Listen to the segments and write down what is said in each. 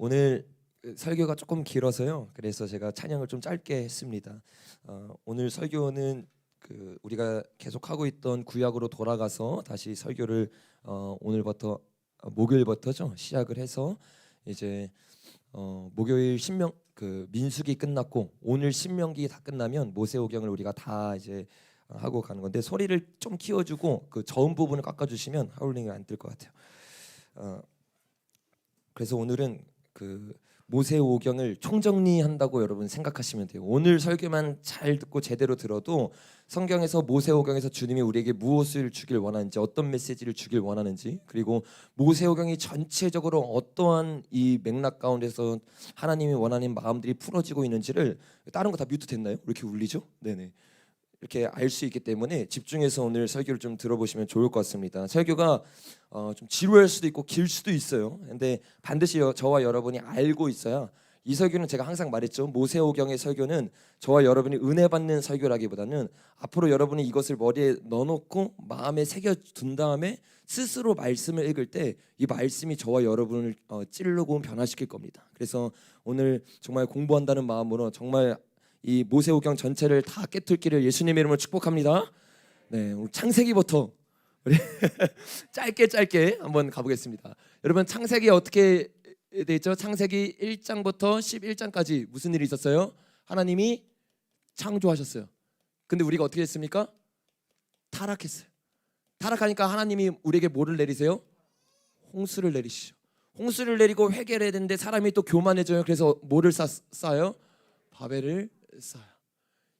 오늘 설교가 조금 길어서요. 그래서 제가 찬양을 좀 짧게 했습니다. 오늘 설교는 우리가 계속 하고 있던 구약으로 돌아가서 다시 설교를 오늘부터 목요일부터죠 시작을 해서 이제 목요일 신명 민수기 끝났고 오늘 신명기 다 끝나면 모세오경을 우리가 다 이제 하고 가는 건데 소리를 좀 키워주고 그 저음 부분을 깎아주시면 하울링이 안 뜰 것 같아요. 그래서 오늘은 모세오경을 총정리한다고 여러분 생각하시면 돼요. 오늘 설교만 잘 듣고 제대로 들어도 성경에서 모세오경에서 주님이 우리에게 무엇을 주길 원하는지, 어떤 메시지를 주길 원하는지, 그리고 모세오경이 전체적으로 어떠한 이 맥락 가운데서 하나님이 원하는 마음들이 풀어지고 있는지를, 다른 거 다 뮤트 됐나요? 왜 이렇게 울리죠? 네네. 이렇게 알 수 있기 때문에 집중해서 오늘 설교를 좀 들어보시면 좋을 것 같습니다. 설교가 좀 지루할 수도 있고 길 수도 있어요. 근데 반드시 저와 여러분이 알고 있어야, 이 설교는 제가 항상 말했죠. 모세오경의 설교는 저와 여러분이 은혜 받는 설교라기보다는 앞으로 여러분이 이것을 머리에 넣어놓고 마음에 새겨둔 다음에 스스로 말씀을 읽을 때 이 말씀이 저와 여러분을 찌르고 변화시킬 겁니다. 그래서 오늘 정말 공부한다는 마음으로 정말 이 모세오경 전체를 다 깨뚫기를 예수님의 이름으로 축복합니다. 네, 오늘 창세기부터 우리 짧게 한번 가보겠습니다. 여러분, 창세기 어떻게 돼 있죠? 창세기 1장부터 11장까지 무슨 일이 있었어요? 하나님이 창조하셨어요. 근데 우리가 어떻게 했습니까? 타락했어요. 타락하니까 하나님이 우리에게 뭐를 내리세요? 홍수를 내리시죠. 홍수를 내리고 회개를 해야 되는데 사람이 또 교만해져요. 그래서 뭐를 쌓아요? 바벨을 쌓아요.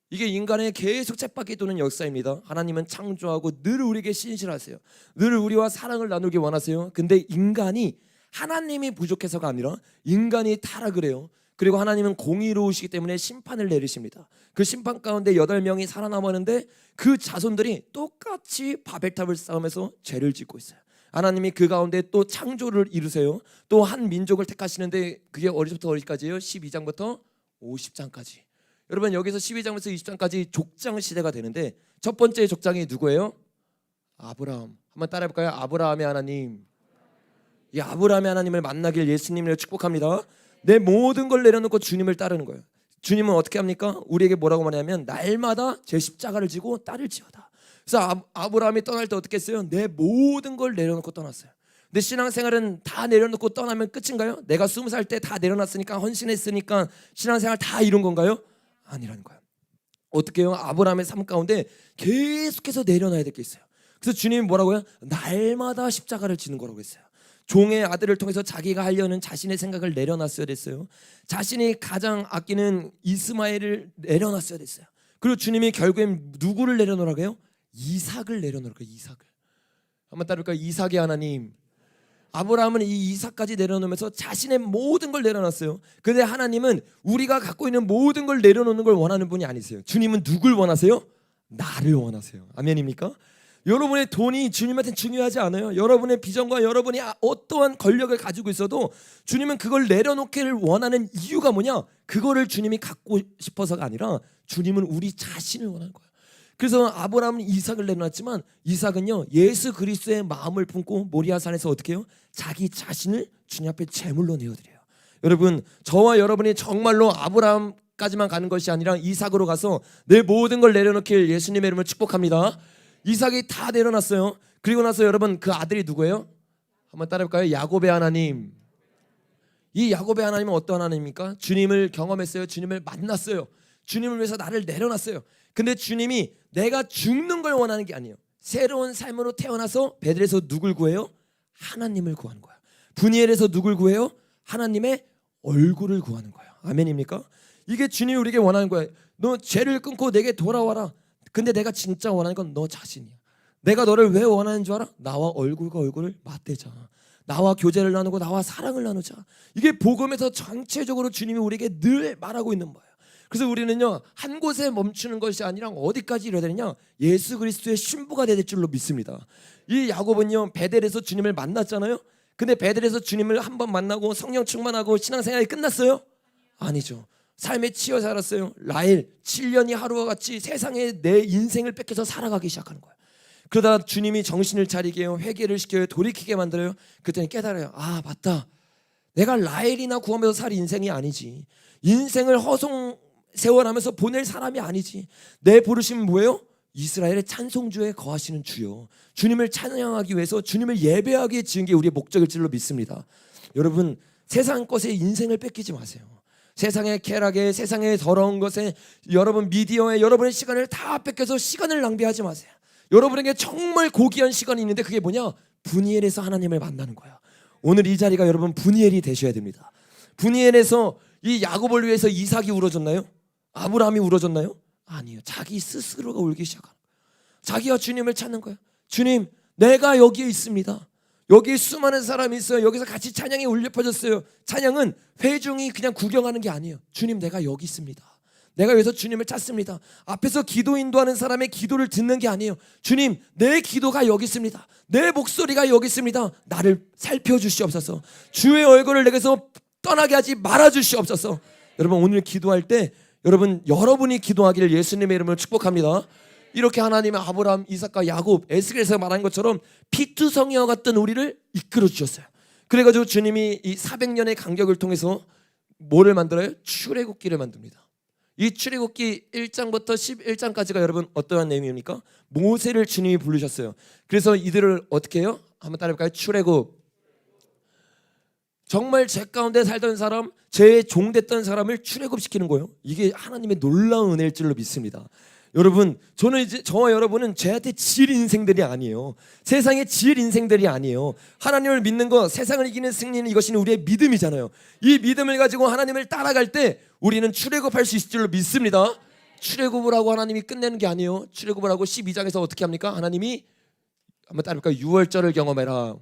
이게 인간의 계속 쳇바퀴 도는 역사입니다. 하나님은 창조하고 늘 우리에게 신실하세요. 늘 우리와 사랑을 나누기 원하세요. 근데 인간이, 하나님이 부족해서가 아니라 인간이 타락을 해요. 그리고 하나님은 공의로우시기 때문에 심판을 내리십니다. 그 심판 가운데 8명이 살아남았는데 그 자손들이 똑같이 바벨탑을 쌓으면서 죄를 짓고 있어요. 하나님이 그 가운데 또 창조를 이루세요. 또 한 민족을 택하시는데 그게 어디서부터 어디까지예요? 12장부터 50장까지. 여러분, 여기서 12장부터 20장까지 족장 시대가 되는데 첫 번째 족장이 누구예요? 아브라함. 한번 따라해 볼까요? 아브라함의 하나님. 이 아브라함의 하나님을 만나길 예수님을 축복합니다. 내 모든 걸 내려놓고 주님을 따르는 거예요. 주님은 어떻게 합니까? 우리에게 뭐라고 말하냐면 날마다 제 십자가를 지고 따를지어다. 그래서 아브라함이 떠날 때 어떻게 했어요? 내 모든 걸 내려놓고 떠났어요. 근데 신앙생활은 다 내려놓고 떠나면 끝인가요? 내가 20살 때 다 내려놨으니까, 헌신했으니까 신앙생활 다 이룬 건가요? 아니라는 거예요. 어떻게 해요? 아브라함의 삶 가운데 계속해서 내려놔야 될 게 있어요. 그래서 주님이 뭐라고요? 날마다 십자가를 지는 거라고 했어요. 종의 아들을 통해서 자기가 하려는 자신의 생각을 내려놨어야 됐어요. 자신이 가장 아끼는 이스마엘을 내려놨어야 됐어요. 그리고 주님이 결국엔 누구를 내려놓으라고 해요? 이삭을 내려놓으라고 해요. 이삭을. 한번 따를까요? 이삭의 하나님. 아브라함은 이 이삭까지 내려놓으면서 자신의 모든 걸 내려놨어요. 그런데 하나님은 우리가 갖고 있는 모든 걸 내려놓는 걸 원하는 분이 아니세요. 주님은 누굴 원하세요? 나를 원하세요. 아멘입니까? 여러분의 돈이 주님한테 중요하지 않아요. 여러분의 비전과 여러분이 어떠한 권력을 가지고 있어도 주님은 그걸 내려놓기를 원하는 이유가 뭐냐? 그거를 주님이 갖고 싶어서가 아니라 주님은 우리 자신을 원하는 거예요. 그래서 아브라함은 이삭을 내려놨지만 이삭은요, 예수 그리스도의 마음을 품고 모리아산에서 어떻게 해요? 자기 자신을 주님 앞에 제물로 내어드려요. 여러분, 저와 여러분이 정말로 아브라함까지만 가는 것이 아니라 이삭으로 가서 내 모든 걸 내려놓길 예수님의 이름으로 축복합니다. 이삭이 다 내려놨어요. 그리고 나서 여러분, 그 아들이 누구예요? 한번 따라해볼까요? 야곱의 하나님. 이 야곱의 하나님은 어떤 하나님입니까? 주님을 경험했어요. 주님을 만났어요. 주님을 위해서 나를 내려놨어요. 근데 주님이 내가 죽는 걸 원하는 게 아니에요. 새로운 삶으로 태어나서 베들에서 누굴 구해요? 하나님을 구하는 거야. 분이엘에서 누굴 구해요? 하나님의 얼굴을 구하는 거예요. 아멘입니까? 이게 주님이 우리에게 원하는 거예요. 너 죄를 끊고 내게 돌아와라. 근데 내가 진짜 원하는 건 너 자신이야. 내가 너를 왜 원하는 줄 알아? 나와 얼굴과 얼굴을 맞대자. 나와 교제를 나누고 나와 사랑을 나누자. 이게 복음에서 전체적으로 주님이 우리에게 늘 말하고 있는 거예요. 그래서 우리는요, 한 곳에 멈추는 것이 아니라 어디까지 이뤄야 되느냐? 예수 그리스도의 신부가 될 줄로 믿습니다. 이 야곱은요, 베델에서 주님을 만났잖아요. 근데 베델에서 주님을 한 번 만나고 성령 충만하고 신앙생활이 끝났어요? 아니죠. 삶에 치여 살았어요. 라헬 7년이 하루와 같이 세상에 내 인생을 뺏겨서 살아가기 시작하는 거예요. 그러다 주님이 정신을 차리게 해요. 회개를 시켜요. 돌이키게 만들어요. 그때는 깨달아요. 아, 맞다. 내가 라헬이나 구하면서 살 인생이 아니지. 인생을 허송 세월하면서 보낼 사람이 아니지. 내 부르심은 뭐예요? 이스라엘의 찬송주에 거하시는 주요. 주님을 찬양하기 위해서 주님을 예배하기 위해 지은 게 우리의 목적일 줄로 믿습니다. 여러분, 세상 것에 인생을 뺏기지 마세요. 세상의 쾌락에, 세상의 더러운 것에, 여러분 미디어에 여러분의 시간을 다 뺏겨서 시간을 낭비하지 마세요. 여러분에게 정말 고귀한 시간이 있는데 그게 뭐냐? 분이엘에서 하나님을 만나는 거야. 오늘 이 자리가 여러분 분이엘이 되셔야 됩니다. 분이엘에서 이 야곱을 위해서 이삭이 울어줬나요? 아브라함이 울어줬나요? 아니요. 자기 스스로가 울기 시작하는 거예요. 자기가 주님을 찾는 거예요. 주님, 내가 여기에 있습니다. 여기 수많은 사람이 있어요. 여기서 같이 찬양이 울려 퍼졌어요. 찬양은 회중이 그냥 구경하는 게 아니에요. 주님, 내가 여기 있습니다. 내가 여기서 주님을 찾습니다. 앞에서 기도 인도하는 사람의 기도를 듣는 게 아니에요. 주님, 내 기도가 여기 있습니다. 내 목소리가 여기 있습니다. 나를 살펴주시옵소서. 주의 얼굴을 내게서 떠나게 하지 말아주시옵소서. 여러분, 오늘 기도할 때 여러분이 기도하기를 예수님의 이름으로 축복합니다. 이렇게 하나님의 아브라함, 이삭과 야곱, 에스겔에서 말한 것처럼 피투성이와 같던 우리를 이끌어 주셨어요. 그래가지고 주님이 이 400년의 간격을 통해서 뭐를 만들어요? 출애굽기를 만듭니다. 이 출애굽기 1장부터 11장까지가 여러분 어떠한 내용입니까? 모세를 주님이 부르셨어요. 그래서 이들을 어떻게 해요? 한번 따라해볼까요? 출애굽. 정말 죄 가운데 살던 사람, 죄의 종됐던 사람을 출애굽시키는 거예요. 이게 하나님의 놀라운 은혜일 줄로 믿습니다. 여러분, 저와 여러분은 죄한테 질 인생들이 아니에요. 세상에 질 인생들이 아니에요. 하나님을 믿는 거, 세상을 이기는 승리는 이것이 우리의 믿음이잖아요. 이 믿음을 가지고 하나님을 따라갈 때 우리는 출애굽할 수 있을 줄로 믿습니다. 출애굽을 하고 하나님이 끝내는 게 아니에요. 출애굽을 하고 12장에서 어떻게 합니까? 하나님이 한번 따라볼까요? 유월절을 경험해라.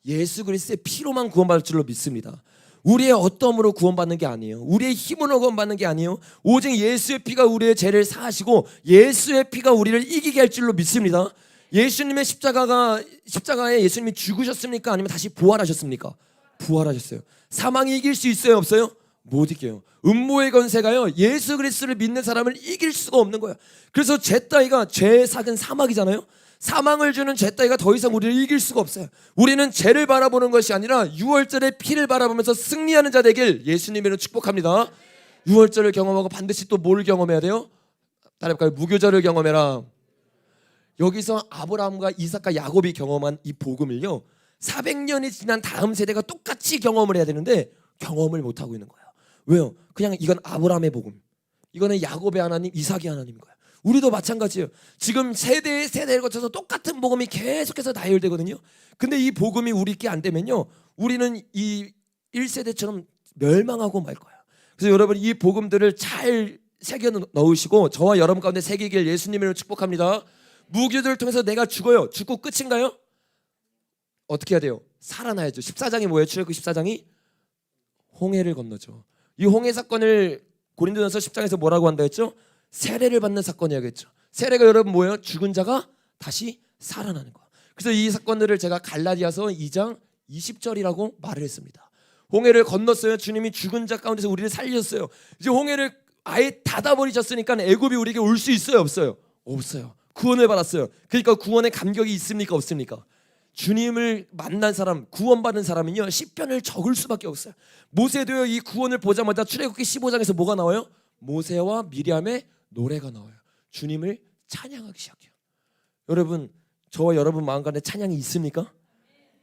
예수 그리스도의 피로만 구원받을 줄로 믿습니다. 우리의 어떠함으로 구원받는 게 아니에요. 우리의 힘으로 구원받는 게 아니에요. 오직 예수의 피가 우리의 죄를 사하시고 예수의 피가 우리를 이기게 할 줄로 믿습니다. 예수님의 십자가에 예수님이 죽으셨습니까? 아니면 다시 부활하셨습니까? 부활하셨어요. 사망이 이길 수 있어요? 없어요? 못 이겨요. 음모의 권세가요, 예수 그리스도를 믿는 사람을 이길 수가 없는 거예요. 그래서 죄 따위가, 죄의 삭은 사막이잖아요. 사망을 주는 죄 따위가 더 이상 우리를 이길 수가 없어요. 우리는 죄를 바라보는 것이 아니라 유월절의 피를 바라보면서 승리하는 자 되길 예수님으로 축복합니다. 유월절을 경험하고 반드시 또 뭘 경험해야 돼요? 따라해볼까요? 무교절을 경험해라. 여기서 아브라함과 이삭과 야곱이 경험한 이 복음을요, 400년이 지난 다음 세대가 똑같이 경험을 해야 되는데 경험을 못하고 있는 거예요. 왜요? 그냥 이건 아브라함의 복음, 이거는 야곱의 하나님, 이삭의 하나님인 거예요. 우리도 마찬가지예요. 지금 세대를 거쳐서 똑같은 복음이 계속해서 나열되거든요. 근데 이 복음이 우리께 안 되면요, 우리는 이 1세대처럼 멸망하고 말 거예요. 그래서 여러분, 이 복음들을 잘 새겨 넣으시고 저와 여러분 가운데 새기길 예수님을 축복합니다. 무교들을 통해서 내가 죽어요. 죽고 끝인가요? 어떻게 해야 돼요? 살아나야죠. 14장이 뭐예요? 출애굽 14장이 홍해를 건너죠. 이 홍해 사건을 고린도전서 10장에서 뭐라고 한다 했죠? 세례를 받는 사건이야겠죠. 세례가 여러분 뭐예요? 죽은 자가 다시 살아나는 거예요. 그래서 이 사건들을 제가 갈라디아서 2장 20절이라고 말을 했습니다. 홍해를 건넜어요. 주님이 죽은 자 가운데서 우리를 살리셨어요. 이제 홍해를 아예 닫아버리셨으니까 애굽이 우리에게 올 수 있어요? 없어요? 없어요. 구원을 받았어요. 그러니까 구원의 감격이 있습니까? 없습니까? 주님을 만난 사람, 구원받은 사람은요, 시편을 적을 수밖에 없어요. 모세도요, 이 구원을 보자마자 출애굽기 15장에서 뭐가 나와요? 모세와 미리암의 노래가 나와요. 주님을 찬양하기 시작해요. 여러분, 저와 여러분 마음 가운데 찬양이 있습니까?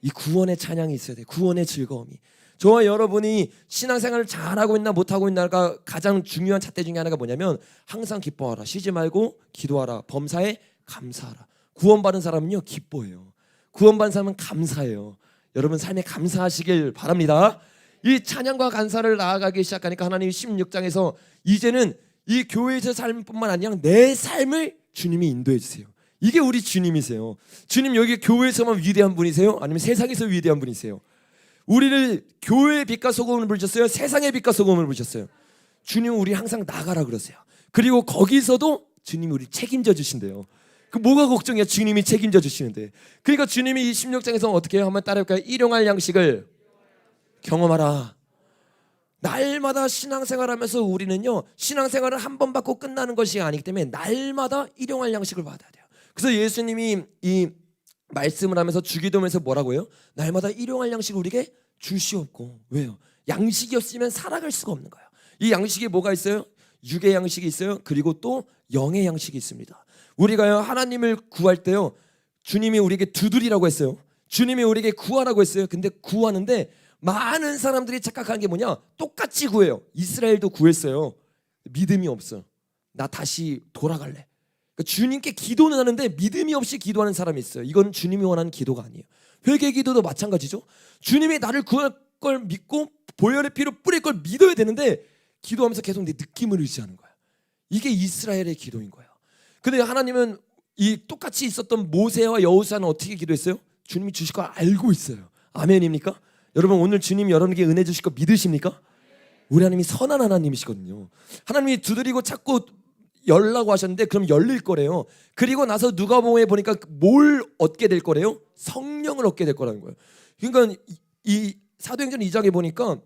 이 구원의 찬양이 있어야 돼요. 구원의 즐거움이. 저와 여러분이 신앙생활을 잘하고 있나 못하고 있나가 가장 중요한 잣대 중에 하나가 뭐냐면, 항상 기뻐하라, 쉬지 말고 기도하라, 범사에 감사하라. 구원받은 사람은요, 기뻐해요. 구원받은 사람은 감사해요. 여러분 삶에 감사하시길 바랍니다. 이 찬양과 감사를 나아가기 시작하니까 하나님이 16장에서 이제는 이 교회에서 삶뿐만 아니라 내 삶을 주님이 인도해 주세요. 이게 우리 주님이세요. 주님 여기 교회에서만 위대한 분이세요? 아니면 세상에서 위대한 분이세요? 우리를 교회의 빛과 소금을 부르셨어요? 세상의 빛과 소금을 부르셨어요? 주님은 우리 항상 나가라 그러세요. 그리고 거기서도 주님이 우리 책임져 주신대요. 그 뭐가 걱정이야? 주님이 책임져 주시는데. 그러니까 주님이 이 16장에서 어떻게 해요? 한번 따라해볼까요? 일용할 양식을 경험하라. 날마다 신앙생활하면서 우리는요, 신앙생활을 한 번 받고 끝나는 것이 아니기 때문에 날마다 일용할 양식을 받아야 돼요. 그래서 예수님이 이 말씀을 하면서 주기도면서 뭐라고 해요? 날마다 일용할 양식을 우리에게 주시옵고. 왜요? 양식이 없으면 살아갈 수가 없는 거예요. 이 양식에 뭐가 있어요? 육의 양식이 있어요. 그리고 또 영의 양식이 있습니다. 우리가요 하나님을 구할 때요 주님이 우리에게 두드리라고 했어요. 주님이 우리에게 구하라고 했어요. 근데 구하는데 많은 사람들이 착각하는 게 뭐냐? 똑같이 구해요. 이스라엘도 구했어요. 믿음이 없어요. 나 다시 돌아갈래. 그러니까 주님께 기도는 하는데 믿음이 없이 기도하는 사람이 있어요. 이건 주님이 원하는 기도가 아니에요. 회개 기도도 마찬가지죠. 주님이 나를 구할 걸 믿고 보혈의 피로 뿌릴 걸 믿어야 되는데 기도하면서 계속 내 느낌을 의지하는 거야. 이게 이스라엘의 기도인 거야. 근데 하나님은 이 똑같이 있었던 모세와 여호수아는 어떻게 기도했어요? 주님이 주실 걸 알고 있어요. 아멘입니까? 여러분 오늘 주님 여러분에게 은혜 주실 거 믿으십니까? 우리 하나님이 선한 하나님이시거든요. 하나님이 두드리고 찾고 열라고 하셨는데 그럼 열릴 거래요. 그리고 나서 누가복음에 보니까 뭘 얻게 될 거래요? 성령을 얻게 될 거라는 거예요. 그러니까 이 사도행전 2장에 보니까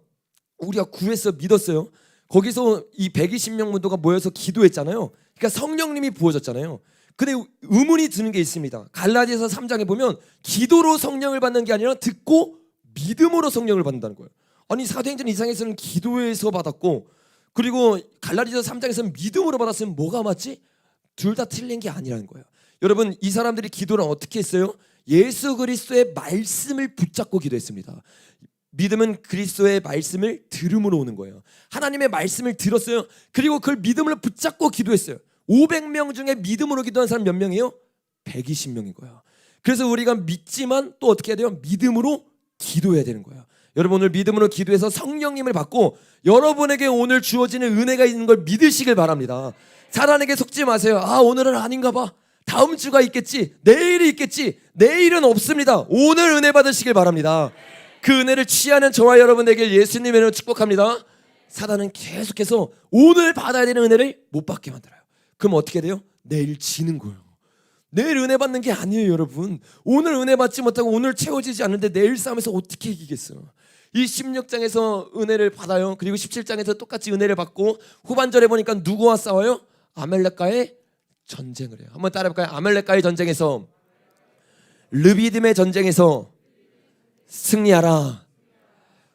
우리가 구했어 믿었어요. 거기서 이 120명 문도가 모여서 기도했잖아요. 그러니까 성령님이 부어졌잖아요. 근데 의문이 드는 게 있습니다. 갈라디아서 3장에 보면 기도로 성령을 받는 게 아니라 듣고 믿음으로 성령을 받는다는 거예요. 아니 사도행전 2장에서는 기도에서 받았고 그리고 갈라디아서 3장에서는 믿음으로 받았으면 뭐가 맞지? 둘 다 틀린 게 아니라는 거예요. 여러분 이 사람들이 기도를 어떻게 했어요? 예수 그리스도의 말씀을 붙잡고 기도했습니다. 믿음은 그리스도의 말씀을 들음으로 오는 거예요. 하나님의 말씀을 들었어요. 그리고 그걸 믿음으로 붙잡고 기도했어요. 500명 중에 믿음으로 기도한 사람 몇 명이에요? 120명인 거예요. 그래서 우리가 믿지만 또 어떻게 해야 돼요? 믿음으로 기도해야 되는 거예요. 여러분 오늘 믿음으로 기도해서 성령님을 받고 여러분에게 오늘 주어지는 은혜가 있는 걸 믿으시길 바랍니다. 사단에게 속지 마세요. 아 오늘은 아닌가 봐. 다음 주가 있겠지. 내일이 있겠지. 내일은 없습니다. 오늘 은혜 받으시길 바랍니다. 그 은혜를 취하는 저와 여러분에게 예수님의 은혜로 축복합니다. 사단은 계속해서 오늘 받아야 되는 은혜를 못 받게 만들어요. 그럼 어떻게 돼요? 내일 지는 거예요. 내일 은혜 받는 게 아니에요 여러분. 오늘 은혜 받지 못하고 오늘 채워지지 않는데 내일 싸움에서 어떻게 이기겠어요? 이 16장에서 은혜를 받아요. 그리고 17장에서 똑같이 은혜를 받고 후반절에 보니까 누구와 싸워요? 아말렉과의 전쟁을 해요. 한번 따라해볼까요? 아말렉과의 전쟁에서 르비딤의 전쟁에서 승리하라.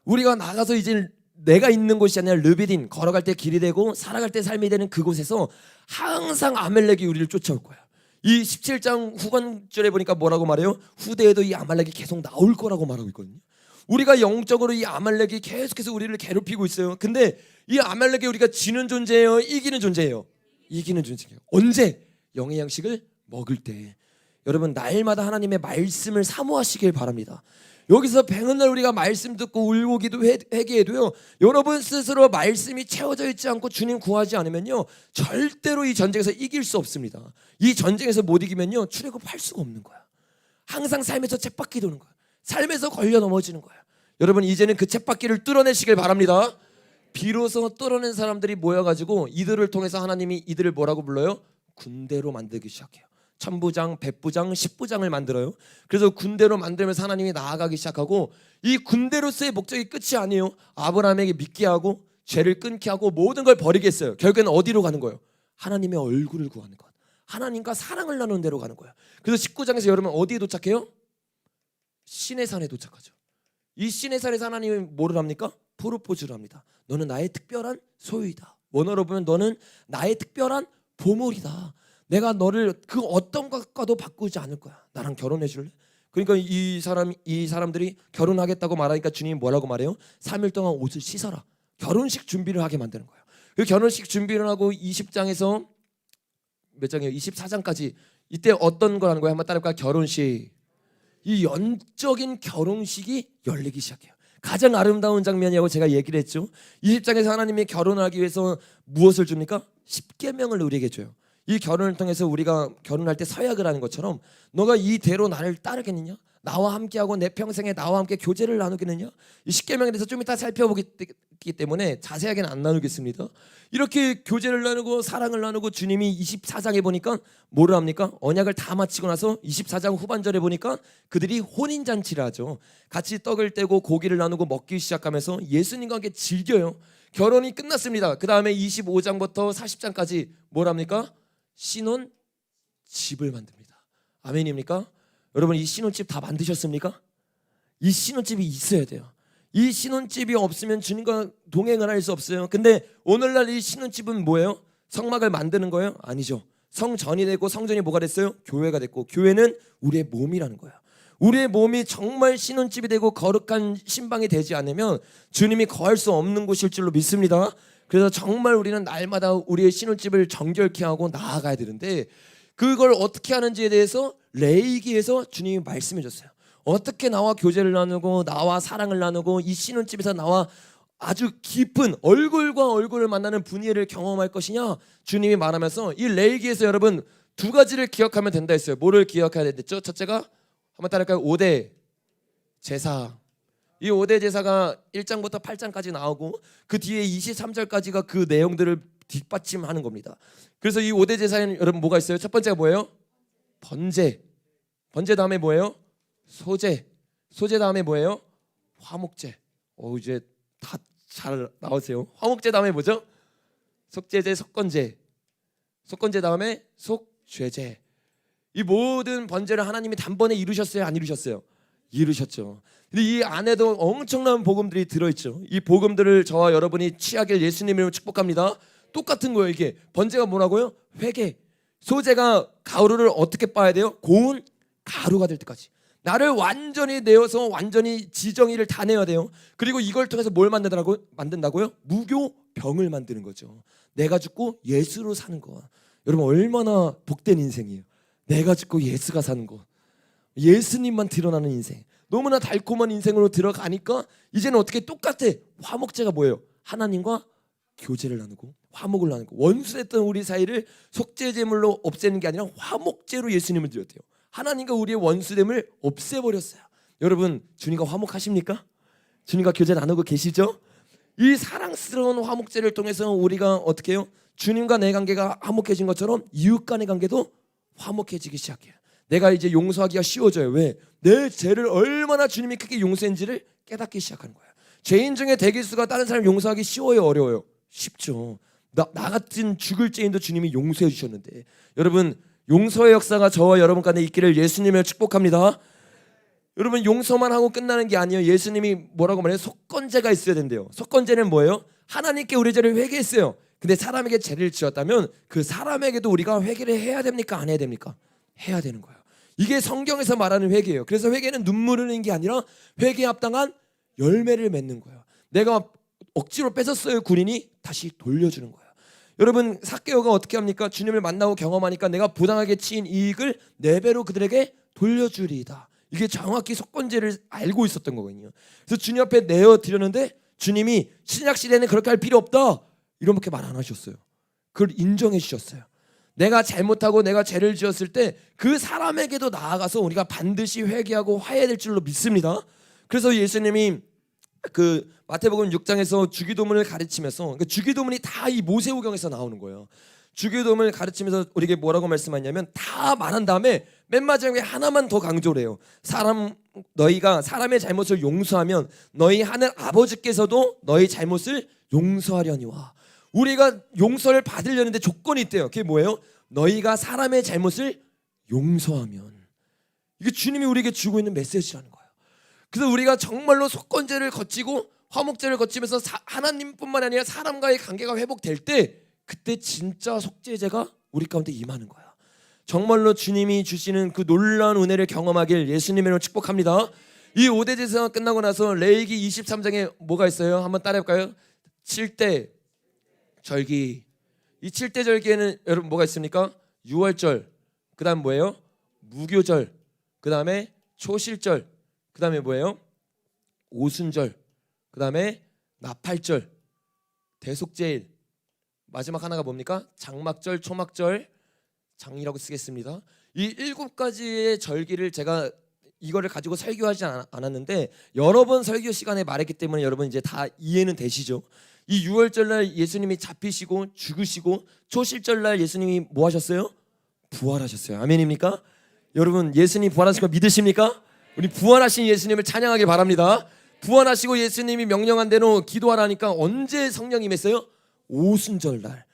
우리가 나가서 이제 내가 있는 곳이 아니라 르비딤 걸어갈 때 길이 되고 살아갈 때 삶이 되는 그곳에서 항상 아말렉이 우리를 쫓아올 거야. 이 17장 후반절에 보니까 뭐라고 말해요? 후대에도 이 아말렉이 계속 나올 거라고 말하고 있거든요. 우리가 영적으로 이 아말렉이 계속해서 우리를 괴롭히고 있어요. 근데 이 아말렉이 우리가 지는 존재예요? 이기는 존재예요? 이기는 존재예요. 언제? 영의 양식을 먹을 때. 여러분 날마다 하나님의 말씀을 사모하시길 바랍니다. 여기서 백은날 우리가 말씀 듣고 울고 기도 회개해도요 여러분 스스로 말씀이 채워져 있지 않고 주님 구하지 않으면요 절대로 이 전쟁에서 이길 수 없습니다. 이 전쟁에서 못 이기면요 출애굽할 수가 없는 거야. 항상 삶에서 쳇바퀴 도는 거야. 삶에서 걸려 넘어지는 거야. 여러분 이제는 그 쳇바퀴를 뚫어내시길 바랍니다. 비로소 뚫어낸 사람들이 모여가지고 이들을 통해서 하나님이 이들을 뭐라고 불러요? 군대로 만들기 시작해요. 천부장, 백부장, 십부장을 만들어요. 그래서 군대로 만들면서 하나님이 나아가기 시작하고 이 군대로서의 목적이 끝이 아니에요. 아브라함에게 믿게 하고 죄를 끊게 하고 모든 걸 버리게 했어요. 결국에는 어디로 가는 거예요? 하나님의 얼굴을 구하는 것. 하나님과 사랑을 나누는 데로 가는 거예요. 그래서 19장에서 여러분 어디에 도착해요? 시내산에 도착하죠. 이 시내산에서 하나님이 뭐를 합니까? 프로포즈를 합니다. 너는 나의 특별한 소유이다. 원어로 보면 너는 나의 특별한 보물이다. 내가 너를 그 어떤 것과도 바꾸지 않을 거야. 나랑 결혼해 줄래? 그러니까 이 사람들이 결혼하겠다고 말하니까 주님이 뭐라고 말해요? 3일 동안 옷을 씻어라. 결혼식 준비를 하게 만드는 거예요. 그 결혼식 준비를 하고 20장에서 몇 장이에요? 24장까지 이때 어떤 걸 하는 거예요? 한번 따라해볼까요? 결혼식. 이 영적인 결혼식이 열리기 시작해요. 가장 아름다운 장면이라고 제가 얘기를 했죠. 20장에서 하나님이 결혼하기 위해서 무엇을 줍니까? 10계명을 우리에게 줘요. 이 결혼을 통해서 우리가 결혼할 때 서약을 하는 것처럼 너가 이대로 나를 따르겠느냐? 나와 함께하고 내 평생에 나와 함께 교제를 나누겠느냐? 이 10계명에 대해서 좀 이따 살펴보기 때문에 자세하게는 안 나누겠습니다. 이렇게 교제를 나누고 사랑을 나누고 주님이 24장에 보니까 뭐를 합니까? 언약을 다 마치고 나서 24장 후반절에 보니까 그들이 혼인잔치를 하죠. 같이 떡을 떼고 고기를 나누고 먹기 시작하면서 예수님과 함께 즐겨요. 결혼이 끝났습니다. 그 다음에 25장부터 40장까지 뭘 합니까? 신혼집을 만듭니다. 아멘입니까? 여러분 이 신혼집 다 만드셨습니까? 이 신혼집이 있어야 돼요. 이 신혼집이 없으면 주님과 동행을 할 수 없어요. 근데 오늘날 이 신혼집은 뭐예요? 성막을 만드는 거예요? 아니죠. 성전이 되고 성전이 뭐가 됐어요? 교회가 됐고 교회는 우리의 몸이라는 거예요. 우리의 몸이 정말 신혼집이 되고 거룩한 신방이 되지 않으면 주님이 거할 수 없는 곳일 줄로 믿습니다. 그래서 정말 우리는 날마다 우리의 신혼집을 정결케 하고 나아가야 되는데 그걸 어떻게 하는지에 대해서 레위기에서 주님이 말씀해 줬어요. 어떻게 나와 교제를 나누고 나와 사랑을 나누고 이 신혼집에서 나와 아주 깊은 얼굴과 얼굴을 만나는 분위기를 경험할 것이냐 주님이 말하면서 이 레위기에서 여러분 두 가지를 기억하면 된다 했어요. 뭐를 기억해야 됐죠? 첫째가 한번 따라할까요? 5대 제사. 이 5대 제사가 1장부터 8장까지 나오고 그 뒤에 23절까지가 그 내용들을 뒷받침하는 겁니다. 그래서 이 5대 제사에는 여러분 뭐가 있어요? 첫 번째가 뭐예요? 번제. 번제 다음에 뭐예요? 소제. 소제 다음에 뭐예요? 화목제. 이제 다 잘 나오세요. 화목제 다음에 뭐죠? 속죄제, 속건제. 속건제 다음에 속죄제. 이 모든 번제를 하나님이 단번에 이루셨어요? 안 이루셨어요? 이루셨죠. 근데 이 안에도 엄청난 복음들이 들어있죠. 이 복음들을 저와 여러분이 취하길 예수님으로 축복합니다. 똑같은 거예요. 이게 번제가 뭐라고요? 회개. 소제가 가루를 어떻게 빻아야 돼요? 고운 가루가 될 때까지. 나를 완전히 내어서 완전히 지정의를 다 내야 돼요. 그리고 이걸 통해서 뭘 만든다고요? 무교병을 만드는 거죠. 내가 죽고 예수로 사는 거. 여러분 얼마나 복된 인생이에요. 내가 죽고 예수가 사는 거. 예수님만 드러나는 인생. 너무나 달콤한 인생으로 들어가니까 이제는 어떻게 똑같아. 화목제가 뭐예요? 하나님과 교제를 나누고 화목을 나누고 원수했던 우리 사이를 속죄제물로 없애는 게 아니라 화목제로 예수님을 드렸대요. 하나님과 우리의 원수됨을 없애버렸어요. 여러분 주님과 화목하십니까? 주님과 교제 나누고 계시죠? 이 사랑스러운 화목제를 통해서 우리가 어떻게 해요? 주님과 내 관계가 화목해진 것처럼 이웃 간의 관계도 화목해지기 시작해요. 내가 이제 용서하기가 쉬워져요. 왜? 내 죄를 얼마나 주님이 크게 용서했는지를 깨닫기 시작하는 거예요. 죄인 중에 대개수가 다른 사람 용서하기 쉬워요? 어려워요? 쉽죠. 나 같은 죽을 죄인도 주님이 용서해 주셨는데 여러분 용서의 역사가 저와 여러분 간에 있기를 예수님을 축복합니다. 여러분 용서만 하고 끝나는 게 아니에요. 예수님이 뭐라고 말해요? 속건제가 있어야 된대요. 속건제는 뭐예요? 하나님께 우리 죄를 회개했어요. 근데 사람에게 죄를 지었다면 그 사람에게도 우리가 회개를 해야 됩니까? 안 해야 됩니까? 해야 되는 거예요. 이게 성경에서 말하는 회개예요. 그래서 회개는 눈물 흘리는 게 아니라 회개에 합당한 열매를 맺는 거예요. 내가 억지로 뺏었어요. 군인이 다시 돌려주는 거예요. 여러분 삭개오가 어떻게 합니까? 주님을 만나고 경험하니까 내가 부당하게 치인 이익을 4배로 그들에게 돌려주리이다. 이게 정확히 속건제를 알고 있었던 거거든요. 그래서 주님 앞에 내어드렸는데 주님이 신약 시대에는 그렇게 할 필요 없다 이렇게 말 안 하셨어요. 그걸 인정해 주셨어요. 내가 잘못하고 내가 죄를 지었을 때 그 사람에게도 나아가서 우리가 반드시 회개하고 화해해야 될 줄로 믿습니다. 그래서 예수님이 그 마태복음 6장에서 주기도문을 가르치면서 그러니까 주기도문이 다 이 모세오경에서 나오는 거예요. 주기도문을 가르치면서 우리에게 뭐라고 말씀하냐면 다 말한 다음에 맨 마지막에 하나만 더 강조를 해요. 너희가 사람의 잘못을 용서하면 너희 하늘 아버지께서도 너희 잘못을 용서하려니와. 우리가 용서를 받으려는데 조건이 있대요. 그게 뭐예요? 너희가 사람의 잘못을 용서하면. 이게 주님이 우리에게 주고 있는 메시지라는 거예요. 그래서 우리가 정말로 속건제를 거치고 화목제를 거치면서 하나님뿐만 아니라 사람과의 관계가 회복될 때 그때 진짜 속죄제가 우리 가운데 임하는 거야. 정말로 주님이 주시는 그 놀라운 은혜를 경험하길 예수님으로 축복합니다. 이 5대 제사가 끝나고 나서 레위기 23장에 뭐가 있어요? 한번 따라해볼까요? 7대 절기. 이 7대 절기에는 여러분 뭐가 있습니까? 유월절, 그 다음 뭐예요? 무교절, 그 다음에 초실절, 그 다음에 뭐예요? 오순절, 그 다음에 나팔절, 대속제일, 마지막 하나가 뭡니까? 장막절, 초막절, 장이라고 쓰겠습니다. 이 7가지의 절기를 제가 이거를 가지고 설교하지 않았는데 여러 번 설교 시간에 말했기 때문에 여러분 이제 다 이해는 되시죠? 이 6월절날 예수님이 잡히시고 죽으시고 초실절날 예수님이 뭐 하셨어요? 부활하셨어요. 아멘입니까? 여러분 예수님 부활하신 거 믿으십니까? 우리 부활하신 예수님을 찬양하길 바랍니다. 부활하시고 예수님이 명령한 대로 기도하라니까 언제 성령이 임했어요? 오순절날.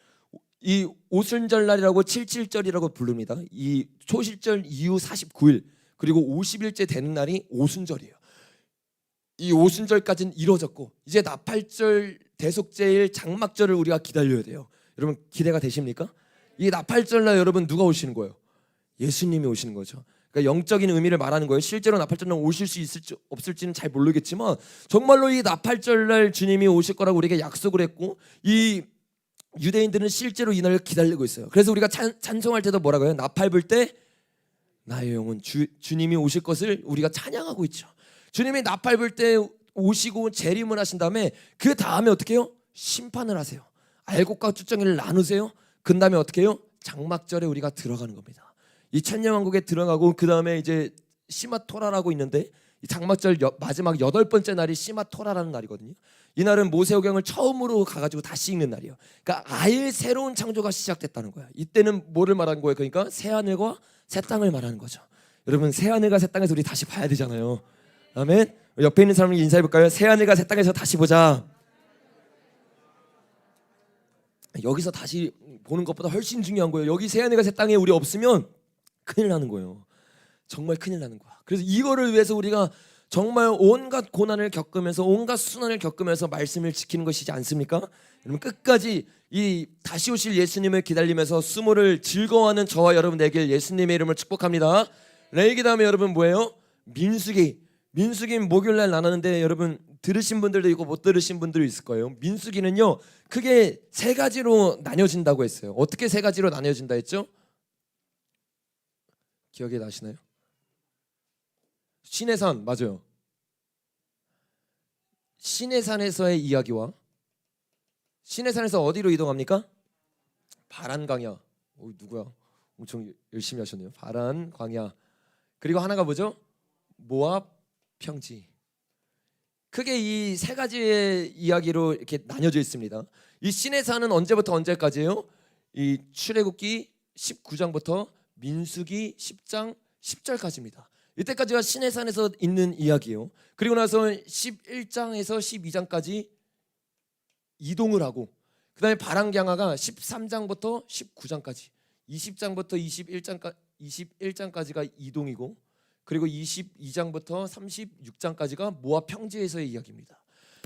이 오순절날이라고 77절이라고 부릅니다. 이 초실절 이후 49일 그리고 50일째 되는 날이 오순절이에요. 이 오순절까지는 이루어졌고 이제 나팔절, 대속제일, 장막절을 우리가 기다려야 돼요. 여러분 기대가 되십니까? 이 나팔절날 여러분 누가 오시는 거예요? 예수님이 오시는 거죠. 그러니까 영적인 의미를 말하는 거예요. 실제로 나팔절날 오실 수 있을지 없을지는 잘 모르겠지만 정말로 이 나팔절날 주님이 오실 거라고 우리에게 약속을 했고 이 유대인들은 실제로 이 날을 기다리고 있어요. 그래서 우리가 찬송할 때도 뭐라고 해요? 나팔 불 때 나의 영혼 주님이 오실 것을 우리가 찬양하고 있죠. 주님이 나팔 불 때 오시고 재림을 하신 다음에 그 다음에 어떻게 해요? 심판을 하세요. 알곡과 쭈정이를 나누세요. 그 다음에 어떻게 해요? 장막절에 우리가 들어가는 겁니다. 이 천년왕국에 들어가고 그 다음에 이제 시마토라라고 있는데 이 장막절 마지막 8번째 날이 시마토라라는 날이거든요. 이 날은 모세오경을 처음으로 가가지고 다시 읽는 날이에요. 그러니까 아예 새로운 창조가 시작됐다는 거야. 이때는 뭐를 말하는 거예요? 그러니까 새하늘과 새 땅을 말하는 거죠. 여러분 새하늘과 새 땅에서 우리 다시 봐야 되잖아요. 아멘. 옆에 있는 사람에게 인사해 볼까요? 새하늘과 새 땅에서 다시 보자. 여기서 다시 보는 것보다 훨씬 중요한 거예요. 여기 새하늘과 새 땅에 우리 없으면 큰일 나는 거예요. 정말 큰일 나는 거야. 그래서 이거를 위해서 우리가 정말 온갖 고난을 겪으면서 온갖 순환을 겪으면서 말씀을 지키는 것이지 않습니까? 여러분 끝까지 이 다시 오실 예수님을 기다리면서 수모를 즐거워하는 저와 여러분 되길 예수님의 이름을 축복합니다. 그 다음에 여러분 뭐예요? 민수기 목요일날 나눴는데 여러분 들으신 분들도 있고 못 들으신 분들도 있을 거예요. 민수기는요 크게 3가지로 나뉘어진다고 했어요. 어떻게 3가지로 나뉘어진다 했죠? 기억이 나시나요? 시내산 맞아요. 시내산에서의 이야기와 시내산에서 어디로 이동합니까? 바란 광야. 누구야? 엄청 열심히 하셨네요. 바란 광야. 그리고 하나가 뭐죠? 모압 평지. 크게 이 3가지의 이야기로 이렇게 나뉘어져 있습니다. 이 시내산은 언제부터 언제까지예요? 이 출애굽기 19장부터 민수기 10장 10절까지입니다. 이때까지가 시내산에서 있는 이야기예요. 그리고 나서 11장에서 12장까지 이동을 하고 그 다음에 바란강야가 13장부터 19장까지 20장부터 21장까지가 이동이고 그리고 22장부터 36장까지가 모압 평지에서의 이야기입니다.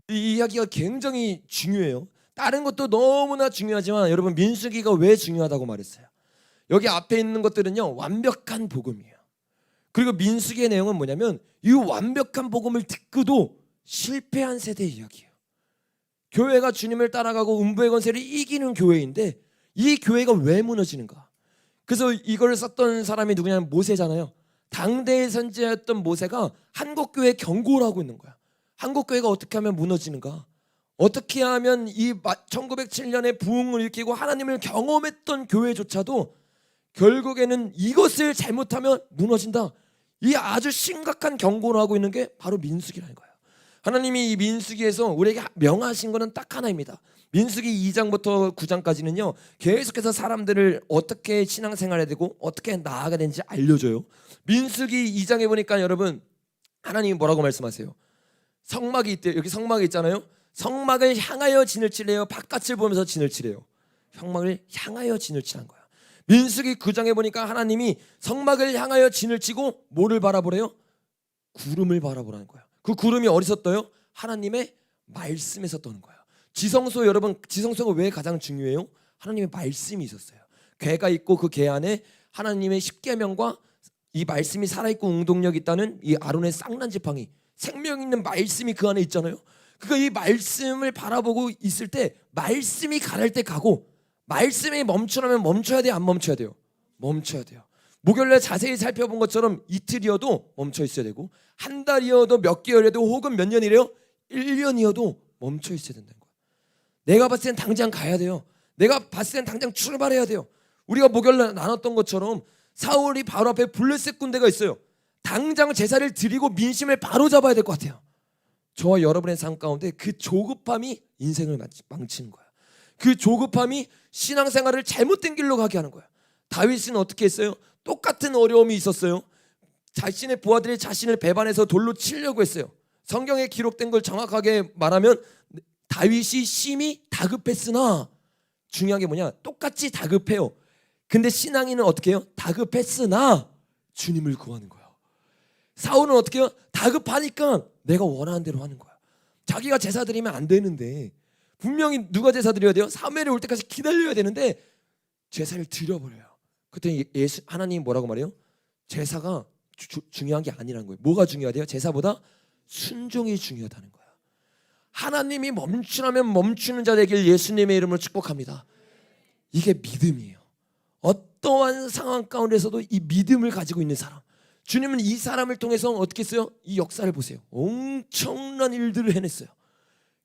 이 이야기가 굉장히 중요해요. 다른 것도 너무나 중요하지만 여러분 민수기가 왜 중요하다고 말했어요? 여기 앞에 있는 것들은요 완벽한 복음이에요. 그리고 민수기의 내용은 뭐냐면 이 완벽한 복음을 듣고도 실패한 세대의 이야기예요. 교회가 주님을 따라가고 음부의 권세를 이기는 교회인데 이 교회가 왜 무너지는가? 그래서 이걸 썼던 사람이 누구냐면 모세잖아요. 당대의 선지자였던 모세가 한국교회에 경고를 하고 있는 거야. 한국교회가 어떻게 하면 무너지는가? 어떻게 하면 이 1907년에 부흥을 일으키고 하나님을 경험했던 교회조차도 결국에는 이것을 잘못하면 무너진다. 이 아주 심각한 경고를 하고 있는 게 바로 민수기라는 거예요. 하나님이 이 민수기에서 우리에게 명하신 것은 딱 하나입니다. 민수기 2장부터 9장까지는요 계속해서 사람들을 어떻게 신앙생활해야 되고 어떻게 나아가야 되는지 알려줘요. 민수기 2장에 보니까 여러분 하나님이 뭐라고 말씀하세요? 성막이 있대요. 여기 성막이 있잖아요. 성막을 향하여 진을 치래요. 바깥을 보면서 진을 치래요. 성막을 향하여 진을 치는 거야. 민수기 9장에 보니까 하나님이 성막을 향하여 진을 치고 뭐를 바라보래요? 구름을 바라보라는 거야. 그 구름이 어디서 떠요? 하나님의 말씀에서 떠는 거야. 지성소 여러분 지성소가 왜 가장 중요해요? 하나님의 말씀이 있었어요. 궤가 있고 그 궤 안에 하나님의 십계명과 이 말씀이 살아있고 운동력이 있다는 이 아론의 쌍난 지팡이 생명 있는 말씀이 그 안에 있잖아요. 그러니까 이 말씀을 바라보고 있을 때 말씀이 가랄 때 가고 말씀이 멈추라면 멈춰야 돼요? 안 멈춰야 돼요? 멈춰야 돼요. 목요일에 자세히 살펴본 것처럼 이틀이어도 멈춰 있어야 되고 한 달이어도 몇 개월이어도 혹은 몇 년이래요? 1년이어도 멈춰 있어야 된다는 거예요. 내가 봤을 땐 당장 가야 돼요. 내가 봤을 땐 당장 출발해야 돼요. 우리가 목요일에 나눴던 것처럼 사울이 바로 앞에 블레셋 군대가 있어요. 당장 제사를 드리고 민심을 바로 잡아야 될 것 같아요. 저와 여러분의 삶 가운데 그 조급함이 인생을 망치는 거야. 그 조급함이 신앙생활을 잘못된 길로 가게 하는 거야. 다윗은 어떻게 했어요? 똑같은 어려움이 있었어요. 자신의 부하들이 자신을 배반해서 돌로 치려고 했어요. 성경에 기록된 걸 정확하게 말하면 다윗이 심히 다급했으나 중요한 게 뭐냐? 똑같이 다급해요. 근데 신앙인은 어떻게 해요? 다급했으나 주님을 구하는 거예요. 사울은 어떻게 해요? 다급하니까 내가 원하는 대로 하는 거야. 자기가 제사 드리면 안 되는데, 분명히 누가 제사 드려야 돼요? 사무엘이 올 때까지 기다려야 되는데 제사를 드려버려요. 그때 하나님이 뭐라고 말해요? 제사가 중요한 게 아니라는 거예요. 뭐가 중요하대요? 제사보다 순종이 중요하다는 거예요. 하나님이 멈추라면 멈추는 자 되길 예수님의 이름으로 축복합니다. 이게 믿음이에요. 어떠한 상황 가운데서도 이 믿음을 가지고 있는 사람, 주님은 이 사람을 통해서 어떻게 했어요? 이 역사를 보세요. 엄청난 일들을 해냈어요.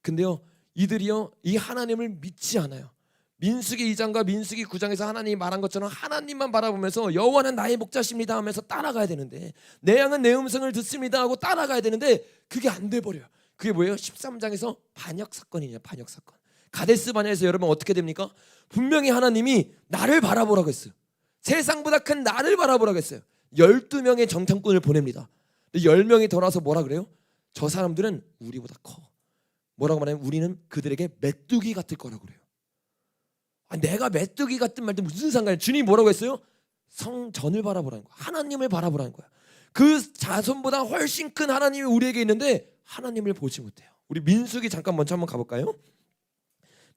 근데요, 이들이요, 이 하나님을 믿지 않아요. 민수기 2장과 민수기 9장에서 하나님이 말한 것처럼 하나님만 바라보면서 여호와는 나의 목자십니다 하면서 따라가야 되는데, 내 양은 내 음성을 듣습니다 하고 따라가야 되는데 그게 안 돼버려요. 그게 뭐예요? 13장에서 반역 사건이냐, 반역 사건. 가데스 바네아에서 여러분 어떻게 됩니까? 분명히 하나님이 나를 바라보라고 했어요. 세상보다 큰 나를 바라보라고 했어요. 12명의 정탐꾼을 보냅니다. 10명이 돌아서 뭐라 그래요? 저 사람들은 우리보다 커. 뭐라고 말하면 우리는 그들에게 메뚜기 같을 거라고 그래요. 내가 메뚜기 같은 말도 무슨 상관이야. 주님이 뭐라고 했어요? 성전을 바라보라는 거야. 하나님을 바라보라는 거야. 그 자손보다 훨씬 큰 하나님이 우리에게 있는데 하나님을 보지 못해요. 우리 민수기 잠깐 먼저 한번 가볼까요?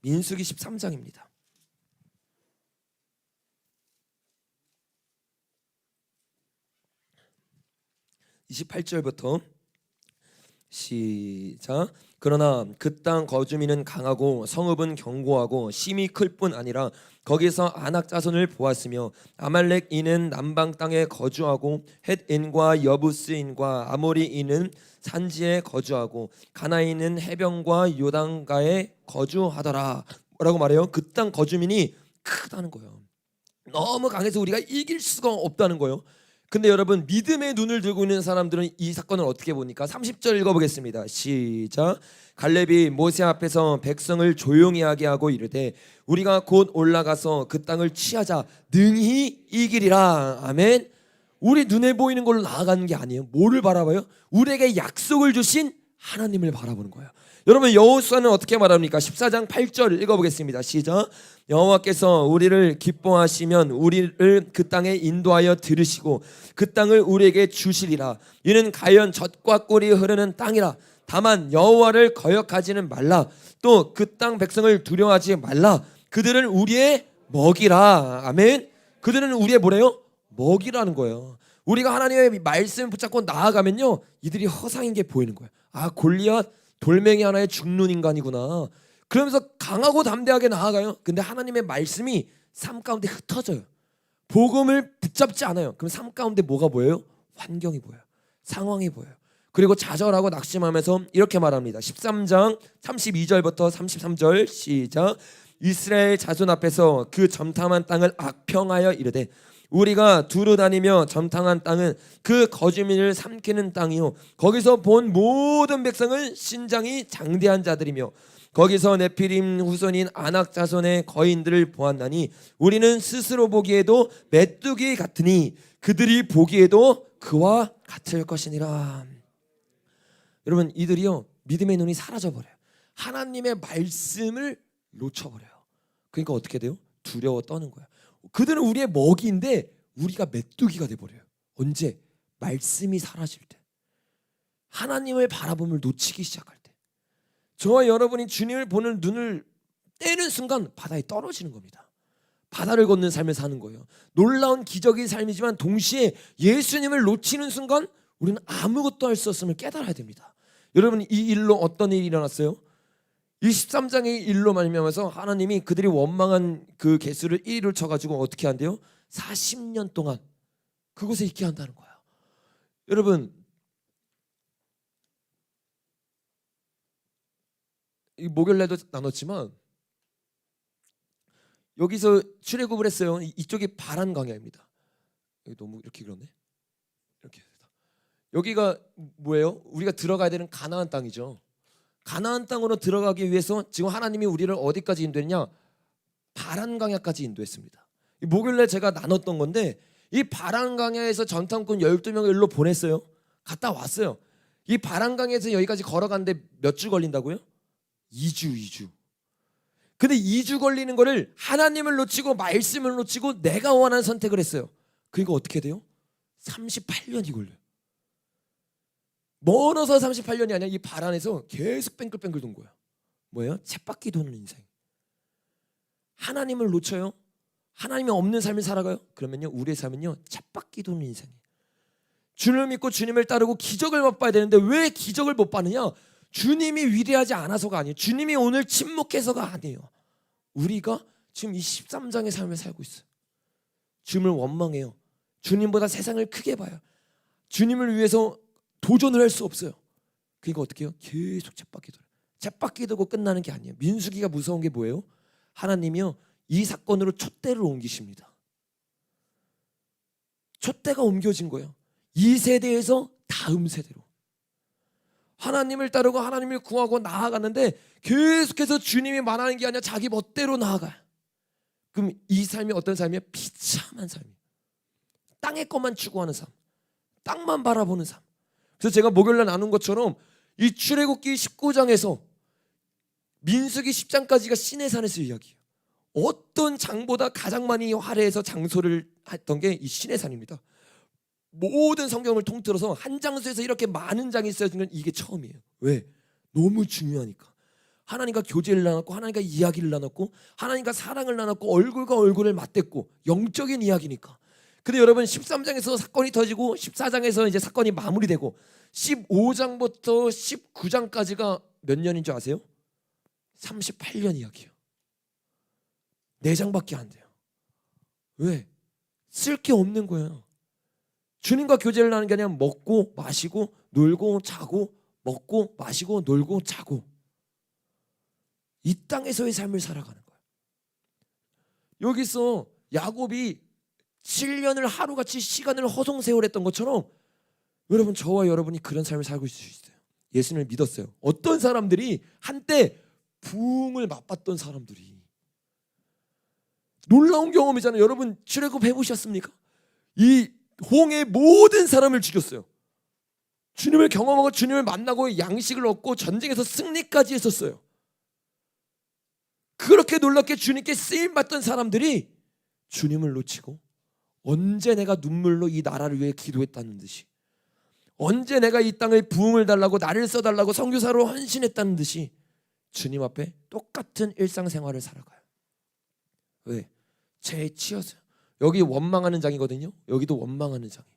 민수기 13장입니다. 28절부터 시작. 그러나 그 땅 거주민은 강하고 성읍은 견고하고 심이 클 뿐 아니라 거기서 아낙 자손을 보았으며 아말렉인은 남방 땅에 거주하고 헷인과 여부스인과 아모리인은 산지에 거주하고 가나인은 해변과 요단가에 거주하더라. 뭐라고 말해요? 그 땅 거주민이 크다는 거예요. 너무 강해서 우리가 이길 수가 없다는 거예요. 근데 여러분, 믿음의 눈을 들고 있는 사람들은 이 사건을 어떻게 보니까 30절 읽어보겠습니다. 시작. 갈렙이 모세 앞에서 백성을 조용히 하게 하고 이르되 우리가 곧 올라가서 그 땅을 취하자 능히 이기리라. 아멘. 우리 눈에 보이는 걸로 나아가는 게 아니에요. 뭐를 바라봐요? 우리에게 약속을 주신 하나님을 바라보는 거예요. 여러분, 여호수아는 어떻게 말합니까? 14장 8절 읽어보겠습니다. 시작. 여호와께서 우리를 기뻐하시면 우리를 그 땅에 인도하여 들으시고 그 땅을 우리에게 주시리라. 이는 가연 젖과 꿀이 흐르는 땅이라. 다만 여호와를 거역하지는 말라. 또 그 땅 백성을 두려워하지 말라. 그들은 우리의 먹이라. 아멘. 그들은 우리의 뭐래요? 먹이라는 거예요. 우리가 하나님의 말씀을 붙잡고 나아가면요, 이들이 허상인 게 보이는 거예요. 아, 골리앗 돌멩이 하나에 죽는 인간이구나. 그러면서 강하고 담대하게 나아가요. 근데 하나님의 말씀이 삶 가운데 흩어져요. 복음을 붙잡지 않아요. 그럼 삶 가운데 뭐가 보여요? 환경이 보여요. 상황이 보여요. 그리고 좌절하고 낙심하면서 이렇게 말합니다. 13장 32절부터 33절 시작. 이스라엘 자손 앞에서 그 점탐한 땅을 악평하여 이르되 우리가 두루 다니며 점탕한 땅은 그 거주민을 삼키는 땅이요 거기서 본 모든 백성은 신장이 장대한 자들이며 거기서 네피림 후손인 아낙 자손의 거인들을 보았나니 우리는 스스로 보기에도 메뚜기 같으니 그들이 보기에도 그와 같을 것이니라. 여러분, 이들이요 믿음의 눈이 사라져버려요. 하나님의 말씀을 놓쳐버려요. 그러니까 어떻게 돼요? 두려워 떠는 거예요. 그들은 우리의 먹이인데 우리가 메뚜기가 돼버려요. 언제? 말씀이 사라질 때, 하나님을 바라봄을 놓치기 시작할 때. 저와 여러분이 주님을 보는 눈을 떼는 순간 바다에 떨어지는 겁니다. 바다를 걷는 삶을 사는 거예요. 놀라운 기적의 삶이지만 동시에 예수님을 놓치는 순간 우리는 아무것도 할 수 없음을 깨달아야 됩니다. 여러분, 이 일로 어떤 일이 일어났어요? 이 13장의 일로 말미암아서 하나님이 그들이 원망한 그 개수를 1을 쳐가지고 어떻게 한대요? 40년 동안 그곳에 있게 한다는 거야. 여러분, 이 목요일날도 나눴지만 여기서 출애굽을 했어요. 이쪽이 바란 광야입니다. 여기 너무 이렇게 그러네. 이렇게 여기가 뭐예요? 우리가 들어가야 되는 가나안 땅이죠. 가나안 땅으로 들어가기 위해서 지금 하나님이 우리를 어디까지 인도했냐? 바란 광야까지 인도했습니다. 목요일날 제가 나눴던 건데 이 바란 광야에서 전탐꾼 12명을 일로 보냈어요. 갔다 왔어요. 이 바란 광야에서 여기까지 걸어가는데 몇 주 걸린다고요? 2주. 근데 2주 걸리는 거를 하나님을 놓치고 말씀을 놓치고 내가 원하는 선택을 했어요. 그러니까 어떻게 돼요? 38년이 걸려요. 멀어서 38년이 아니라 이 발 안에서 계속 뱅글뱅글 돈 거야. 뭐예요? 쳇바퀴 도는 인생. 하나님을 놓쳐요? 하나님이 없는 삶을 살아가요? 그러면요, 우리의 삶은요 쳇바퀴 도는 인생이에요. 주님을 믿고 주님을 따르고 기적을 맛봐야 되는데 왜 기적을 못 받느냐? 주님이 위대하지 않아서가 아니에요. 주님이 오늘 침묵해서가 아니에요. 우리가 지금 이 13장의 삶을 살고 있어요. 주님을 원망해요. 주님보다 세상을 크게 봐요. 주님을 위해서 도전을 할 수 없어요. 그러니까 어떻게 해요? 계속 쳇바퀴 돌아요. 쳇바퀴 돌고 끝나는 게 아니에요. 민수기가 무서운 게 뭐예요? 하나님이요 이 사건으로 촛대를 옮기십니다. 촛대가 옮겨진 거예요. 이 세대에서 다음 세대로 하나님을 따르고 하나님을 구하고 나아가는데 계속해서 주님이 말하는 게 아니라 자기 멋대로 나아가요. 그럼 이 삶이 어떤 삶이에요? 비참한 삶이에요. 땅의 것만 추구하는 삶, 땅만 바라보는 삶. 그래서 제가 목요일날 나눈 것처럼 이 출애굽기 19장에서 민수기 10장까지가 시내산에서 이야기해요. 어떤 장보다 가장 많이 할애해서 장소를 했던 게 이 시내산입니다. 모든 성경을 통틀어서 한 장소에서 이렇게 많은 장이 있어지는 건 이게 처음이에요. 왜? 너무 중요하니까. 하나님과 교제를 나눴고 하나님과 이야기를 나눴고 하나님과 사랑을 나눴고 얼굴과 얼굴을 맞댔고 영적인 이야기니까. 근데 여러분 13장에서 사건이 터지고 14장에서 이제 사건이 마무리되고 15장부터 19장까지가 몇 년인 줄 아세요? 38년 이야기예요. 4장밖에 안 돼요. 왜? 쓸 게 없는 거예요. 주님과 교제를 나누는 게 아니라 먹고 마시고 놀고 자고 먹고 마시고 놀고 자고 이 땅에서의 삶을 살아가는 거예요. 여기서 야곱이 7년을 하루같이 시간을 허송세월했던 것처럼 여러분 저와 여러분이 그런 삶을 살고 있을 수 있어요. 예수님을 믿었어요. 어떤 사람들이 한때 부흥을 맛봤던 사람들이 놀라운 경험이잖아요. 여러분 출애굽 해보셨습니까? 이 홍해 모든 사람을 죽였어요. 주님을 경험하고 주님을 만나고 양식을 얻고 전쟁에서 승리까지 했었어요. 그렇게 놀랍게 주님께 쓰임받던 사람들이 주님을 놓치고 언제 내가 눈물로 이 나라를 위해 기도했다는 듯이 언제 내가 이 땅에 부흥을 달라고 나를 써달라고 선교사로 헌신했다는 듯이 주님 앞에 똑같은 일상생활을 살아가요. 왜? 죄에 치여서요. 여기 원망하는 장이거든요. 여기도 원망하는 장이에요.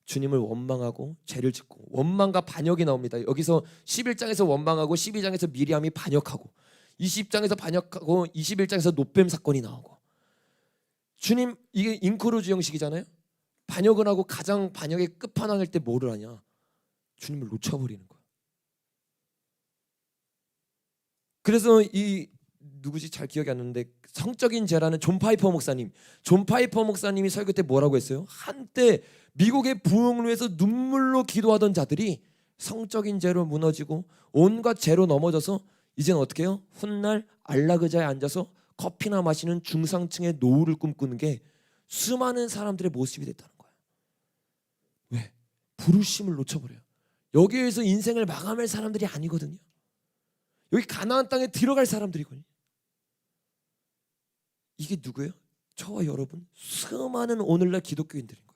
주님을 원망하고 죄를 짓고 원망과 반역이 나옵니다. 여기서 11장에서 원망하고 12장에서 미리암이 반역하고 20장에서 반역하고 21장에서 노뱀 사건이 나오고 주님 이게 잉크루즈 형식이잖아요. 반역을 하고 가장 반역의 끝판왕일 때 뭐를 하냐? 주님을 놓쳐버리는 거예요. 그래서 이 누구지 잘 기억이 안 나는데 성적인 죄라는 존 파이퍼 목사님이 설교 때 뭐라고 했어요? 한때 미국의 부흥을 위해서 눈물로 기도하던 자들이 성적인 죄로 무너지고 온갖 죄로 넘어져서 이제는 어떻게 해요? 훗날 안락의자에 앉아서 커피나 마시는 중상층의 노후를 꿈꾸는 게 수많은 사람들의 모습이 됐다는 거예요. 왜? 부르심을 놓쳐버려요. 여기에서 인생을 마감할 사람들이 아니거든요. 여기 가나안 땅에 들어갈 사람들이거든요. 이게 누구예요? 저와 여러분 수많은 오늘날 기독교인들인 거예요.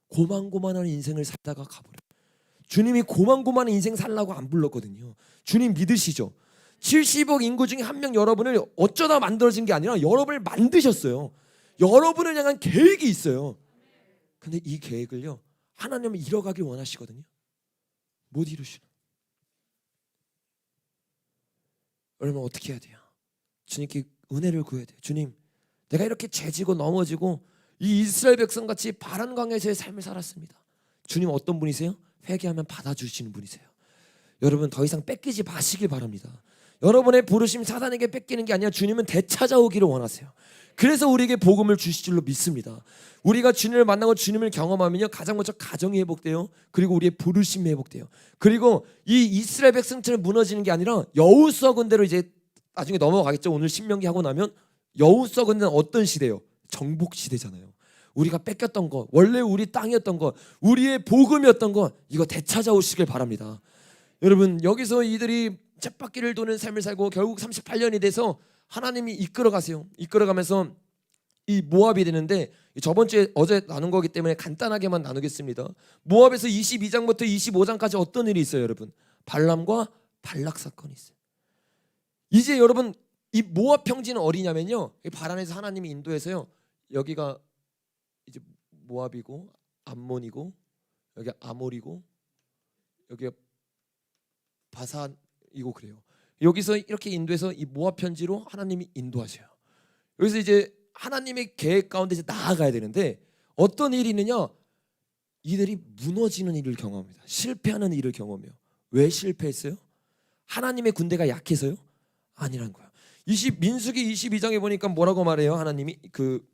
고만고만한 인생을 살다가 가버려요. 주님이 고만고만한 인생 살라고 안 불렀거든요. 주님 믿으시죠? 70억 인구 중에 한 명 여러분을 어쩌다 만들어진 게 아니라 여러분을 만드셨어요. 여러분을 향한 계획이 있어요. 근데 이 계획을요 하나님은 이뤄가길 원하시거든요. 못 이루시는. 여러분 어떻게 해야 돼요? 주님께 은혜를 구해야 돼요. 주님 내가 이렇게 죄지고 넘어지고 이 이스라엘 백성같이 바란 광야에서의 삶을 살았습니다. 주님 어떤 분이세요? 회개하면 받아주시는 분이세요. 여러분 더 이상 뺏기지 마시길 바랍니다. 여러분의 부르심 사단에게 뺏기는 게 아니라 주님은 되찾아오기를 원하세요. 그래서 우리에게 복음을 주실 줄로 믿습니다. 우리가 주님을 만나고 주님을 경험하면요 가장 먼저 가정이 회복돼요. 그리고 우리의 부르심이 회복돼요. 그리고 이 이스라엘 백성처럼 무너지는 게 아니라 여호수아 군대로 이제 나중에 넘어가겠죠. 오늘 신명기 하고 나면 여호수아 군대는 어떤 시대예요? 정복 시대잖아요. 우리가 뺏겼던 거, 원래 우리 땅이었던 거, 우리의 복음이었던 거 이거 되찾아오시길 바랍니다. 여러분 여기서 이들이 쳇바퀴를 도는 삶을 살고 결국 38년이 돼서 하나님이 이끌어가세요. 이끌어가면서 이 모압이 되는데 저번 주에 어제 나눈 거기 때문에 간단하게만 나누겠습니다. 모압에서 22장부터 25장까지 어떤 일이 있어요, 여러분? 발람과 발락 사건이 있어요. 이제 여러분 이 모압 평지는 어디냐면요, 바란에서 하나님이 인도해서요, 여기가 이제 모압이고 암몬이고 여기 아몰이고 여기가 바산이고 그래요. 여기서 이렇게 인도해서 이 모압 편지로 하나님이 인도하셔요. 여기서 이제 하나님의 계획 가운데 이제 나아가야 되는데 어떤 일이 있느냐? 이들이 무너지는 일을 경험합니다. 실패하는 일을 경험해요. 왜 실패했어요? 하나님의 군대가 약해서요? 아니란 거예요. 민수기 22장에 보니까 뭐라고 말해요? 하나님이 그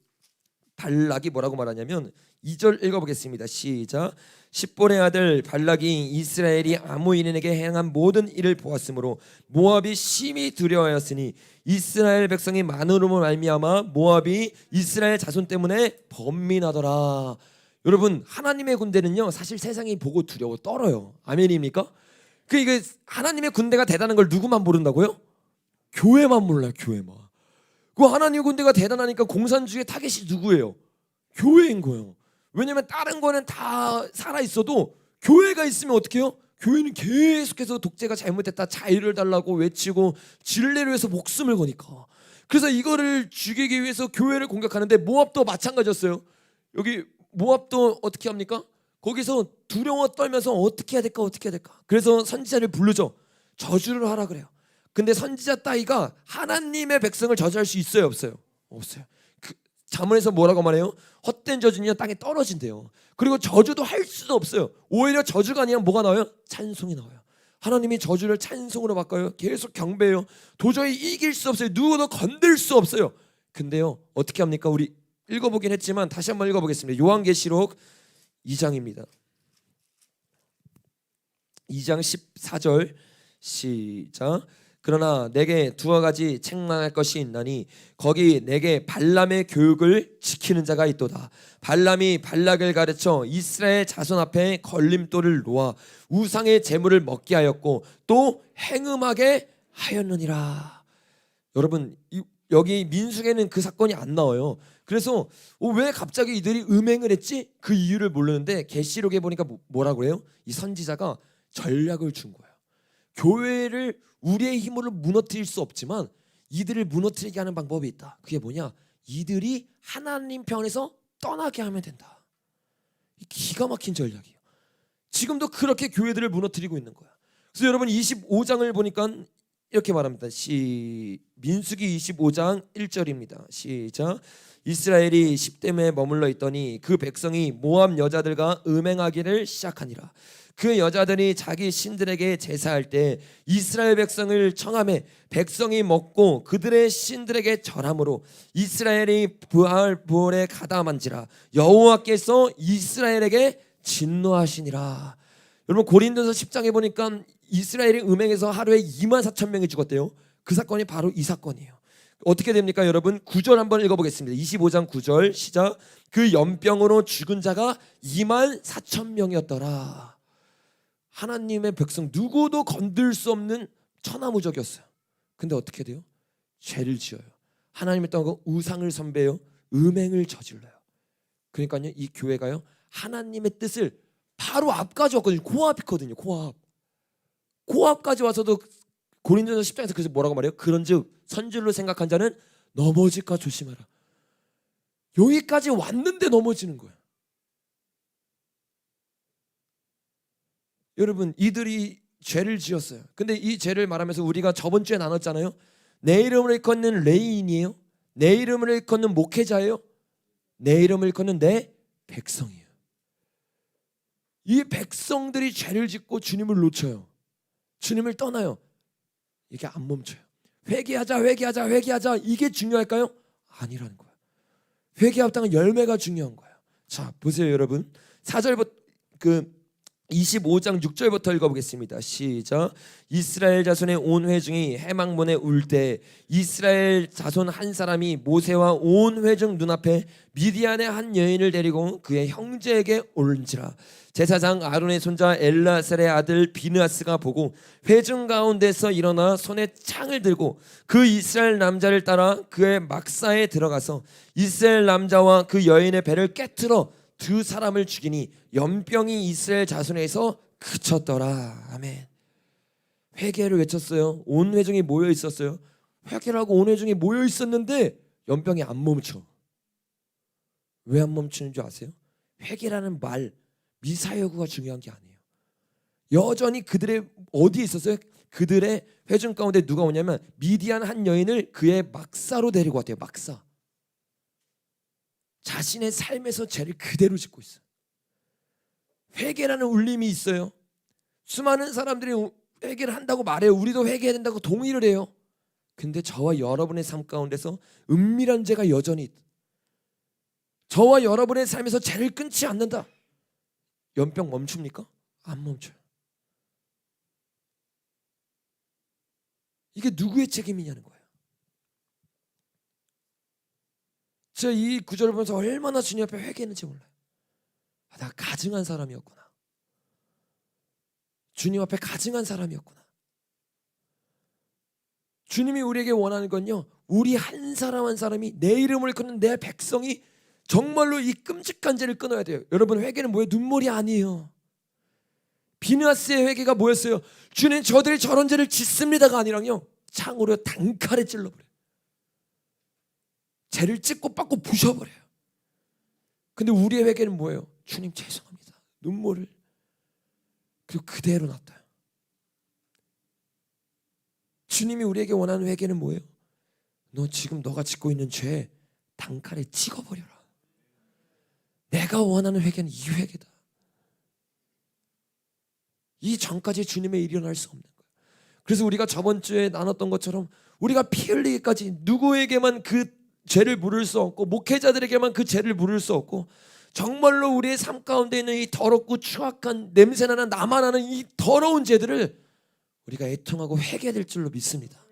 발락이 뭐라고 말하냐면 2절 읽어보겠습니다. 시작. 십볼의 아들 발락이 이스라엘이 아모인에게 행한 모든 일을 보았으므로 모압이 심히 두려워하였으니 이스라엘 백성이 많음으로 말미암아 모압이 이스라엘 자손 때문에 번민하더라. 여러분 하나님의 군대는요 사실 세상이 보고 두려워 떨어요. 아멘입니까? 이게 하나님의 군대가 대단한 걸 누구만 모른다고요? 교회만 몰라요. 교회만. 그 하나님의 군대가 대단하니까 공산주의 타겟이 누구예요? 교회인 거예요. 왜냐면 다른 거는 다 살아있어도 교회가 있으면 어떻게 해요? 교회는 계속해서 독재가 잘못됐다 자유를 달라고 외치고 진리를 위해서 목숨을 거니까. 그래서 이거를 죽이기 위해서 교회를 공격하는데 모압도 마찬가지였어요. 여기 모압도 어떻게 합니까? 거기서 두려워 떨면서 어떻게 해야 될까 어떻게 해야 될까. 그래서 선지자를 부르죠. 저주를 하라 그래요. 근데 선지자 따위가 하나님의 백성을 저주할 수 있어요 없어요? 없어요. 잠언에서 뭐라고 말해요? 헛된 저주는 땅에 떨어진대요. 그리고 저주도 할 수도 없어요. 오히려 저주가 아니라 뭐가 나와요? 찬송이 나와요. 하나님이 저주를 찬송으로 바꿔요. 계속 경배해요. 도저히 이길 수 없어요. 누구도 건들 수 없어요. 근데요 어떻게 합니까? 우리 읽어보긴 했지만 다시 한번 읽어보겠습니다. 요한계시록 2장입니다. 2장 14절 시작. 그러나 내게 두어 가지 책망할 것이 있나니 거기 내게 발람의 교육을 지키는 자가 있도다. 발람이 발락을 가르쳐 이스라엘 자손 앞에 걸림돌을 놓아 우상의 제물을 먹게 하였고 또 행음하게 하였느니라. 여러분 여기 민수기에는 그 사건이 안 나와요. 그래서 왜 갑자기 이들이 음행을 했지? 그 이유를 모르는데 계시록에 보니까 뭐라고 해요? 이 선지자가 전략을 준 거예요. 교회를 우리의 힘으로 무너뜨릴 수 없지만 이들을 무너뜨리게 하는 방법이 있다. 그게 뭐냐? 이들이 하나님 편에서 떠나게 하면 된다. 기가 막힌 전략이에요. 지금도 그렇게 교회들을 무너뜨리고 있는 거야. 그래서 여러분 25장을 보니까 이렇게 말합니다. 민수기 25장 1절입니다. 시작. 이스라엘이 십댐에 머물러 있더니 그 백성이 모압 여자들과 음행하기를 시작하니라. 그 여자들이 자기 신들에게 제사할 때 이스라엘 백성을 청하매 백성이 먹고 그들의 신들에게 절함으로 이스라엘이 브알볼에 가담한지라 여호와께서 이스라엘에게 진노하시니라. 여러분 고린도서 10장에 보니까 이스라엘이 음행해서 하루에 24,000명이 죽었대요. 그 사건이 바로 이 사건이에요. 어떻게 됩니까 여러분? 9절 한번 읽어보겠습니다. 25장 9절 시작. 그 연병으로 죽은 자가 24,000명이었더라. 하나님의 백성 누구도 건들 수 없는 천하무적이었어요. 근데 어떻게 돼요? 죄를 지어요. 하나님을 떠나고 우상을 선배요. 음행을 저질러요. 그러니까요 이 교회가요 하나님의 뜻을 바로 앞까지 왔거든요. 코앞이거든요. 코앞까지 와서도 고린도서 10장에서 그래서 뭐라고 말해요? 그런즉 선줄로 생각한 자는 넘어질까 조심하라. 여기까지 왔는데 넘어지는 거예요. 여러분 이들이 죄를 지었어요. 근데 이 죄를 말하면서 우리가 저번 주에 나눴잖아요. 내 이름을 일컫는 레인이에요. 내 이름을 일컫는 목회자예요. 내 이름을 일컫는 내 백성이에요. 이 백성들이 죄를 짓고 주님을 놓쳐요. 주님을 떠나요. 이게 안 멈춰요. 회개하자 이게 중요할까요? 아니라는 거예요. 회개합당은 열매가 중요한 거예요. 자 보세요 여러분. 4절부터 25장 6절부터 읽어보겠습니다. 시작. 이스라엘 자손의 온 회중이 해망문에 울 때 이스라엘 자손 한 사람이 모세와 온 회중 눈앞에 미디안의 한 여인을 데리고 그의 형제에게 올지라. 제사장 아론의 손자 엘라살의 아들 비느하스가 보고 회중 가운데서 일어나 손에 창을 들고 그 이스라엘 남자를 따라 그의 막사에 들어가서 이스라엘 남자와 그 여인의 배를 깨트려 두 사람을 죽이니 연병이 이스라엘 자손에서 그쳤더라. 아멘. 회개를 외쳤어요. 온 회중이 모여 있었어요. 회개를 하고 온 회중이 모여 있었는데 연병이 안 멈춰. 왜 안 멈추는 줄 아세요? 회개라는 말, 미사여구가 중요한 게 아니에요. 여전히 그들의 어디에 있었어요? 그들의 회중 가운데 누가 오냐면 미디안 한 여인을 그의 막사로 데리고 왔대요. 막사. 자신의 삶에서 죄를 그대로 짓고 있어요. 회개라는 울림이 있어요. 수많은 사람들이 회개를 한다고 말해요. 우리도 회개해야 된다고 동의를 해요. 근데 저와 여러분의 삶 가운데서 은밀한 죄가 여전히 있다. 저와 여러분의 삶에서 죄를 끊지 않는다. 연병 멈춥니까? 안 멈춰요. 이게 누구의 책임이냐는 거예요. 제가 이 구절을 보면서 얼마나 주님 앞에 회개했는지 몰라요. 나 가증한 사람이었구나. 주님 앞에 가증한 사람이었구나. 주님이 우리에게 원하는 건요, 우리 한 사람 한 사람이 내 이름을 일컫는 내 백성이 정말로 이 끔찍한 죄를 끊어야 돼요. 여러분, 회개는 뭐예요? 눈물이 아니에요. 비느하스의 회개가 뭐였어요? 주님, 저들이 저런 죄를 짓습니다가 아니랑요, 창으로 단칼에 찔러버려요. 죄를 찢고 빠고 부셔버려요. 근데 우리의 회개는 뭐예요? 주님 죄송합니다. 눈물을 그리고 그대로 놨어요. 주님이 우리에게 원하는 회개는 뭐예요? 너 지금 너가 짓고 있는 죄 단칼에 찍어버려라. 내가 원하는 회개는 이 회개다. 이 전까지 주님의 일이 일어날 수 없는 거예요. 그래서 우리가 저번 주에 나눴던 것처럼 우리가 피 흘리기까지 누구에게만 그 죄를 물을 수 없고 목회자들에게만 그 죄를 물을 수 없고 정말로 우리의 삶 가운데 있는 이 더럽고 추악한 냄새나는 나만 아는 이 더러운 죄들을 우리가 애통하고 회개될 줄로 믿습니다.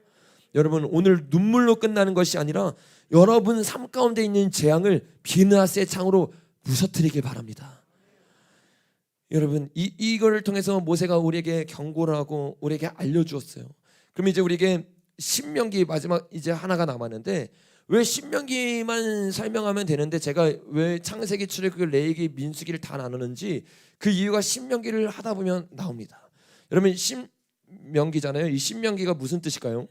여러분, 오늘 눈물로 끝나는 것이 아니라 여러분 삶 가운데 있는 재앙을 비느하스의 창으로 부서뜨리길 바랍니다. 여러분, 이거를 통해서 모세가 우리에게 경고를 하고 우리에게 알려주었어요. 그럼 이제 우리에게 신명기 마지막 이제 하나가 남았는데, 왜 신명기만 설명하면 되는데 제가 왜 창세기, 출애굽기, 레위기, 민수기를 다 나누는지 그 이유가 신명기를 하다 보면 나옵니다. 여러분, 신명기잖아요. 이 신명기가 무슨 뜻일까요?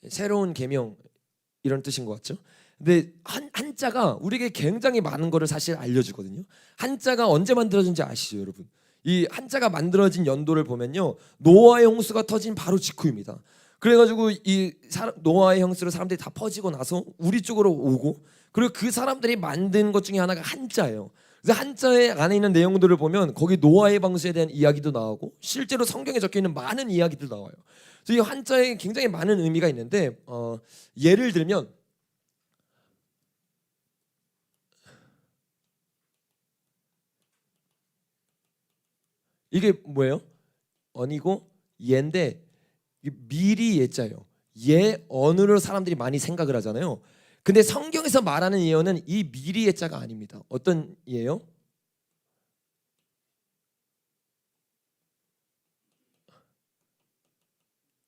새로운 계명 이런 뜻인 것 같죠? 근데 한자가 우리에게 굉장히 많은 거를 사실 알려주거든요. 한자가 언제 만들어진지 아시죠, 여러분? 이 한자가 만들어진 연도를 보면요, 노아의 홍수가 터진 바로 직후입니다. 그래가지고 이 노아의 형수로 사람들이 다 퍼지고 나서 우리 쪽으로 오고, 그리고 그 사람들이 만든 것 중에 하나가 한자예요. 그래서 한자의 안에 있는 내용들을 보면 거기 노아의 방수에 대한 이야기도 나오고 실제로 성경에 적혀 있는 많은 이야기들 나와요. 그래서 이 한자에 굉장히 많은 의미가 있는데 예를 들면 이게 뭐예요? 언이고 예인데 미리 예자예요. 예 언으로 사람들이 많이 생각을 하잖아요. 근데 성경에서 말하는 예언은 이 미리 예자가 아닙니다. 어떤 예요?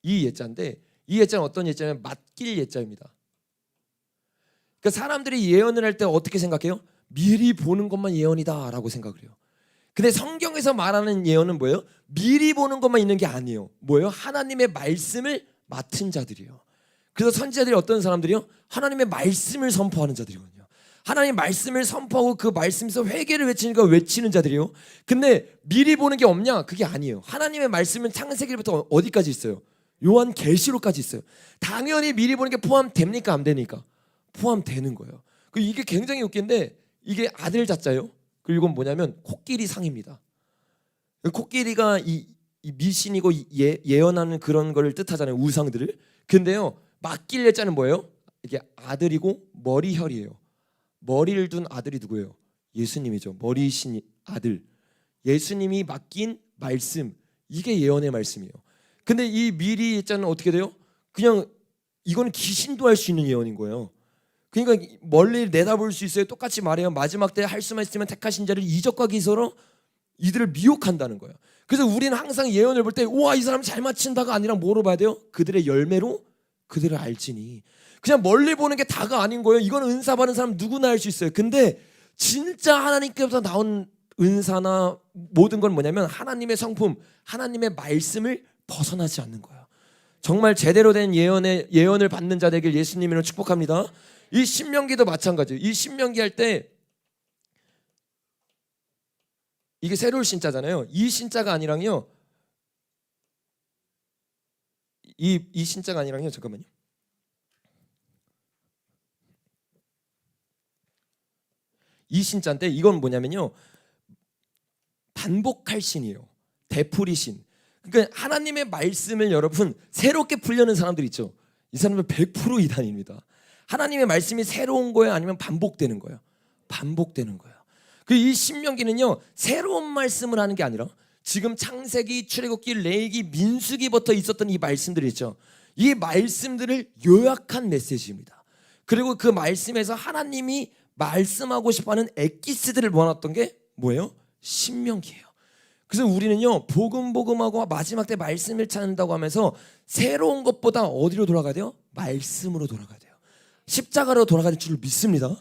이 예자인데 이 예자는 어떤 예자냐면 맡길 예자입니다. 그러니까 사람들이 예언을 할 때 어떻게 생각해요? 미리 보는 것만 예언이다라고 생각을 해요. 근데 성경에서 말하는 예언은 뭐예요? 미리 보는 것만 있는 게 아니에요. 뭐예요? 하나님의 말씀을 맡은 자들이에요. 그래서 선지자들이 어떤 사람들이요? 하나님의 말씀을 선포하는 자들이거든요. 하나님의 말씀을 선포하고 그 말씀에서 회개를 외치니까 외치는 자들이에요. 근데 미리 보는 게 없냐? 그게 아니에요. 하나님의 말씀은 창세기부터 어디까지 있어요? 요한계시록까지 있어요. 당연히 미리 보는 게 포함됩니까? 안 되니까? 포함되는 거예요. 이게 굉장히 웃긴데 이게 아들 자자예요. 그리고 이건 뭐냐면 코끼리 상입니다. 코끼리가 이 미신이고 예언하는 그런 걸 뜻하잖아요. 우상들을. 근데요, 맡길 예자는 뭐예요? 이게 아들이고 머리혈이에요. 머리를 둔 아들이 누구예요? 예수님이죠. 머리신 아들 예수님이 맡긴 말씀, 이게 예언의 말씀이에요. 근데 이 미리 있잖아요. 어떻게 돼요? 그냥 이거는 귀신도 할 수 있는 예언인 거예요. 그러니까 멀리 내다볼 수 있어요. 똑같이 말해요. 마지막 때 할 수만 있으면 택하신 자를 이적과 기서로 이들을 미혹한다는 거예요. 그래서 우리는 항상 예언을 볼 때 우와 이 사람 잘 맞춘다가 아니라 뭐로 봐야 돼요? 그들의 열매로 그들을 알지니. 그냥 멀리 보는 게 다가 아닌 거예요. 이건 은사 받은 사람 누구나 할 수 있어요. 근데 진짜 하나님께서 나온 은사나 모든 건 뭐냐면 하나님의 성품, 하나님의 말씀을 벗어나지 않는 거예요. 정말 제대로 된 예언을 받는 자 되길 예수님으로 축복합니다. 이 신명기도 마찬가지예요. 이 신명기 할 때 이게 새로운 신자잖아요. 이 신자가 아니랑요. 이 신자가 아니랑요. 잠깐만요. 이 신자인데 이건 뭐냐면요. 반복할 신이에요. 되풀이 신. 그러니까 하나님의 말씀을 여러분 새롭게 풀려는 사람들 있죠. 이 사람은 100% 이단입니다. 하나님의 말씀이 새로운 거예요? 아니면 반복되는 거예요? 반복되는 거예요. 이 신명기는요 새로운 말씀을 하는 게 아니라 지금 창세기, 출애굽기, 레위기, 민수기부터 있었던 이 말씀들 있죠. 이 말씀들을 요약한 메시지입니다. 그리고 그 말씀에서 하나님이 말씀하고 싶어하는 엑기스들을 모아놨던 게 뭐예요? 신명기예요. 그래서 우리는요 복음하고 마지막 때 말씀을 찾는다고 하면서 새로운 것보다 어디로 돌아가야 돼요? 말씀으로 돌아가야 돼요. 십자가로 돌아갈 줄 믿습니다.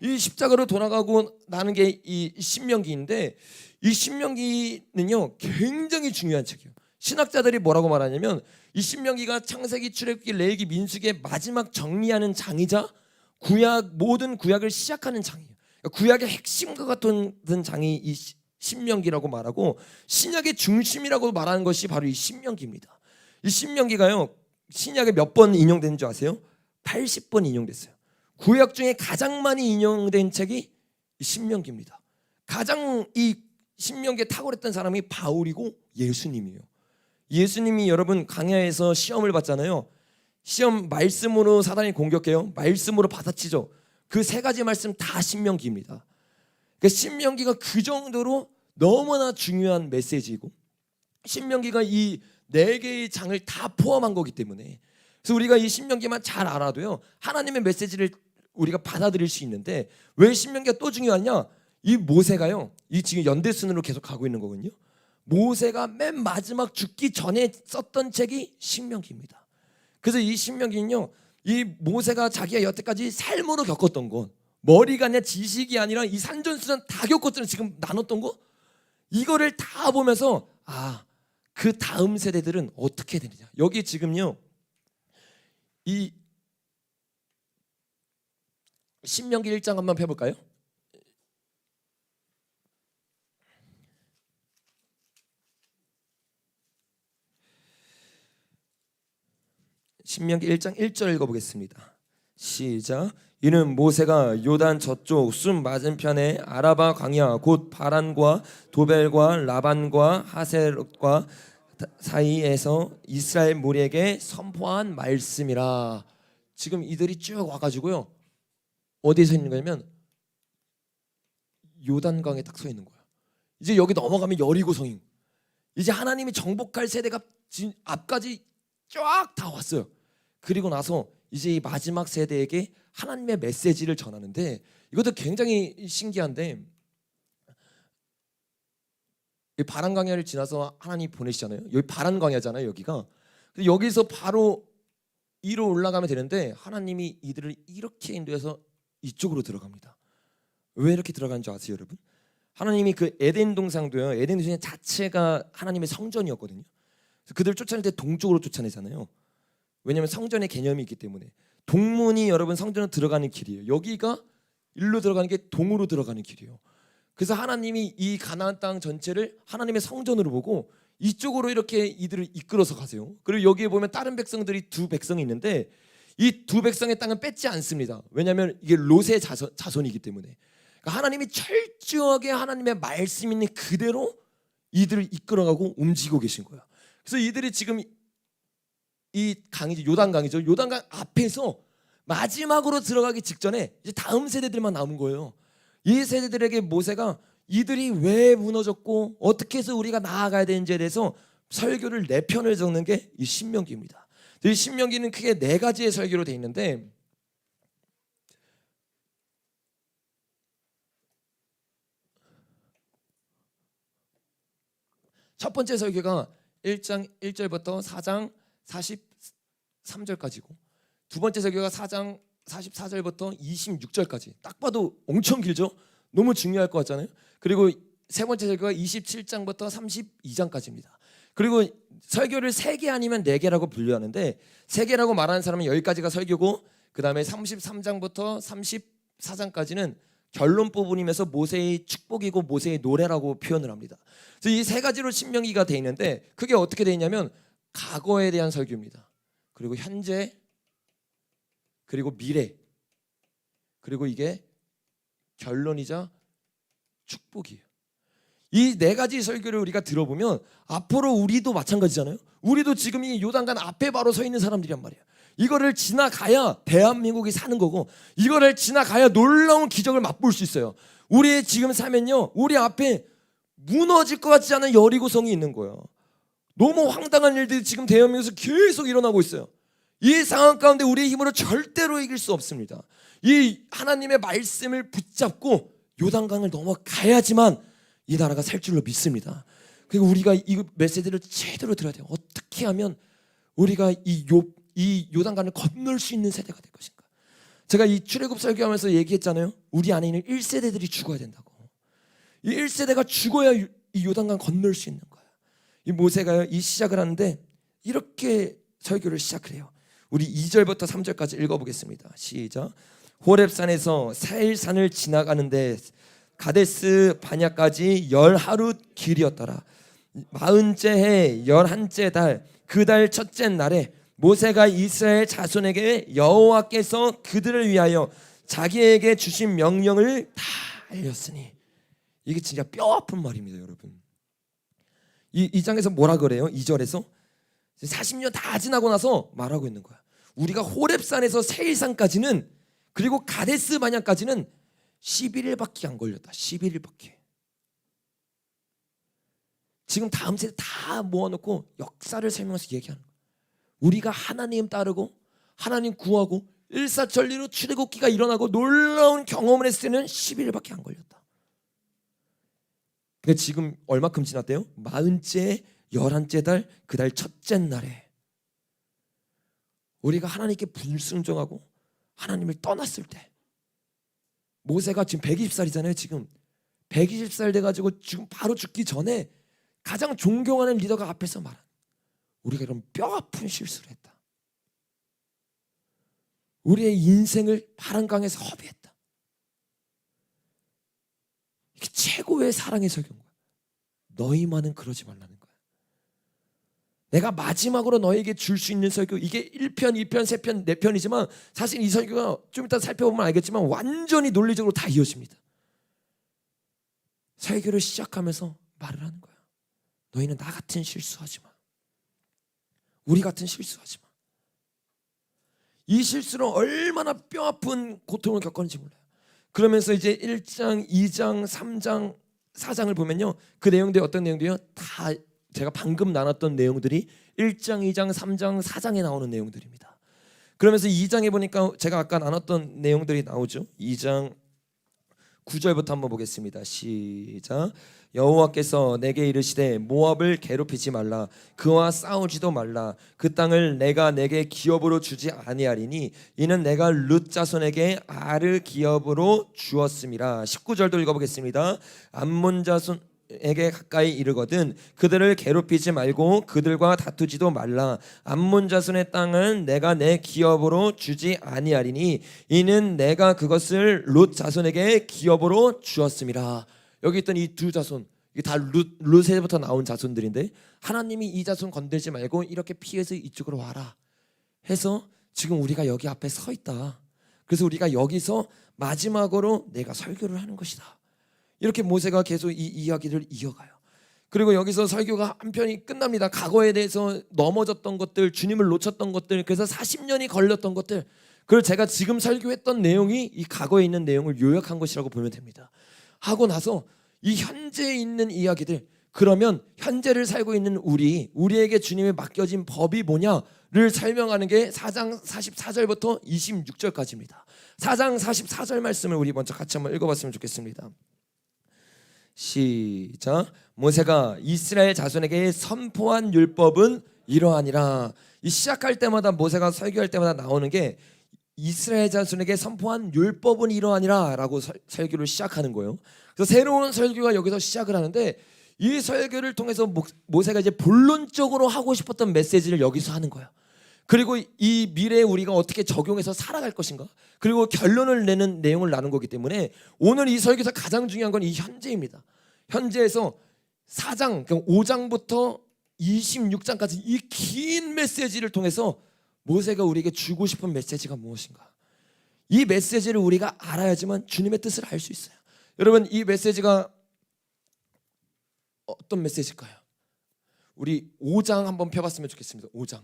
이 십자가로 돌아가고 나는 게 이 신명기인데 이 신명기는요 굉장히 중요한 책이에요. 신학자들이 뭐라고 말하냐면 이 신명기가 창세기, 출애굽기, 레위기, 민수기의 마지막 정리하는 장이자 모든 구약을 시작하는 장이에요. 그러니까 구약의 핵심과 같은 장이 이 신명기라고 말하고 신약의 중심이라고 말하는 것이 바로 이 신명기입니다. 이 신명기가요 신약에 몇 번 인용되는 줄 아세요? 80번 인용됐어요. 구약 중에 가장 많이 인용된 책이 이 신명기입니다. 가장 이 신명기에 탁월했던 사람이 바울이고 예수님이에요. 예수님이 여러분 강야에서 시험을 받잖아요. 시험 말씀으로 사단이 공격해요. 말씀으로 받아치죠. 그 세 가지 말씀 다 신명기입니다. 그러니까 신명기가 그 정도로 너무나 중요한 메시지이고 신명기가 이 네 개의 장을 다 포함한 거기 때문에 그래서 우리가 이 신명기만 잘 알아도요 하나님의 메시지를 우리가 받아들일 수 있는데 왜 신명기가 또 중요하냐? 이 모세가요 이 지금 연대순으로 계속 가고 있는 거거든요. 모세가 맨 마지막 죽기 전에 썼던 책이 신명기입니다. 그래서 이 신명기는요 이 모세가 자기가 여태까지 삶으로 겪었던 것 머리가 아니라 지식이 아니라 이 산전수전 다 겪었잖아요. 지금 나눴던 거 이거를 다 보면서 그 다음 세대들은 어떻게 되느냐. 여기 지금요 이 신명기 1장 한번 펴볼까요? 신명기 1장 1절 읽어보겠습니다. 시작. 이는 모세가 요단 저쪽 숲 맞은편에 아라바 광야 곧 바란과 도벨과 라반과 하셀과 사이에서 이스라엘 무리에게 선포한 말씀이라. 지금 이들이 쭉 와가지고요 어디에 서 있는 거냐면 요단강에 딱 서 있는 거야. 이제 여기 넘어가면 여리고성이 이제 하나님이 정복할 세대가 앞까지 쫙 다 왔어요. 그리고 나서 이제 이 마지막 세대에게 하나님의 메시지를 전하는데 이것도 굉장히 신기한데 이 바란강야를 지나서 하나님이 보내시잖아요. 여기 바란강야잖아요. 여기가. 여기서 바로 위로 올라가면 되는데 하나님이 이들을 이렇게 인도해서 이쪽으로 들어갑니다. 왜 이렇게 들어가는 줄 아세요, 여러분? 하나님이 그 에덴 동산도요. 에덴 동산 자체가 하나님의 성전이었거든요. 그래서 그들을 쫓아낼 때 동쪽으로 쫓아내잖아요. 왜냐하면 성전의 개념이 있기 때문에 동문이 여러분 성전으로 들어가는 길이에요. 여기가 일로 들어가는 게 동으로 들어가는 길이에요. 그래서 하나님이 이 가나안 땅 전체를 하나님의 성전으로 보고 이쪽으로 이렇게 이들을 이끌어서 가세요. 그리고 여기에 보면 다른 백성들이 두 백성이 있는데 이 두 백성의 땅은 뺏지 않습니다. 왜냐하면 이게 롯의 자손이기 때문에. 그러니까 하나님이 철저하게 하나님의 말씀 있는 그대로 이들을 이끌어가고 움직이고 계신 거야. 그래서 이들이 지금 이 강이죠. 요단강이죠. 요단강 앞에서 마지막으로 들어가기 직전에 이제 다음 세대들만 남은 거예요. 이 세대들에게 모세가 이들이 왜 무너졌고 어떻게 해서 우리가 나아가야 되는지에 대해서 설교를 4편을 적는 게 이 신명기입니다. 이 신명기는 크게 4가지의 설교로 되어 있는데, 첫 번째 설교가 1장 1절부터 4장 43절까지고, 두 번째 설교가 4장 44절부터 26절까지. 딱 봐도 엄청 길죠? 너무 중요할 것 같잖아요. 그리고 세 번째 설교가 27장부터 32장까지입니다. 그리고 설교를 3개 아니면 4개라고 분류하는데, 3개라고 말하는 사람은 여기까지가 설교고, 그 다음에 33장부터 34장까지는 결론 부분이면서 모세의 축복이고 모세의 노래라고 표현을 합니다. 그래서 이 3가지로 신명기가 되어 있는데, 그게 어떻게 되어 있냐면 과거에 대한 설교입니다. 그리고 현재, 그리고 미래, 그리고 이게 결론이자 축복이에요. 이 4가지 설교를 우리가 들어보면 앞으로 우리도 마찬가지잖아요. 우리도 지금 이 요단강 앞에 바로 서 있는 사람들이란 말이에요. 이거를 지나가야 대한민국이 사는 거고, 이거를 지나가야 놀라운 기적을 맛볼 수 있어요. 우리의 지금 삶은요, 우리 앞에 무너질 것 같지 않은 여리고성이 있는 거예요. 너무 황당한 일들이 지금 대한민국에서 계속 일어나고 있어요. 이 상황 가운데 우리의 힘으로 절대로 이길 수 없습니다. 이 하나님의 말씀을 붙잡고 요단강을 넘어가야지만 이 나라가 살 줄로 믿습니다. 그리고 우리가 이 메시지를 제대로 들어야 돼요. 어떻게 하면 우리가 이 요단강을 건널 수 있는 세대가 될 것인가. 제가 이 출애굽 설교하면서 얘기했잖아요. 우리 안에 있는 1세대들이 죽어야 된다고. 이 1세대가 죽어야 이 요단강 건널 수 있는 거예요. 이 모세가 이 시작을 하는데 이렇게 설교를 시작을 해요. 우리 2절부터 3절까지 읽어보겠습니다. 시작. 호렙산에서 사일산을 지나가는데 가데스 바냐까지 10하루 길이었더라. 40째 해 11째 달 그 달 첫째 날에 모세가 이스라엘 자손에게 여호와께서 그들을 위하여 자기에게 주신 명령을 다 알렸으니. 이게 진짜 뼈 아픈 말입니다, 여러분. 이 장에서 뭐라 그래요? 2절에서 40년 다 지나고 나서 말하고 있는 거야. 우리가 호렙산에서 세일산까지는, 그리고 가데스 바냐까지는 11일밖에 안 걸렸다. 11일밖에. 지금 다음 세대 다 모아놓고 역사를 설명해서 얘기하는 거야. 우리가 하나님 따르고 하나님 구하고 일사천리로 출애굽기가 일어나고 놀라운 경험을 했을 때는 11일밖에 안 걸렸다. 근데 지금 얼마큼 지났대요? 40째 11째 달 그 달 첫째 날에 우리가 하나님께 불순종하고 하나님을 떠났을 때, 모세가 지금 120살이잖아요. 지금 120살 돼가지고 지금 바로 죽기 전에 가장 존경하는 리더가 앞에서 말한, 우리가 이런 뼈 아픈 실수를 했다. 우리의 인생을 파란 강에서 허비했다. 이게 최고의 사랑의 설교인 거야. 너희만은 그러지 말라는 거야. 내가 마지막으로 너에게 줄 수 있는 설교, 이게 1편, 2편, 3편, 4편이지만 사실 이 설교가 좀 이따 살펴보면 알겠지만 완전히 논리적으로 다 이어집니다. 설교를 시작하면서 말을 하는 거야. 너희는 나 같은 실수하지 마. 우리 같은 실수하지 마. 이 실수로 얼마나 뼈아픈 고통을 겪었는지 몰라요. 그러면서 이제 1장, 2장, 3장, 4장을 보면요, 그 내용들이 어떤 내용들이요? 다 제가 방금 나눴던 내용들이 1장, 2장, 3장, 4장에 나오는 내용들입니다. 그러면서 2장에 보니까 제가 아까 나눴던 내용들이 나오죠. 2장 9절부터 한번 보겠습니다. 시작. 여호와께서 내게 이르시되 모압을 괴롭히지 말라, 그와 싸우지도 말라. 그 땅을 내가 내게 기업으로 주지 아니하리니 이는 내가 룻 자손에게 아르 기업으로 주었음이라. 19절도 읽어보겠습니다. 암몬 자손에게 가까이 이르거든 그들을 괴롭히지 말고 그들과 다투지도 말라. 암몬 자손의 땅은 내가 내 기업으로 주지 아니하리니 이는 내가 그것을 룻 자손에게 기업으로 주었음이라. 여기 있던 이 두 자손, 이게 다 룻에부터 나온 자손들인데, 하나님이 이 자손 건들지 말고 이렇게 피해서 이쪽으로 와라 해서 지금 우리가 여기 앞에 서 있다. 그래서 우리가 여기서 마지막으로 내가 설교를 하는 것이다. 이렇게 모세가 계속 이 이야기를 이어가요. 그리고 여기서 설교가 한 편이 끝납니다. 과거에 대해서 넘어졌던 것들, 주님을 놓쳤던 것들, 그래서 40년이 걸렸던 것들, 그걸 제가 지금 설교했던 내용이 이 과거에 있는 내용을 요약한 것이라고 보면 됩니다. 하고 나서 이 현재에 있는 이야기들, 그러면 현재를 살고 있는 우리에게 주님이 맡겨진 법이 뭐냐를 설명하는 게 4장 44절부터 26절까지입니다. 4장 44절 말씀을 우리 먼저 같이 한번 읽어봤으면 좋겠습니다. 시작. 모세가 이스라엘 자손에게 선포한 율법은 이러하니라. 이 시작할 때마다 모세가 설교할 때마다 나오는 게 이스라엘 자손에게 선포한 율법은 이러하니라 라고 설교를 시작하는 거예요. 그래서 새로운 설교가 여기서 시작을 하는데, 이 설교를 통해서 모세가 이제 본론적으로 하고 싶었던 메시지를 여기서 하는 거예요. 그리고 이 미래에 우리가 어떻게 적용해서 살아갈 것인가, 그리고 결론을 내는 내용을 나눈 거기 때문에 오늘 이 설교에서 가장 중요한 건 이 현재입니다. 현재에서 4장, 5장부터 26장까지 이 긴 메시지를 통해서 모세가 우리에게 주고 싶은 메시지가 무엇인가, 이 메시지를 우리가 알아야지만 주님의 뜻을 알 수 있어요. 여러분, 이 메시지가 어떤 메시지일까요? 우리 5장 한번 펴봤으면 좋겠습니다. 5장.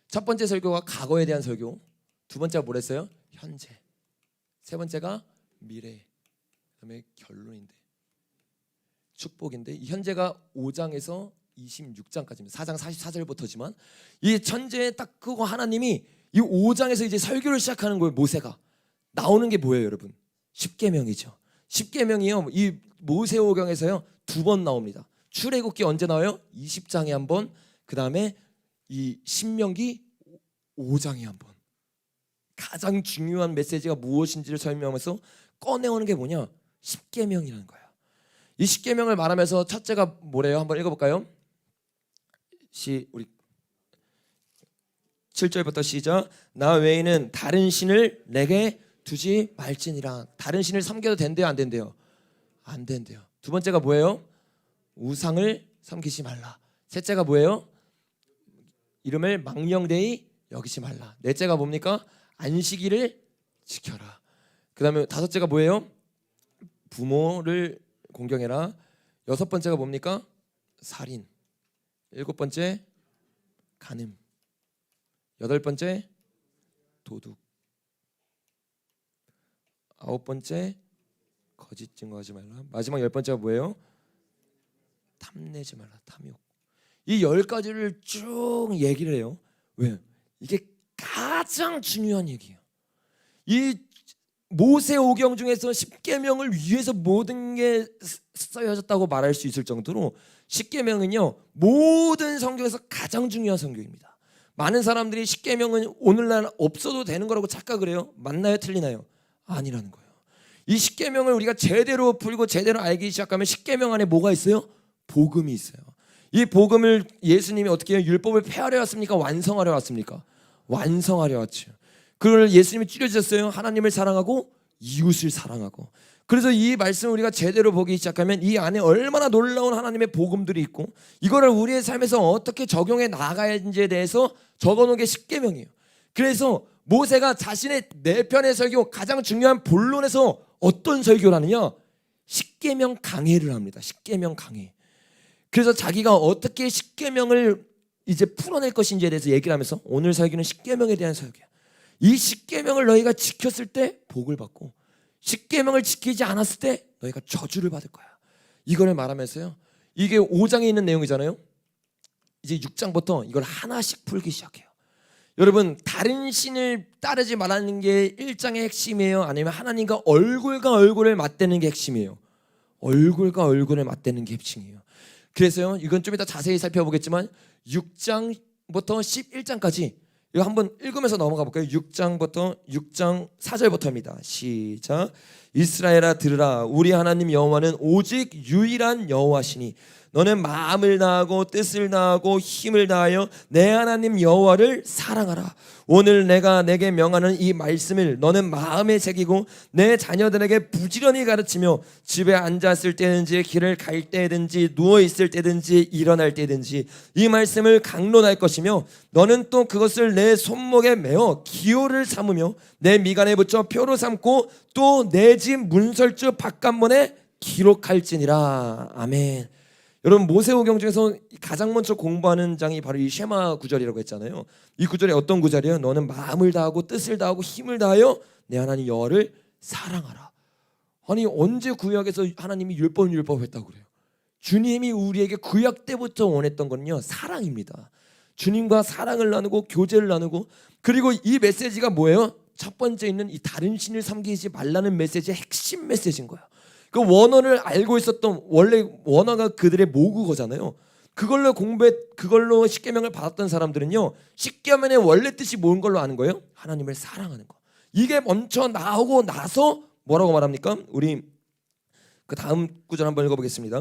첫 번째 설교가 과거에 대한 설교, 두 번째가 뭐랬어요? 현재, 세 번째가 미래, 그다음에 결론인데 축복인데, 이 현재가 5장에서 26장까지입니다. 4장 44절부터지만 이 천재에 딱 그거 하나님이 이 5장에서 이제 설교를 시작하는 거예요. 모세가 나오는 게 뭐예요, 여러분? 십계명이죠. 십계명이요, 이 모세오경에서요 2번 나옵니다. 출애굽기 언제 나와요? 20장에 한 번, 그 다음에 이 신명기 5장에 한 번. 가장 중요한 메시지가 무엇인지를 설명하면서 꺼내오는 게 뭐냐? 십계명이라는 거예요. 이 십계명을 말하면서 첫째가 뭐래요? 한번 읽어볼까요? 우리 7절부터 시작. 나 외에는 다른 신을 내게 두지 말지니라. 다른 신을 섬겨도 된대요, 안 된대요? 안 된대요. 두 번째가 뭐예요? 우상을 섬기지 말라. 셋째가 뭐예요? 이름을 망령되이 여기지 말라. 넷째가 뭡니까? 안식일을 지켜라. 그 다음에 다섯째가 뭐예요? 부모를 공경해라. 여섯 번째가 뭡니까? 살인. 일곱 번째 간음. 여덟 번째 도둑. 아홉 번째 거짓 증거하지 말라. 마지막 열 번째가 뭐예요? 탐내지 말라. 탐욕. 이 10가지를 쭉 얘기를 해요. 왜? 이게 가장 중요한 얘기예요. 이 모세오경 중에서 십계명을 위해서 모든 게 써여졌다고 말할 수 있을 정도로 십계명은요 모든 성경에서 가장 중요한 성경입니다. 많은 사람들이 십계명은 오늘날 없어도 되는 거라고 착각을 해요. 맞나요? 틀리나요? 아니라는 거예요. 이 십계명을 우리가 제대로 풀고 제대로 알기 시작하면 십계명 안에 뭐가 있어요? 복음이 있어요. 이 복음을 예수님이 어떻게 해요? 율법을 폐하려 왔습니까? 완성하려 왔습니까? 완성하려 왔죠. 그걸 예수님이 줄여주셨어요. 하나님을 사랑하고 이웃을 사랑하고. 그래서 이 말씀을 우리가 제대로 보기 시작하면 이 안에 얼마나 놀라운 하나님의 복음들이 있고, 이거를 우리의 삶에서 어떻게 적용해 나가야지에 대해서 적어놓은 게 십계명이에요. 그래서 모세가 자신의 4편의 설교 가장 중요한 본론에서 어떤 설교를 하느냐? 십계명 강해를 합니다. 십계명 강해. 그래서 자기가 어떻게 십계명을 이제 풀어낼 것인지에 대해서 얘기를 하면서 오늘 설교는 십계명에 대한 설교야. 이 십계명을 너희가 지켰을 때 복을 받고, 십계명을 지키지 않았을 때 너희가 저주를 받을 거야. 이거를 말하면서요, 이게 5장에 있는 내용이잖아요. 이제 6장부터 이걸 하나씩 풀기 시작해요. 여러분, 다른 신을 따르지 말라는 게 1장의 핵심이에요? 아니면 하나님과 얼굴과 얼굴을 맞대는 게 핵심이에요? 얼굴과 얼굴을 맞대는 게 핵심이에요. 그래서요, 이건 좀 이따 자세히 살펴보겠지만 6장부터 11장까지 이거 한번 읽으면서 넘어가 볼까요? 6장부터 6장 4절부터입니다. 시작. 이스라엘아 들으라. 우리 하나님 여호와는 오직 유일한 여호와시니 너는 마음을 다하고 뜻을 다하고 힘을 다하여 내 하나님 여호와를 사랑하라. 오늘 내가 내게 명하는 이 말씀을 너는 마음에 새기고 내 자녀들에게 부지런히 가르치며 집에 앉았을 때든지 길을 갈 때든지 누워 있을 때든지 일어날 때든지 이 말씀을 강론할 것이며, 너는 또 그것을 내 손목에 메어 기호를 삼으며 내 미간에 붙여 표로 삼고 또 내 집 문설주 바깥문에 기록할지니라. 아멘. 여러분 모세오경 중에서 가장 먼저 공부하는 장이 바로 이 쉐마 구절이라고 했잖아요. 이 구절이 어떤 구절이에요? 너는 마음을 다하고 뜻을 다하고 힘을 다하여 내 하나님 여호와를 사랑하라. 아니 언제 구약에서 하나님이 율법 했다고 그래요? 주님이 우리에게 구약 때부터 원했던 거는요 사랑입니다. 주님과 사랑을 나누고 교제를 나누고, 그리고 이 메시지가 뭐예요? 첫 번째 있는 이 다른 신을 섬기지 말라는 메시지의 핵심 메시지인 거예요. 그 원어를 알고 있었던, 원래 원어가 그들의 모국어잖아요. 그걸로 십계명을 받았던 사람들은요 십계명의 원래 뜻이 뭔 걸로 아는 거예요? 하나님을 사랑하는 거. 이게 먼저 나오고 나서 뭐라고 말합니까? 우리 그 다음 구절 한번 읽어보겠습니다.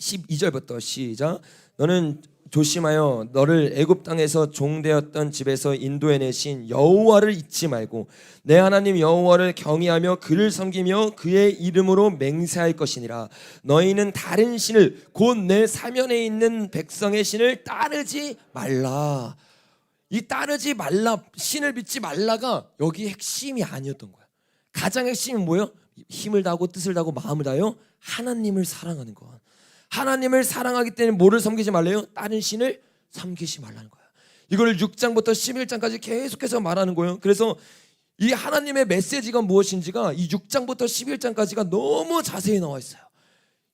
12절부터 시작. 너는 조심하여 너를 애굽 땅에서 종되었던 집에서 인도해내신 여호와를 잊지 말고 내 하나님 여호와를 경외하며 그를 섬기며 그의 이름으로 맹세할 것이니라. 너희는 다른 신을 곧 내 사면에 있는 백성의 신을 따르지 말라. 이 따르지 말라, 신을 믿지 말라가 여기 핵심이 아니었던 거야. 가장 핵심은 뭐예요? 힘을 다하고 뜻을 다하고 마음을 다하여 하나님을 사랑하는 것. 하나님을 사랑하기 때문에 뭐를 섬기지 말래요? 다른 신을 섬기지 말라는 거예요. 이걸 6장부터 11장까지 계속해서 말하는 거예요. 그래서 이 하나님의 메시지가 무엇인지가 이 6장부터 11장까지가 너무 자세히 나와 있어요.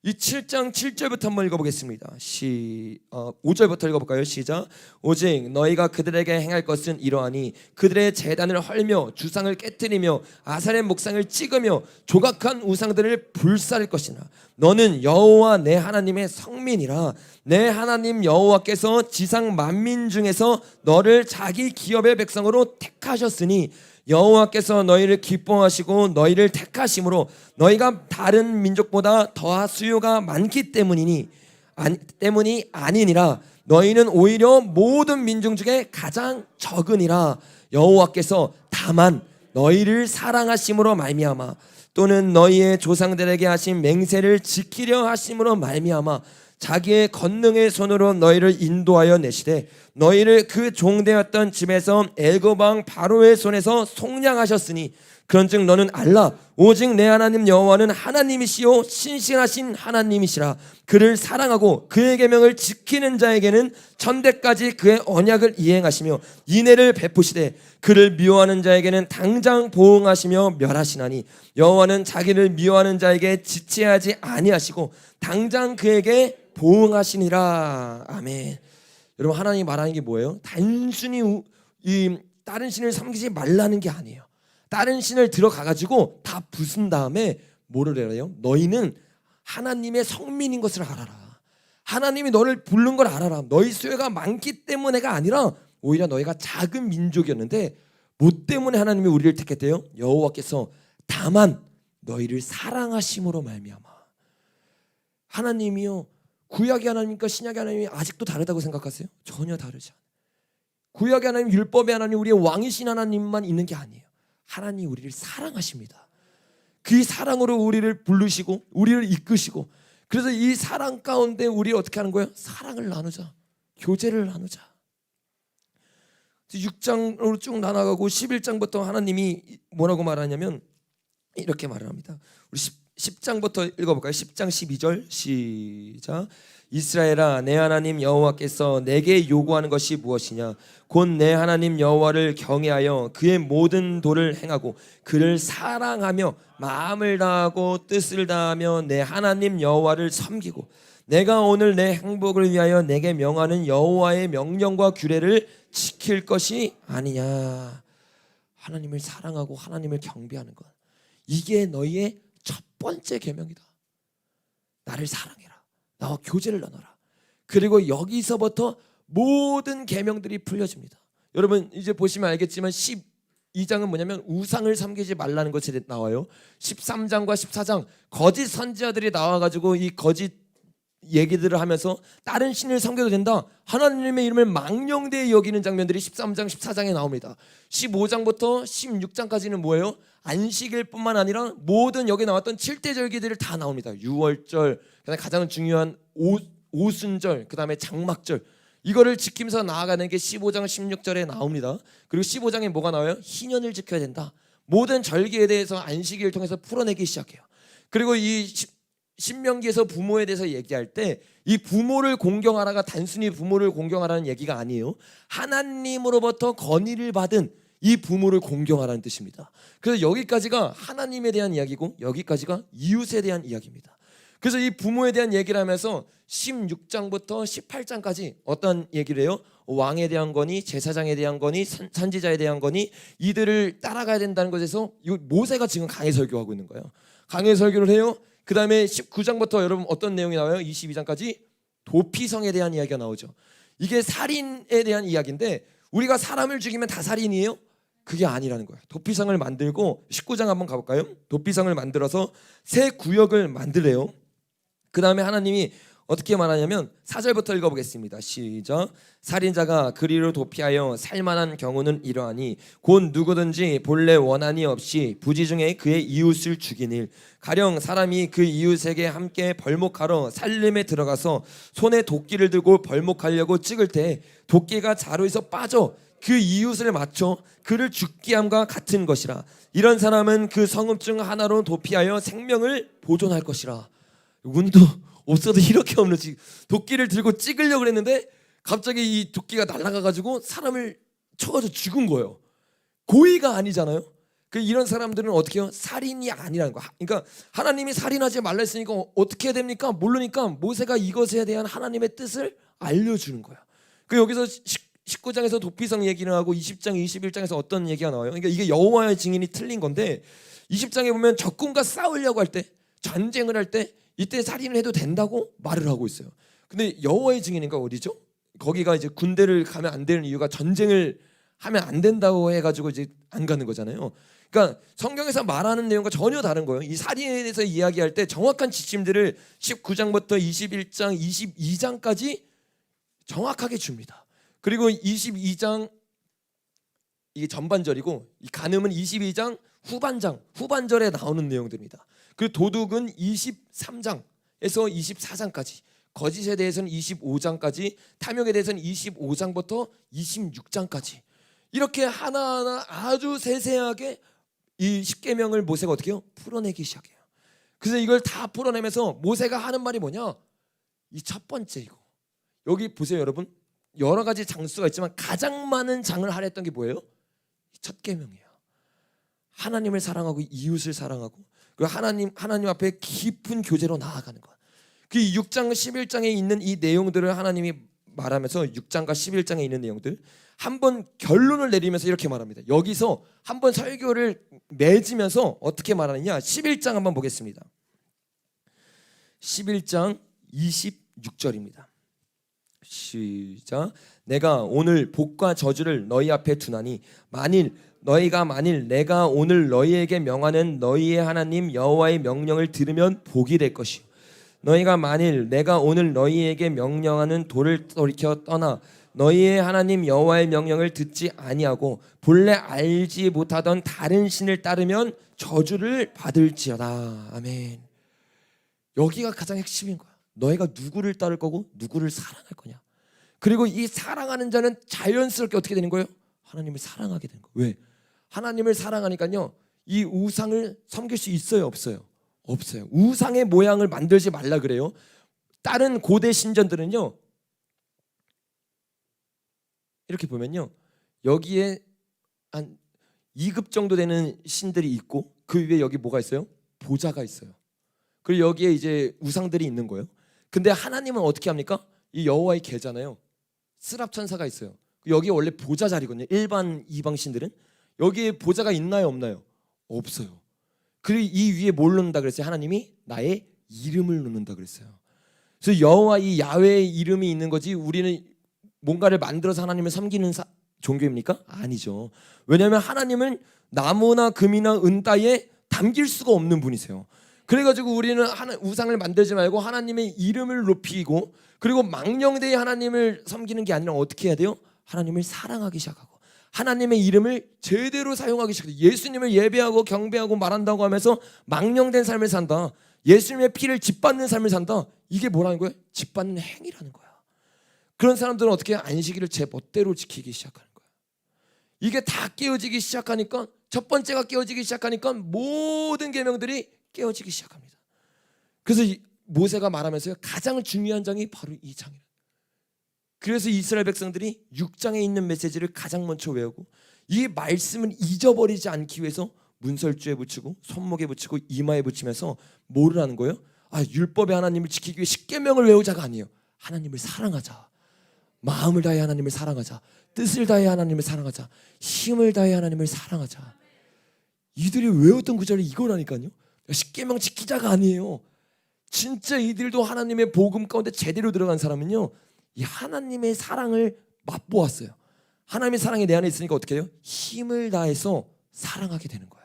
이 7장 7절부터 한번 읽어보겠습니다. 5절부터 읽어볼까요? 시작. 오직 너희가 그들에게 행할 것은 이러하니 그들의 제단을 헐며 주상을 깨뜨리며 아사의 목상을 찍으며 조각한 우상들을 불사를 것이나 너는 여호와 내 하나님의 성민이라. 내 하나님 여호와께서 지상 만민 중에서 너를 자기 기업의 백성으로 택하셨으니 여호와께서 너희를 기뻐하시고 너희를 택하심으로 너희가 다른 민족보다 더하 수요가 많기 때문이 아니니라. 너희는 오히려 모든 민족 중에 가장 적으니라. 여호와께서 다만 너희를 사랑하심으로 말미암아 또는 너희의 조상들에게 하신 맹세를 지키려 하심으로 말미암아 자기의 권능의 손으로 너희를 인도하여 내시되 너희를 그 종되었던 집에서 애굽 왕 바로의 손에서 속량하셨으니 그런즉 너는 알라. 오직 내 하나님 여호와는 하나님이시요 신실하신 하나님이시라. 그를 사랑하고 그의 계명을 지키는 자에게는 천대까지 그의 언약을 이행하시며 인애를 베푸시되 그를 미워하는 자에게는 당장 보응하시며 멸하시나니 여호와는 자기를 미워하는 자에게 지체하지 아니하시고 당장 그에게 보응하시니라. 아멘. 여러분 하나님이 말하는 게 뭐예요? 단순히 이 다른 신을 섬기지 말라는 게 아니에요. 다른 신을 들어가가지고 다 부순 다음에 뭐를 해요? 너희는 하나님의 성민인 것을 알아라. 하나님이 너를 부른 걸 알아라. 너희 수요가 많기 때문에가 아니라 오히려 너희가 작은 민족이었는데 뭐 때문에 하나님이 우리를 택했대요? 여호와께서 다만 너희를 사랑하심으로 말미암아. 하나님이요 구약의 하나님과 신약의 하나님이 아직도 다르다고 생각하세요? 전혀 다르지 않아요. 구약의 하나님, 율법의 하나님, 우리의 왕이신 하나님만 있는 게 아니에요. 하나님이 우리를 사랑하십니다. 그 사랑으로 우리를 부르시고 우리를 이끄시고, 그래서 이 사랑 가운데 우리 어떻게 하는 거예요? 사랑을 나누자, 교제를 나누자. 6장으로 쭉 나눠가고 11장부터 하나님이 뭐라고 말하냐면 이렇게 말을 합니다. 우리 10장부터 읽어볼까요? 10장 12절 시작. 이스라엘아 내 하나님 여호와께서 내게 요구하는 것이 무엇이냐? 곧 내 하나님 여호와를 경외하여 그의 모든 도를 행하고 그를 사랑하며 마음을 다하고 뜻을 다하며 내 하나님 여호와를 섬기고 내가 오늘 내 행복을 위하여 내게 명하는 여호와의 명령과 규례를 지킬 것이 아니냐. 하나님을 사랑하고 하나님을 경배하는 것, 이게 너희의 첫 번째 계명이다. 나를 사랑해라. 나와 교제를 나눠라. 그리고 여기서부터 모든 계명들이 풀려집니다. 여러분 이제 보시면 알겠지만 12장은 뭐냐면 우상을 섬기지 말라는 것이 나와요. 13장과 14장 거짓 선지자들이 나와가지고 이 거짓 얘기들을 하면서 다른 신을 섬겨도 된다, 하나님의 이름을 망령되이 여기는 장면들이 13장 14장에 나옵니다. 15장부터 16장까지는 뭐예요? 안식일 뿐만 아니라 모든 여기 나왔던 7대 절기들을 다 나옵니다. 유월절, 그다음에 가장 중요한 오순절, 그다음에 장막절, 이거를 지키면서 나아가는 게 15장 16절에 나옵니다. 그리고 15장에 뭐가 나와요? 희년을 지켜야 된다. 모든 절기에 대해서 안식일을 통해서 풀어내기 시작해요. 그리고 이 신명기에서 부모에 대해서 얘기할 때 이 부모를 공경하라가 단순히 부모를 공경하라는 얘기가 아니에요. 하나님으로부터 건의를 받은 이 부모를 공경하라는 뜻입니다. 그래서 여기까지가 하나님에 대한 이야기고 여기까지가 이웃에 대한 이야기입니다. 그래서 이 부모에 대한 얘기를 하면서 16장부터 18장까지 어떤 얘기를 해요? 왕에 대한 건의, 제사장에 대한 건의, 선지자에 대한 건의, 이들을 따라가야 된다는 것에서 모세가 지금 강해 설교하고 있는 거예요. 강해 설교를 해요. 그 다음에 19장부터 여러분 어떤 내용이 나와요? 22장까지 도피성에 대한 이야기가 나오죠. 이게 살인에 대한 이야기인데 우리가 사람을 죽이면 다 살인이에요? 그게 아니라는 거예요. 도피성을 만들고 19장 한번 가볼까요? 도피성을 만들어서 새 구역을 만들래요. 그 다음에 하나님이 어떻게 말하냐면 4절부터 읽어보겠습니다. 시작. 살인자가 그리로 도피하여 살만한 경우는 이러하니 곧 누구든지 본래 원한이 없이 부지 중에 그의 이웃을 죽인 일, 가령 사람이 그 이웃에게 함께 벌목하러 살림에 들어가서 손에 도끼를 들고 벌목하려고 찍을 때 도끼가 자루에서 빠져 그 이웃을 맞춰 그를 죽게 함과 같은 것이라. 이런 사람은 그 성읍 중 하나로 도피하여 생명을 보존할 것이라. 운도 없어도 이렇게 없는 도끼를 들고 찍으려고 그랬는데 갑자기 이 도끼가 날아가가지고 사람을 쳐가지고 죽은 거예요. 고의가 아니잖아요. 이런 사람들은 어떻게 해요? 살인이 아니라는 거야. 그러니까 하나님이 살인하지 말라 했으니까 어떻게 해야 됩니까? 모르니까 모세가 이것에 대한 하나님의 뜻을 알려주는 거야. 여기서 19장에서 도피성 얘기를 하고 20장, 21장에서 어떤 얘기가 나와요? 그러니까 이게 여호와의 증인이 틀린 건데 20장에 보면 적군과 싸우려고 할 때, 전쟁을 할 때 이때 살인을 해도 된다고 말을 하고 있어요. 근데 여호와의 증인인가 어디죠? 거기가 이제 군대를 가면 안 되는 이유가 전쟁을 하면 안 된다고 해가지고 이제 안 가는 거잖아요. 그러니까 성경에서 말하는 내용과 전혀 다른 거예요. 이 살인에 대해서 이야기할 때 정확한 지침들을 19장부터 21장, 22장까지 정확하게 줍니다. 그리고 22장 이게 전반절이고 이 간음은 22장 후반절에 나오는 내용들입니다. 그 도둑은 23장에서 24장까지, 거짓에 대해서는 25장까지, 탐욕에 대해서는 25장부터 26장까지 이렇게 하나하나 아주 세세하게 이 십계명을 모세가 어떻게 해요? 풀어내기 시작해요. 그래서 이걸 다 풀어내면서 모세가 하는 말이 뭐냐? 이 첫 번째 이거. 여기 보세요 여러분. 여러 가지 장수가 있지만 가장 많은 장을 하랬던 게 뭐예요? 첫 계명이에요. 하나님을 사랑하고 이웃을 사랑하고 그리고 하나님 앞에 깊은 교제로 나아가는 것. 그 6장 11장에 있는 이 내용들을 하나님이 말하면서 6장과 11장에 있는 내용들 한번 결론을 내리면서 이렇게 말합니다. 여기서 한번 설교를 맺으면서 어떻게 말하느냐? 11장 한번 보겠습니다. 11장 26절입니다. 시작. 내가 오늘 복과 저주를 너희 앞에 두나니 너희가 만일 내가 오늘 너희에게 명하는 너희의 하나님 여호와의 명령을 들으면 복이 될 것이요 너희가 만일 내가 오늘 너희에게 명령하는 도를 돌이켜 떠나 너희의 하나님 여호와의 명령을 듣지 아니하고 본래 알지 못하던 다른 신을 따르면 저주를 받을지어다. 아멘. 여기가 가장 핵심인 거야. 너희가 누구를 따를 거고 누구를 사랑할 거냐. 그리고 이 사랑하는 자는 자연스럽게 어떻게 되는 거예요? 하나님을 사랑하게 되는 거예요. 왜? 하나님을 사랑하니까요. 이 우상을 섬길 수 있어요, 없어요? 없어요. 우상의 모양을 만들지 말라 그래요. 다른 고대 신전들은요. 이렇게 보면요. 여기에 한 2급 정도 되는 신들이 있고 그 위에 여기 뭐가 있어요? 보좌가 있어요. 그리고 여기에 이제 우상들이 있는 거예요. 근데 하나님은 어떻게 합니까? 이 여호와의 계잖아요. 스랍 천사가 있어요. 여기 원래 보좌 자리거든요. 일반 이방 신들은 여기에 보좌가 있나요, 없나요? 없어요. 그리고 이 위에 뭘 놓는다 그랬어요? 하나님이 나의 이름을 놓는다 그랬어요. 그래서 여호와 이 야훼의 이름이 있는 거지 우리는 뭔가를 만들어서 하나님을 섬기는 종교입니까? 아니죠. 왜냐하면 하나님은 나무나 금이나 은 따위에 담길 수가 없는 분이세요. 그래가지고 우리는 우상을 만들지 말고 하나님의 이름을 높이고 그리고 망령되이 하나님을 섬기는 게 아니라 어떻게 해야 돼요? 하나님을 사랑하기 시작하고 하나님의 이름을 제대로 사용하기 시작해요. 예수님을 예배하고 경배하고 말한다고 하면서 망령된 삶을 산다. 예수님의 피를 짓밟는 삶을 산다. 이게 뭐라는 거예요? 짓밟는 행위라는 거야. 그런 사람들은 어떻게 안식일을 제 멋대로 지키기 시작하는 거예요. 이게 다 깨어지기 시작하니까 첫 번째가 깨어지기 시작하니까 모든 계명들이 깨어지기 시작합니다. 그래서 모세가 말하면서요, 가장 중요한 장이 바로 이 장이에요. 그래서 이스라엘 백성들이 6장에 있는 메시지를 가장 먼저 외우고 이 말씀을 잊어버리지 않기 위해서 문설주에 붙이고 손목에 붙이고 이마에 붙이면서 뭐를 하는 거예요? 율법의 하나님을 지키기 위해 십계명을 외우자가 아니에요. 하나님을 사랑하자. 마음을 다해 하나님을 사랑하자. 뜻을 다해 하나님을 사랑하자. 힘을 다해 하나님을 사랑하자. 이들이 외웠던 구절이 이거라니까요. 십계명 지키자가 아니에요. 진짜 이들도 하나님의 복음 가운데 제대로 들어간 사람은요, 이 하나님의 사랑을 맛보았어요. 하나님의 사랑이 내 안에 있으니까 어떻게 해요? 힘을 다해서 사랑하게 되는 거예요.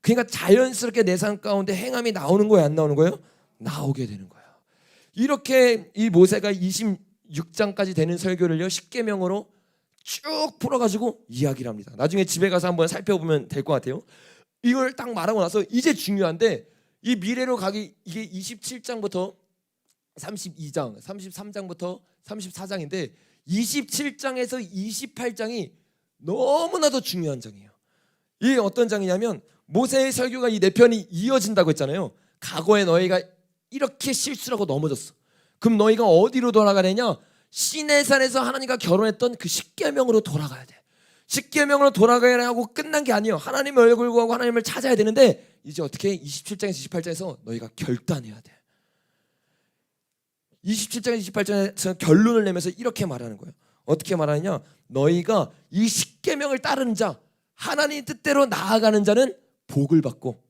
그러니까 자연스럽게 내 삶 가운데 행함이 나오는 거예요, 안 나오는 거예요? 나오게 되는 거예요. 이렇게 이 모세가 26장까지 되는 설교를요, 십계명으로 쭉 풀어가지고 이야기를 합니다. 나중에 집에 가서 한번 살펴보면 될 것 같아요. 이걸 딱 말하고 나서 이제 중요한데, 이 미래로 가기, 이게 27장부터 32장, 33장부터 34장인데 27장에서 28장이 너무나도 중요한 장이에요. 이게 어떤 장이냐면, 모세의 설교가 이 네 편이 이어진다고 했잖아요. 과거에 너희가 이렇게 실수를 하고 넘어졌어. 그럼 너희가 어디로 돌아가느냐? 시내산에서 하나님과 결혼했던 그 십계명으로 돌아가야 돼. 십계명으로 돌아가야 하고 끝난 게 아니에요. 하나님의 얼굴 구하고 하나님을 찾아야 되는데, 이제 어떻게 27장에서 28장에서 너희가 결단해야 돼. 27장 28장에서 결론을 내면서 이렇게 말하는 거예요. 어떻게 말하느냐? 너희가 이 십계명을 따르는 자, 하나님 뜻대로 나아가는 자는 복을 받고,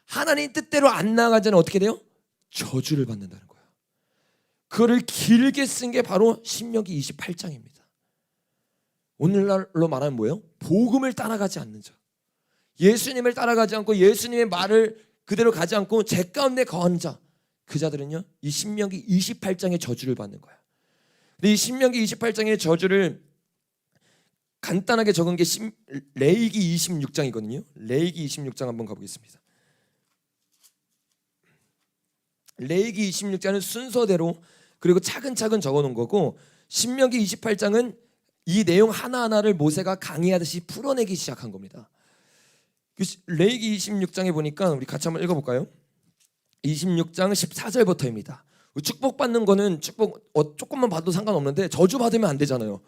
하나님 뜻대로 안 나아가는 자는 어떻게 돼요? 저주를 받는다는 거예요. 그거를 길게 쓴 게 바로 신명기 28장입니다. 오늘날로 말하면 뭐예요? 복음을 따라가지 않는 자, 예수님을 따라가지 않고 예수님의 말을 그대로 가지 않고 제 가운데 거하는 자, 그 자들은요, 이 신명기 28장의 저주를 받는 거야. 근데 이 신명기 28장의 저주를 간단하게 적은 게 레위기 26장이거든요. 레위기 26장 한번 가보겠습니다. 레위기 26장은 순서대로 그리고 차근차근 적어놓은 거고, 신명기 28장은 이 내용 하나하나를 모세가 강의하듯이 풀어내기 시작한 겁니다. 레위기 26장에 보니까 우리 같이 한번 읽어볼까요? 26장 14절부터입니다. 축복받는 거는 조금만 봐도 상관없는데 저주 받으면 안 되잖아요.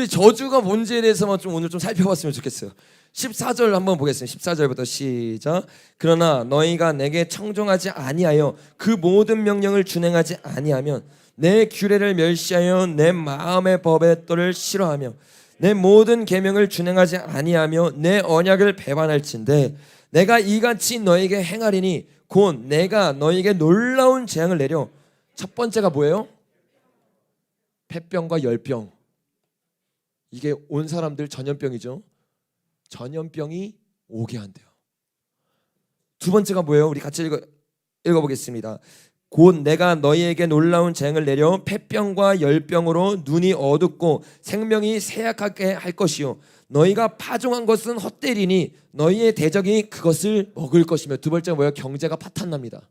저주가 뭔지에 대해서만 좀 오늘 좀 살펴봤으면 좋겠어요. 14절 한번 보겠습니다. 14절부터 시작. 그러나 너희가 내게 청종하지 아니하여 그 모든 명령을 준행하지 아니하면, 내 규례를 멸시하여 내 마음의 법의 도를 싫어하며 내 모든 계명을 준행하지 아니하며 내 언약을 배반할진대, 내가 이같이 너희에게 행하리니 곧 내가 너희에게 놀라운 재앙을 내려. 첫 번째가 뭐예요? 폐병과 열병. 이게 온 사람들 전염병이죠. 전염병이 오게 한대요. 두 번째가 뭐예요? 우리 같이 읽어보겠습니다. 곧 내가 너희에게 놀라운 재앙을 내려 폐병과 열병으로 눈이 어둡고 생명이 쇠약하게 할 것이요, 너희가 파종한 것은 헛되리니 너희의 대적이 그것을 먹을 것이며. 두 번째가 뭐예요? 경제가 파탄납니다.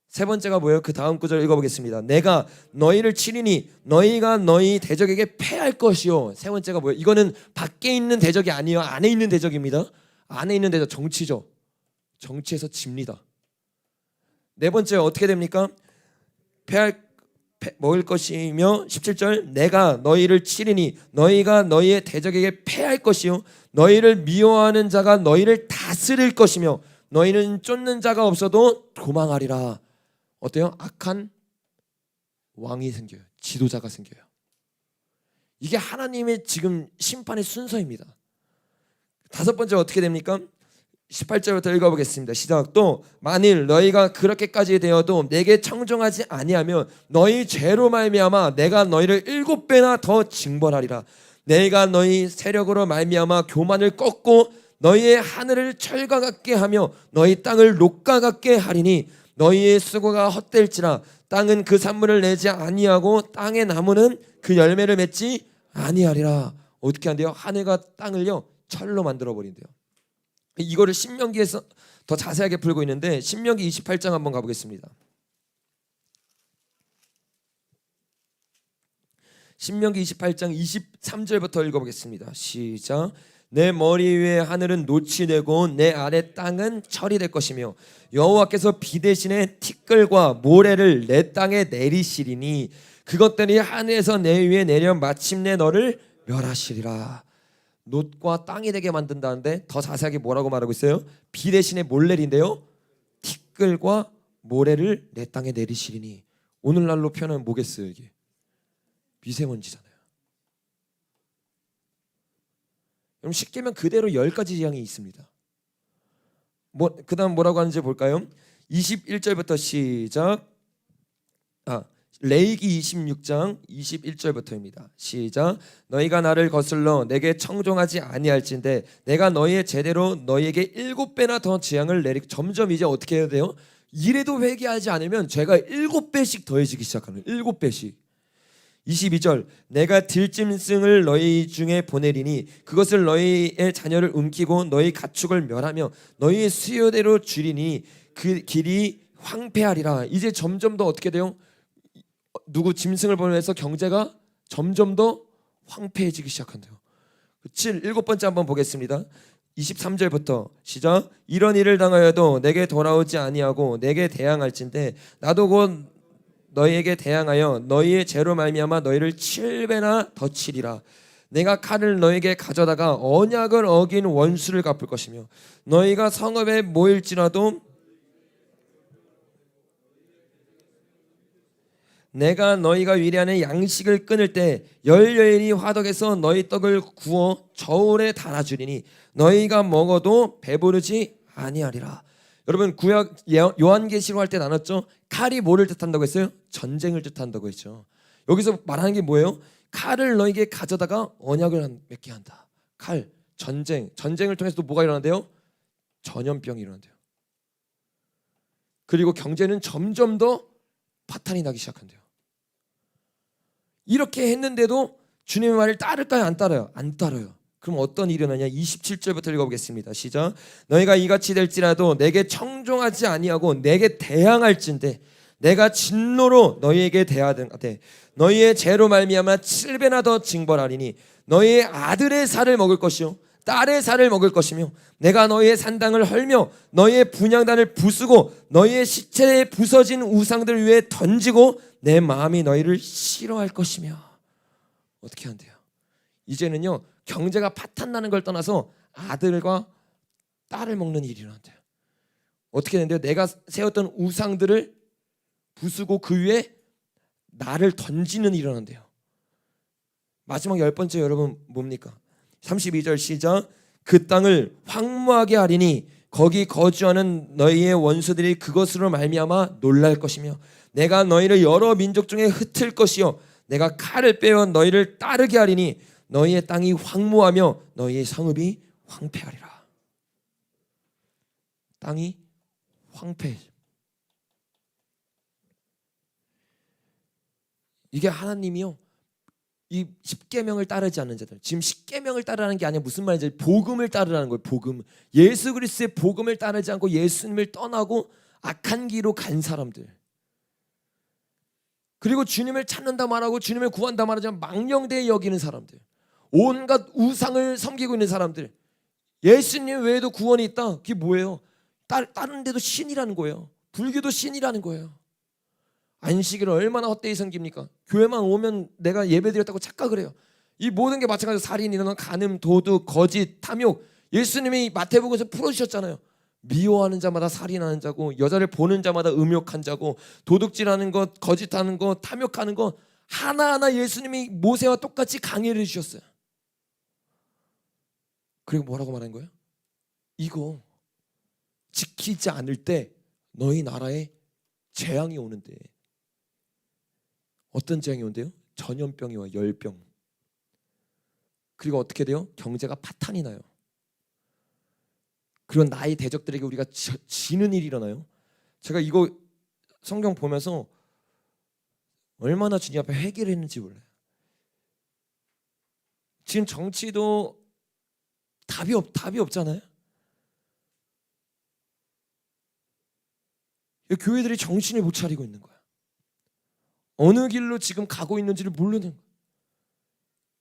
세 번째가 뭐예요? 그 다음 구절 읽어보겠습니다. 내가 너희를 치리니 너희가 너희 대적에게 패할 것이요. 세 번째가 뭐예요? 이거는 밖에 있는 대적이 아니에요. 안에 있는 대적입니다. 안에 있는 대적, 정치죠. 정치에서 집니다. 네 번째 어떻게 됩니까? 먹을 것이며 17절, 내가 너희를 치리니 너희가 너희의 대적에게 패할 것이요, 너희를 미워하는 자가 너희를 다스릴 것이며 너희는 쫓는 자가 없어도 도망하리라. 어때요? 악한 왕이 생겨요. 지도자가 생겨요. 이게 하나님의 지금 심판의 순서입니다. 다섯 번째 어떻게 됩니까? 18절부터 읽어보겠습니다. 시작. 또 만일 너희가 그렇게까지 되어도 내게 청종하지 아니하면 너희 죄로 말미암아 내가 너희를 7배나 더 징벌하리라. 내가 너희 세력으로 말미암아 교만을 꺾고 너희의 하늘을 철과 같게 하며 너희 땅을 녹과 같게 하리니 너희의 수고가 헛될지라. 땅은 그 산물을 내지 아니하고 땅의 나무는 그 열매를 맺지 아니하리라. 어떻게 한대요? 하늘과 땅을요 철로 만들어 버린대요. 이거를 신명기에서 더 자세하게 풀고 있는데, 신명기 28장 한번 가보겠습니다. 신명기 28장 23절부터 읽어보겠습니다. 시작. 내 머리 위에 하늘은 노치 되고 내 아래 땅은 철이 될 것이며 여호와께서 비 대신에 티끌과 모래를 내 땅에 내리시리니 그것들이 하늘에서 내 위에 내려 마침내 너를 멸하시리라. 놋과 땅이 되게 만든다는데 더 자세하게 뭐라고 말하고 있어요? 비 대신에 뭘 내린대요? 티끌과 모래를 내 땅에 내리시리니. 오늘날로 표현하면 뭐겠어요? 이게 미세먼지잖아요. 그럼 쉽게 면 그대로 10가지 재앙이 있습니다. 그다음 뭐라고 하는지 볼까요? 21절부터 시작. 레위기 26장 21절부터입니다. 시작. 너희가 나를 거슬러 내게 청종하지 아니할진대 내가 너희의 제대로 너희에게 7배나 더 재앙을 내리. 점점 이제 어떻게 해야 돼요? 이래도 회개하지 않으면 죄가 7배씩 더해지기 시작하는 7배씩. 22절. 내가 들짐승을 너희 중에 보내리니 그것을 너희의 자녀를 움키고 너희 가축을 멸하며 너희의 수요대로 줄이니 그 길이 황폐하리라. 이제 점점 더 어떻게 돼요? 누구 짐승을 보내서 경제가 점점 더 황폐해지기 시작한대요. 7번째 한번 보겠습니다. 23절부터 시작. 이런 일을 당하여도 내게 돌아오지 아니하고 내게 대항할진대 나도 곧 너희에게 대항하여 너희의 죄로 말미암아 너희를 7배나 더 치리라. 내가 칼을 너희에게 가져다가 언약을 어긴 원수를 갚을 것이며 너희가 성읍에 모일지라도 내가 너희가 위례하는 양식을 끊을 때 열여인이 화덕에서 너희 떡을 구워 저울에 달아주리니 너희가 먹어도 배부르지 아니하리라. 여러분 구약 요한계시록 할 때 나눴죠? 칼이 뭐를 뜻한다고 했어요? 전쟁을 뜻한다고 했죠. 여기서 말하는 게 뭐예요? 칼을 너에게 가져다가 언약을 맺게 한다. 칼, 전쟁을 통해서 또 뭐가 일어난대요? 전염병이 일어난대요. 그리고 경제는 점점 더 파탄이 나기 시작한대요. 이렇게 했는데도 주님의 말을 따를까요? 안 따라요? 안 따라요. 그럼 어떤 일이 일어나냐? 27절부터 읽어보겠습니다. 시작. 너희가 이같이 될지라도 내게 청종하지 아니하고 내게 대항할진대 내가 진노로 너희에게 대하되 너희의 죄로 말미암아 7배나 더 징벌하리니 너희의 아들의 살을 먹을 것이요 딸의 살을 먹을 것이며 내가 너희의 산당을 헐며 너희의 분향단을 부수고 너희의 시체에 부서진 우상들 위에 던지고 내 마음이 너희를 싫어할 것이며. 어떻게 한대요? 이제는요 경제가 파탄나는 걸 떠나서 아들과 딸을 먹는 일이 일어난대요. 어떻게 된대요? 내가 세웠던 우상들을 부수고 그 위에 나를 던지는 일이 일어난대요. 마지막 10번째 여러분 뭡니까? 32절 시작. 그 땅을 황무하게 하리니 거기 거주하는 너희의 원수들이 그것으로 말미암아 놀랄 것이며 내가 너희를 여러 민족 중에 흩을 것이요 내가 칼을 빼어 너희를 따르게 하리니 너희의 땅이 황무하며 너희의 성읍이 황폐하리라. 땅이 황폐. 이게 하나님이요 이 10계명을 따르지 않는 자들, 지금 10계명을 따르라는 게 아니라 무슨 말인지 복음을 따르라는 거예요. 복음. 예수 그리스도의 복음을 따르지 않고 예수님을 떠나고 악한 길로 간 사람들, 그리고 주님을 찾는다 말하고 주님을 구한다 말하지만 망령되이 여기는 사람들, 온갖 우상을 섬기고 있는 사람들, 예수님 외에도 구원이 있다. 그게 뭐예요? 다른 데도 신이라는 거예요. 불교도 신이라는 거예요. 안식일을 얼마나 헛되이 섬깁니까? 교회만 오면 내가 예배드렸다고 착각을 해요. 이 모든 게 마찬가지로 살인이나 간음, 도둑, 거짓, 탐욕. 예수님이 마태복음에서 풀어주셨잖아요. 미워하는 자마다 살인하는 자고 여자를 보는 자마다 음욕한 자고 도둑질하는 것, 거짓하는 것, 탐욕하는 것 하나하나 예수님이 모세와 똑같이 강의를 해주셨어요. 그리고 뭐라고 말한 거예요? 이거 지키지 않을 때 너희 나라에 재앙이 오는데. 어떤 재앙이 온대요? 전염병이 와요. 열병. 그리고 어떻게 돼요? 경제가 파탄이 나요. 그리고 나의 대적들에게 우리가 지는 일이 일어나요. 제가 이거 성경 보면서 얼마나 주님 앞에 회개를 했는지 몰라요. 지금 정치도 답이 없잖아요. 교회들이 정신을 못 차리고 있는 거야. 어느 길로 지금 가고 있는지를 모르는 거야.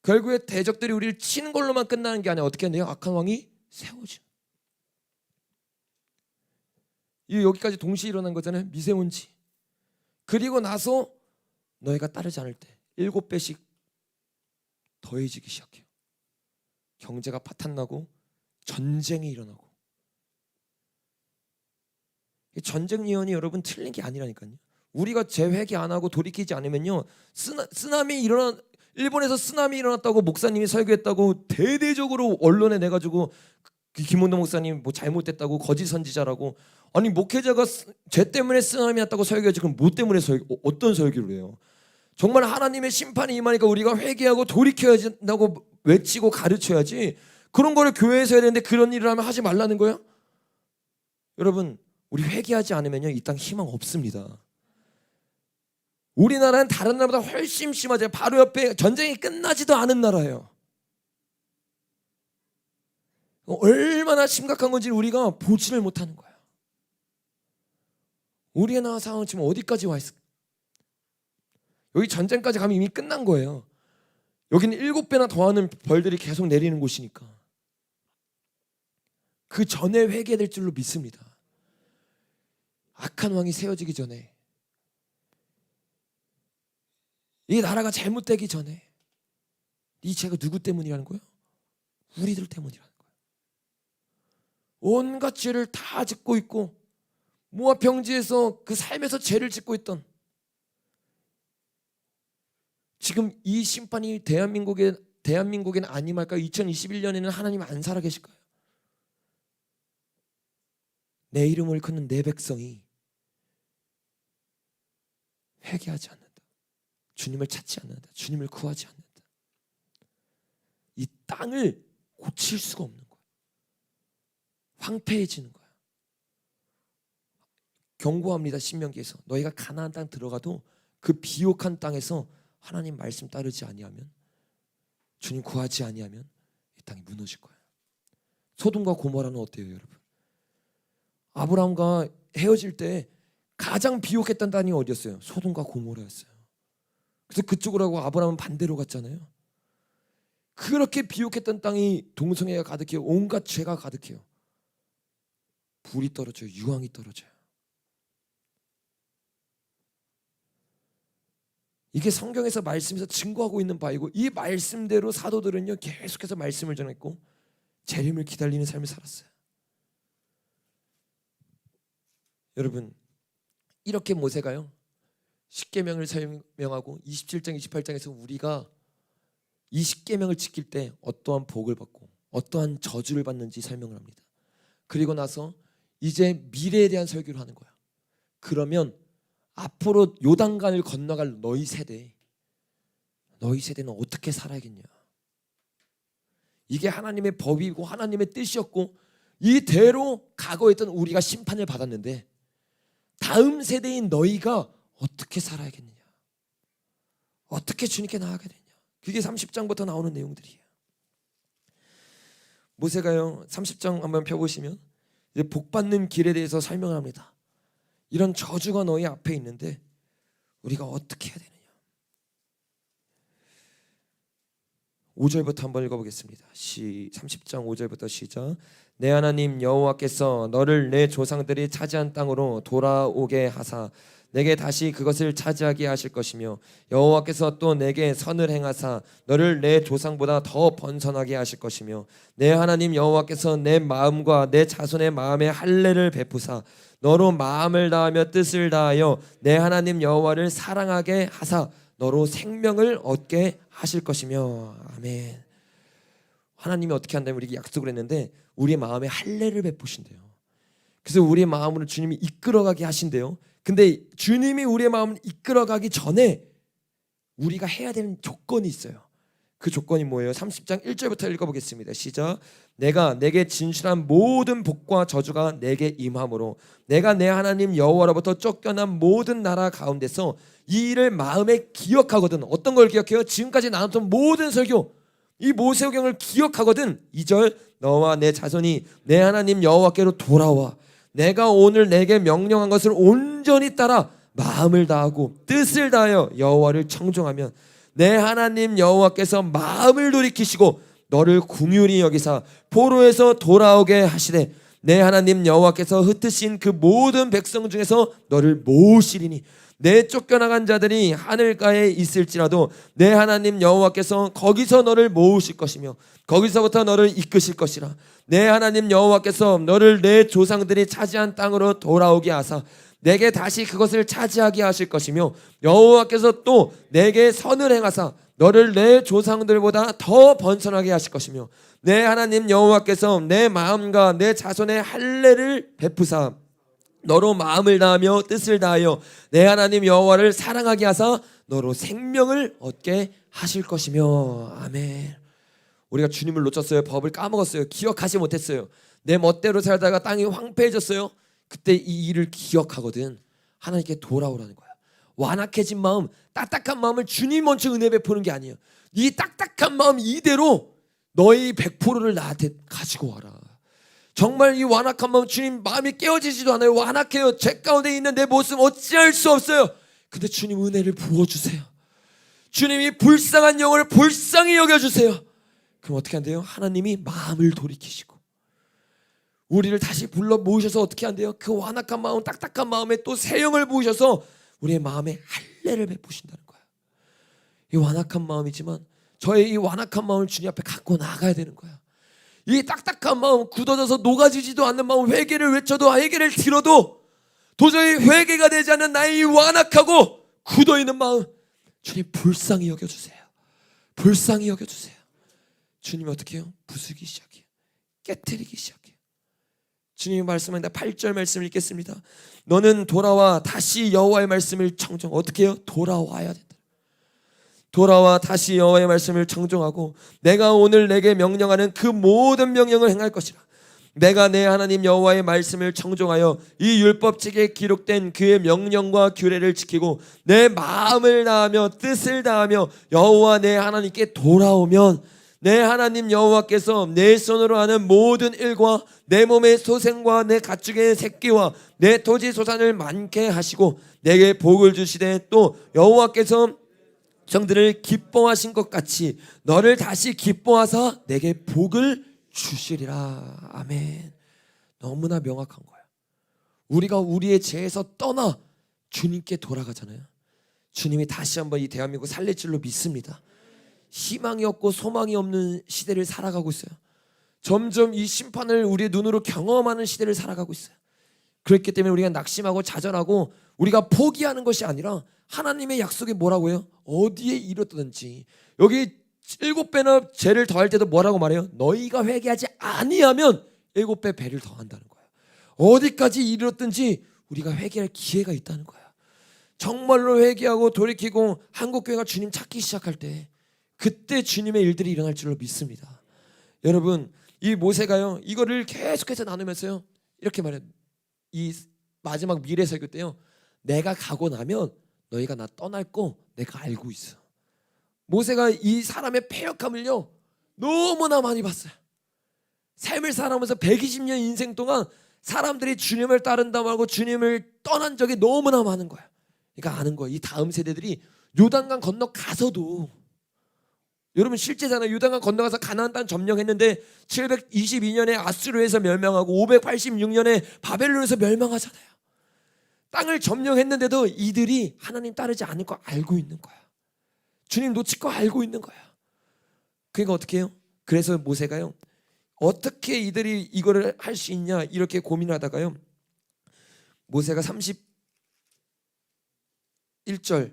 결국에 대적들이 우리를 치는 걸로만 끝나는 게 아니라 어떻게 한대요? 악한 왕이 세워져. 이 여기까지 동시에 일어난 거잖아요. 미세먼지. 그리고 나서 너희가 따르지 않을 때 7배씩 더해지기 시작해요. 경제가 파탄나고 전쟁이 일어나고. 전쟁 예언이 여러분 틀린 게 아니라니까요. 우리가 재회개 안 하고 돌이키지 않으면요, 쓰나미 일어난, 일본에서 쓰나미 일어났다고 목사님이 설교했다고 대대적으로 언론에 내가지고 김원도 목사님 뭐 잘못됐다고 거짓 선지자라고. 아니 목회자가 죄 때문에 쓰나미 났다고 설교하지 그럼 뭐 때문에 어떤 설교를 해요? 정말 하나님의 심판이 임하니까 우리가 회개하고 돌이켜야 된다고 외치고 가르쳐야지, 그런 거를 교회에서 해야 되는데 그런 일을 하면 하지 말라는 거예요? 여러분, 우리 회개하지 않으면요 이 땅 희망 없습니다. 우리나라는 다른 나라보다 훨씬 심하죠. 바로 옆에 전쟁이 끝나지도 않은 나라예요. 얼마나 심각한 건지 우리가 보지를 못하는 거예요. 우리나라 상황은 지금 어디까지 와 있을까? 여기 전쟁까지 가면 이미 끝난 거예요. 여기는 7배나 더하는 벌들이 계속 내리는 곳이니까 그 전에 회개될 줄로 믿습니다. 악한 왕이 세워지기 전에, 이 나라가 잘못되기 전에, 이 죄가 누구 때문이라는 거예요? 우리들 때문이라는 거예요. 온갖 죄를 다 짓고 있고 모압 평지에서 그 삶에서 죄를 짓고 있던, 지금 이 심판이 대한민국에는 안 임할까요? 2021년에는 하나님 안 살아계실까요? 내 이름을 걷는 내 백성이 회개하지 않는다, 주님을 찾지 않는다, 주님을 구하지 않는다, 이 땅을 고칠 수가 없는 거야. 황폐해지는 거야. 경고합니다. 신명기에서 너희가 가나안 땅 들어가도 그 비옥한 땅에서 하나님 말씀 따르지 아니하면, 주님 구하지 아니하면 이 땅이 무너질 거야. 소돔과 고모라는 어때요 여러분? 아브라함과 헤어질 때 가장 비옥했던 땅이 어디였어요? 소돔과 고모라였어요. 그래서 그쪽으로 하고 아브라함은 반대로 갔잖아요. 그렇게 비옥했던 땅이 동성애가 가득해요. 온갖 죄가 가득해요. 불이 떨어져요. 유황이 떨어져요. 이게 성경에서 말씀에서 증거하고 있는 바이고, 이 말씀대로 사도들은요 계속해서 말씀을 전했고 재림을 기다리는 삶을 살았어요. 여러분, 이렇게 모세가요 10계명을 설명하고 27장 28장에서 우리가 이 10계명을 지킬 때 어떠한 복을 받고 어떠한 저주를 받는지 설명을 합니다. 그리고 나서 이제 미래에 대한 설교를 하는 거야. 그러면 앞으로 요단강을 건너갈 너희 세대는 어떻게 살아야겠냐? 이게 하나님의 법이고 하나님의 뜻이었고 이대로 과거에 있던 우리가 심판을 받았는데 다음 세대인 너희가 어떻게 살아야겠느냐? 어떻게 주님께 나아가야 되냐? 그게 30장부터 나오는 내용들이에요. 모세가요 30장 한번 펴보시면 이제 복받는 길에 대해서 설명을 합니다. 이런 저주가 너희 앞에 있는데 우리가 어떻게 해야 되느냐? 5절부터 한번 읽어보겠습니다. 30장 5절부터 시작. 내 하나님 여호와께서 너를 내 조상들이 차지한 땅으로 돌아오게 하사 내게 다시 그것을 차지하게 하실 것이며, 여호와께서 또 내게 선을 행하사 너를 내 조상보다 더 번성하게 하실 것이며, 내 하나님 여호와께서 내 마음과 내 자손의 마음에 할례를 베푸사 너로 마음을 다하며 뜻을 다하여 내 하나님 여호와를 사랑하게 하사 너로 생명을 얻게 하실 것이며. 아멘. 하나님이 어떻게 한다면 우리에게 약속을 했는데 우리의 마음에 할례를 베푸신대요. 그래서 우리의 마음으로 주님이 이끌어가게 하신대요. 근데 주님이 우리의 마음을 이끌어가기 전에 우리가 해야 되는 조건이 있어요. 그 조건이 뭐예요? 30장 1절부터 읽어보겠습니다. 시작. 내가 내게 진실한 모든 복과 저주가 내게 임함으로 내가 내 하나님 여호와로부터 쫓겨난 모든 나라 가운데서 이 일을 마음에 기억하거든. 어떤 걸 기억해요? 지금까지 나눴던 모든 설교, 이 모세오경을 기억하거든. 2절. 너와 내 자손이 내 하나님 여호와께로 돌아와 내가 오늘 내게 명령한 것을 온전히 따라 마음을 다하고 뜻을 다하여 여호와를 청종하면 내 하나님 여호와께서 마음을 돌이키시고 너를 긍휼히 여기사 포로에서 돌아오게 하시되 내 하나님 여호와께서 흩으신 그 모든 백성 중에서 너를 모으시리니 내 쫓겨나간 자들이 하늘가에 있을지라도 내 하나님 여호와께서 거기서 너를 모으실 것이며 거기서부터 너를 이끄실 것이라. 내 하나님 여호와께서 너를 내 조상들이 차지한 땅으로 돌아오게 하사 내게 다시 그것을 차지하게 하실 것이며 여호와께서 또 내게 선을 행하사 너를 내 조상들보다 더 번성하게 하실 것이며 내 하나님 여호와께서 내 마음과 내 자손의 할례를 베푸사 너로 마음을 다하며 뜻을 다하여 내 하나님 여호와를 사랑하게 하사 너로 생명을 얻게 하실 것이며. 아멘. 우리가 주님을 놓쳤어요. 법을 까먹었어요. 기억하지 못했어요. 내 멋대로 살다가 땅이 황폐해졌어요. 그때 이 일을 기억하거든. 하나님께 돌아오라는 거야. 완악해진 마음, 딱딱한 마음을 주님 먼저 은혜 베푸는 게 아니에요. 이 딱딱한 마음 이대로 너희 100%를 나한테 가지고 와라. 정말 이 완악한 마음, 주님 마음이 깨어지지도 않아요. 완악해요. 죄 가운데 있는 내 모습 어찌할 수 없어요. 근데 주님 은혜를 부어주세요. 주님이 불쌍한 영혼을 불쌍히 여겨주세요. 그럼 어떻게 한대요? 하나님이 마음을 돌이키시고 우리를 다시 불러 모으셔서 어떻게 한대요? 그 완악한 마음, 딱딱한 마음에 또 새 영을 부으셔서 우리의 마음에 할례를 베푸신다는 거야. 이 완악한 마음이지만 저의 이 완악한 마음을 주님 앞에 갖고 나가야 되는 거야. 이 딱딱한 마음, 굳어져서 녹아지지도 않는 마음, 회개를 외쳐도 회개를 들어도 도저히 회개가 되지 않는 나의 이 완악하고 굳어있는 마음, 주님 불쌍히 여겨주세요. 불쌍히 여겨주세요. 주님이 어떻게 해요? 부수기 시작해요. 깨트리기 시작해요. 주님이 말씀합니다. 8절 말씀을 읽겠습니다. 너는 돌아와 다시 여호와의 말씀을 청정. 어떻게 해요? 돌아와야 된다. 돌아와 다시 여호와의 말씀을 청종하고 내가 오늘 내게 명령하는 그 모든 명령을 행할 것이라. 내가 내 하나님 여호와의 말씀을 청종하여 이 율법책에 기록된 그의 명령과 규례를 지키고 내 마음을 다하며 뜻을 다하며 여호와 내 하나님께 돌아오면 내 하나님 여호와께서 내 손으로 하는 모든 일과 내 몸의 소생과 내 가축의 새끼와 내 토지 소산을 많게 하시고 내게 복을 주시되 또 여호와께서 정들을 기뻐하신 것 같이 너를 다시 기뻐하사 내게 복을 주시리라. 아멘. 너무나 명확한 거야. 우리가 우리의 죄에서 떠나 주님께 돌아가잖아요. 주님이 다시 한번 이 대한민국 살릴 줄로 믿습니다. 희망이 없고 소망이 없는 시대를 살아가고 있어요. 점점 이 심판을 우리의 눈으로 경험하는 시대를 살아가고 있어요. 그렇기 때문에 우리가 낙심하고 좌절하고 우리가 포기하는 것이 아니라 하나님의 약속이 뭐라고 해요? 어디에 이르렀든지 여기 7배나 죄를 더할 때도 뭐라고 말해요? 너희가 회개하지 아니하면 7배 배를 더한다는 거예요. 어디까지 이르렀든지 우리가 회개할 기회가 있다는 거야. 정말로 회개하고 돌이키고 한국교회가 주님 찾기 시작할 때 그때 주님의 일들이 일어날 줄로 믿습니다. 여러분 이 모세가요 이거를 계속해서 나누면서요 이렇게 말해요. 이 마지막 미래 설교 때요 내가 가고 나면 너희가 나 떠날 거 내가 알고 있어. 모세가 이 사람의 패역함을요 너무나 많이 봤어요. 삶을 살아가면서 120년 인생 동안 사람들이 주님을 따른다고 하고 주님을 떠난 적이 너무나 많은 거야. 그러니까 아는 거야. 이 다음 세대들이 요단강 건너가서도 여러분 실제잖아요. 요단강 건너가서 가나안 땅 점령했는데 722년에 아수르에서 멸망하고 586년에 바벨론에서 멸망하잖아요. 땅을 점령했는데도 이들이 하나님 따르지 않을 거 알고 있는 거야. 주님 놓칠 거 알고 있는 거야. 그러니까 어떻게 해요? 그래서 모세가요 어떻게 이들이 이거를 할 수 있냐 이렇게 고민하다가요 모세가 31절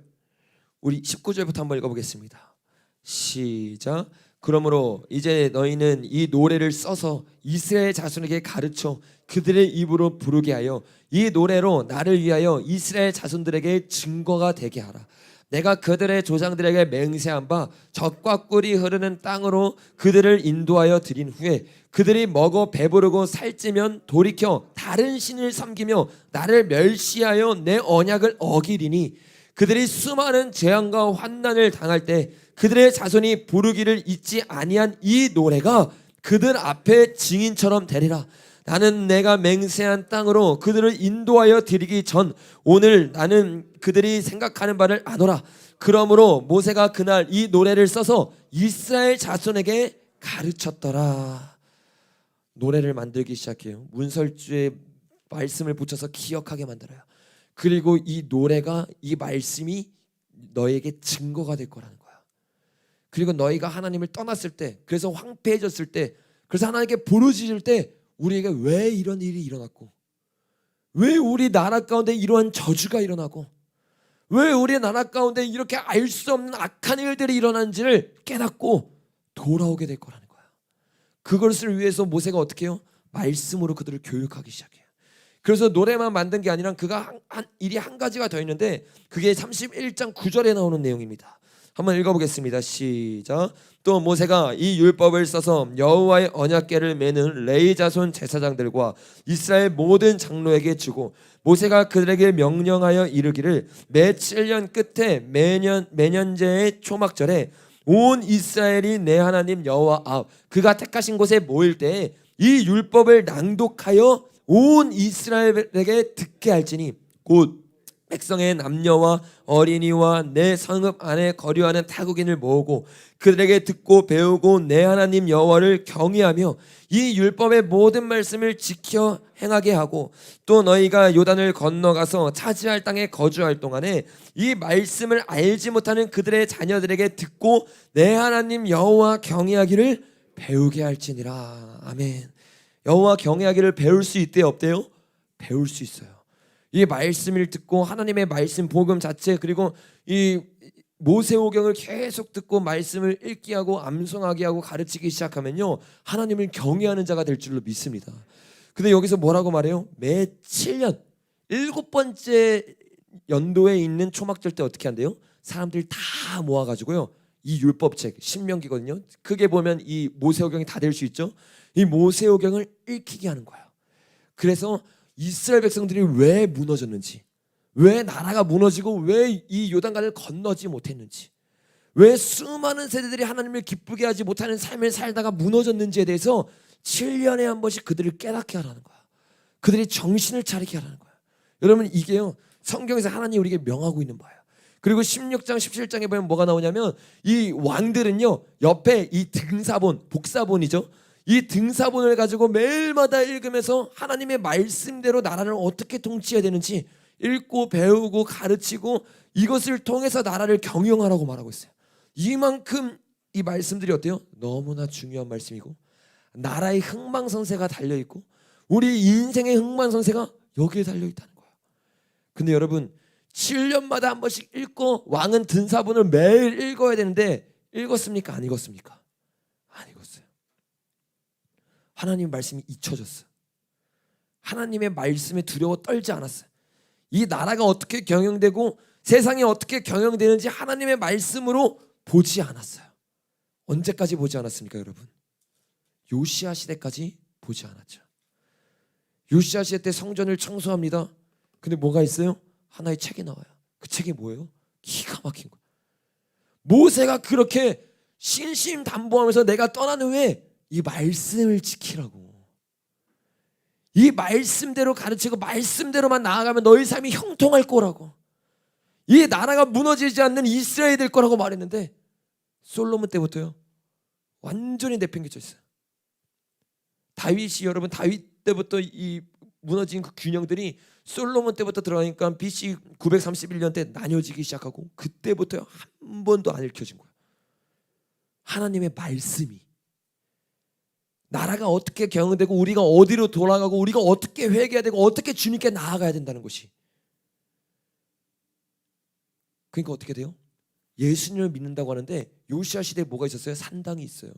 우리 19절부터 한번 읽어보겠습니다. 시작. 그러므로 이제 너희는 이 노래를 써서 이스라엘 자손에게 가르쳐 그들의 입으로 부르게 하여 이 노래로 나를 위하여 이스라엘 자손들에게 증거가 되게 하라. 내가 그들의 조상들에게 맹세한 바 젖과 꿀이 흐르는 땅으로 그들을 인도하여 드린 후에 그들이 먹어 배부르고 살찌면 돌이켜 다른 신을 섬기며 나를 멸시하여 내 언약을 어기리니 그들이 수많은 재앙과 환난을 당할 때 그들의 자손이 부르기를 잊지 아니한 이 노래가 그들 앞에 증인처럼 되리라. 나는 내가 맹세한 땅으로 그들을 인도하여 드리기 전 오늘 나는 그들이 생각하는 바를 아노라. 그러므로 모세가 그날 이 노래를 써서 이스라엘 자손에게 가르쳤더라. 노래를 만들기 시작해요. 문설주에 말씀을 붙여서 기억하게 만들어요. 그리고 이 노래가, 이 말씀이 너에게 증거가 될 거라는 거야. 그리고 너희가 하나님을 떠났을 때, 그래서 황폐해졌을 때, 그래서 하나님께 부르짖을 때 우리에게 왜 이런 일이 일어났고, 왜 우리 나라 가운데 이러한 저주가 일어나고, 왜 우리 나라 가운데 이렇게 알 수 없는 악한 일들이 일어나는지를 깨닫고 돌아오게 될 거라는 거야. 그것을 위해서 모세가 어떻게 해요? 말씀으로 그들을 교육하기 시작해요. 그래서 노래만 만든 게 아니라 그가 일이 한 가지가 더 있는데, 그게 31장 9절에 나오는 내용입니다. 한번 읽어보겠습니다. 시작. 또 모세가 이 율법을 써서 여호와의 언약궤를 매는 레위 자손 제사장들과 이스라엘 모든 장로에게 주고, 모세가 그들에게 명령하여 이르기를 매 7년 끝에 매년제의 초막절에 온 이스라엘이 내 하나님 여호와 앞 그가 택하신 곳에 모일 때에 이 율법을 낭독하여 온 이스라엘에게 듣게 할지니, 곧 백성의 남녀와 어린이와 내 성읍 안에 거류하는 타국인을 모으고 그들에게 듣고 배우고 내 하나님 여호와를 경외하며 이 율법의 모든 말씀을 지켜 행하게 하고, 또 너희가 요단을 건너가서 차지할 땅에 거주할 동안에 이 말씀을 알지 못하는 그들의 자녀들에게 듣고 내 하나님 여호와 경외하기를 배우게 할지니라. 아멘. 여호와 경외하기를 배울 수 있대요, 없대요? 배울 수 있어요. 이 말씀을 듣고 하나님의 말씀 복음 자체, 그리고 이 모세오경을 계속 듣고 말씀을 읽게 하고 암송하게 하고 가르치기 시작하면요, 하나님을 경외하는 자가 될 줄로 믿습니다. 근데 여기서 뭐라고 말해요? 매 7년 7번째 연도에 있는 초막절 때 어떻게 한대요? 사람들 다 모아가지고요, 이 율법책 신명기거든요. 크게 보면 이 모세오경이 다 될 수 있죠. 이 모세오경을 읽히게 하는 거예요. 그래서 이스라엘 백성들이 왜 무너졌는지, 왜 나라가 무너지고 왜 이 요단강을 건너지 못했는지, 왜 수많은 세대들이 하나님을 기쁘게 하지 못하는 삶을 살다가 무너졌는지에 대해서 7년에 한 번씩 그들을 깨닫게 하라는 거야. 그들이 정신을 차리게 하라는 거야. 여러분, 이게요, 성경에서 하나님이 우리에게 명하고 있는 바예요. 그리고 16장 17장에 보면 뭐가 나오냐면, 이 왕들은요 옆에 이 등사본, 복사본이죠, 이 등사본을 가지고 매일마다 읽으면서 하나님의 말씀대로 나라를 어떻게 통치해야 되는지 읽고 배우고 가르치고, 이것을 통해서 나라를 경영하라고 말하고 있어요. 이만큼 이 말씀들이 어때요? 너무나 중요한 말씀이고, 나라의 흥망성쇠가 달려있고 우리 인생의 흥망성쇠가 여기에 달려있다는 거예요. 근데 여러분, 7년마다 한 번씩 읽고 왕은 등사본을 매일 읽어야 되는데 읽었습니까? 안 읽었습니까? 안 읽었어요. 하나님의 말씀이 잊혀졌어요. 하나님의 말씀에 두려워 떨지 않았어요. 이 나라가 어떻게 경영되고 세상이 어떻게 경영되는지 하나님의 말씀으로 보지 않았어요. 언제까지 보지 않았습니까, 여러분? 요시야 시대까지 보지 않았죠. 요시야 시대 때 성전을 청소합니다. 근데 뭐가 있어요? 하나의 책이 나와요. 그 책이 뭐예요? 기가 막힌 거예요. 모세가 그렇게 신심담보하면서 내가 떠난 후에 이 말씀을 지키라고, 이 말씀대로 가르치고 말씀대로만 나아가면 너희 삶이 형통할 거라고, 이 나라가 무너지지 않는 이스라엘이 될 거라고 말했는데, 솔로몬 때부터요 완전히 내팽개쳐 있어요. 다윗이, 여러분, 다윗 때부터 이 무너진 그 균형들이 솔로몬 때부터 들어가니까 BC 931년 때 나뉘어지기 시작하고, 그때부터 한 번도 안 읽혀진 거예요. 하나님의 말씀이 나라가 어떻게 경영되고 우리가 어디로 돌아가고 우리가 어떻게 회개해야 되고 어떻게 주님께 나아가야 된다는 것이. 그러니까 어떻게 돼요? 예수님을 믿는다고 하는데 요시야 시대에 뭐가 있었어요? 산당이 있어요.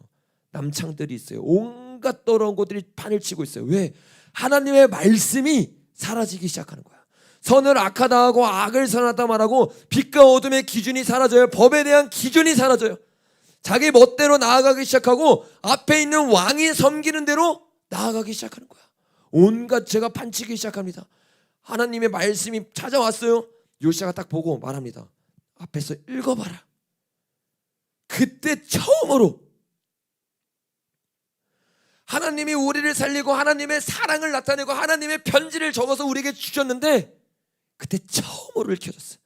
남창들이 있어요. 온갖 더러운 것들이 판을 치고 있어요. 왜? 하나님의 말씀이 사라지기 시작하는 거야. 선을 악하다 하고 악을 선하다 말하고 빛과 어둠의 기준이 사라져요. 법에 대한 기준이 사라져요. 자기 멋대로 나아가기 시작하고 앞에 있는 왕이 섬기는 대로 나아가기 시작하는 거야. 온갖 죄가 판치기 시작합니다. 하나님의 말씀이 찾아왔어요. 요시야가 딱 보고 말합니다. 앞에서 읽어봐라. 그때 처음으로 하나님이 우리를 살리고 하나님의 사랑을 나타내고 하나님의 편지를 적어서 우리에게 주셨는데, 그때 처음으로 읽혀졌어요.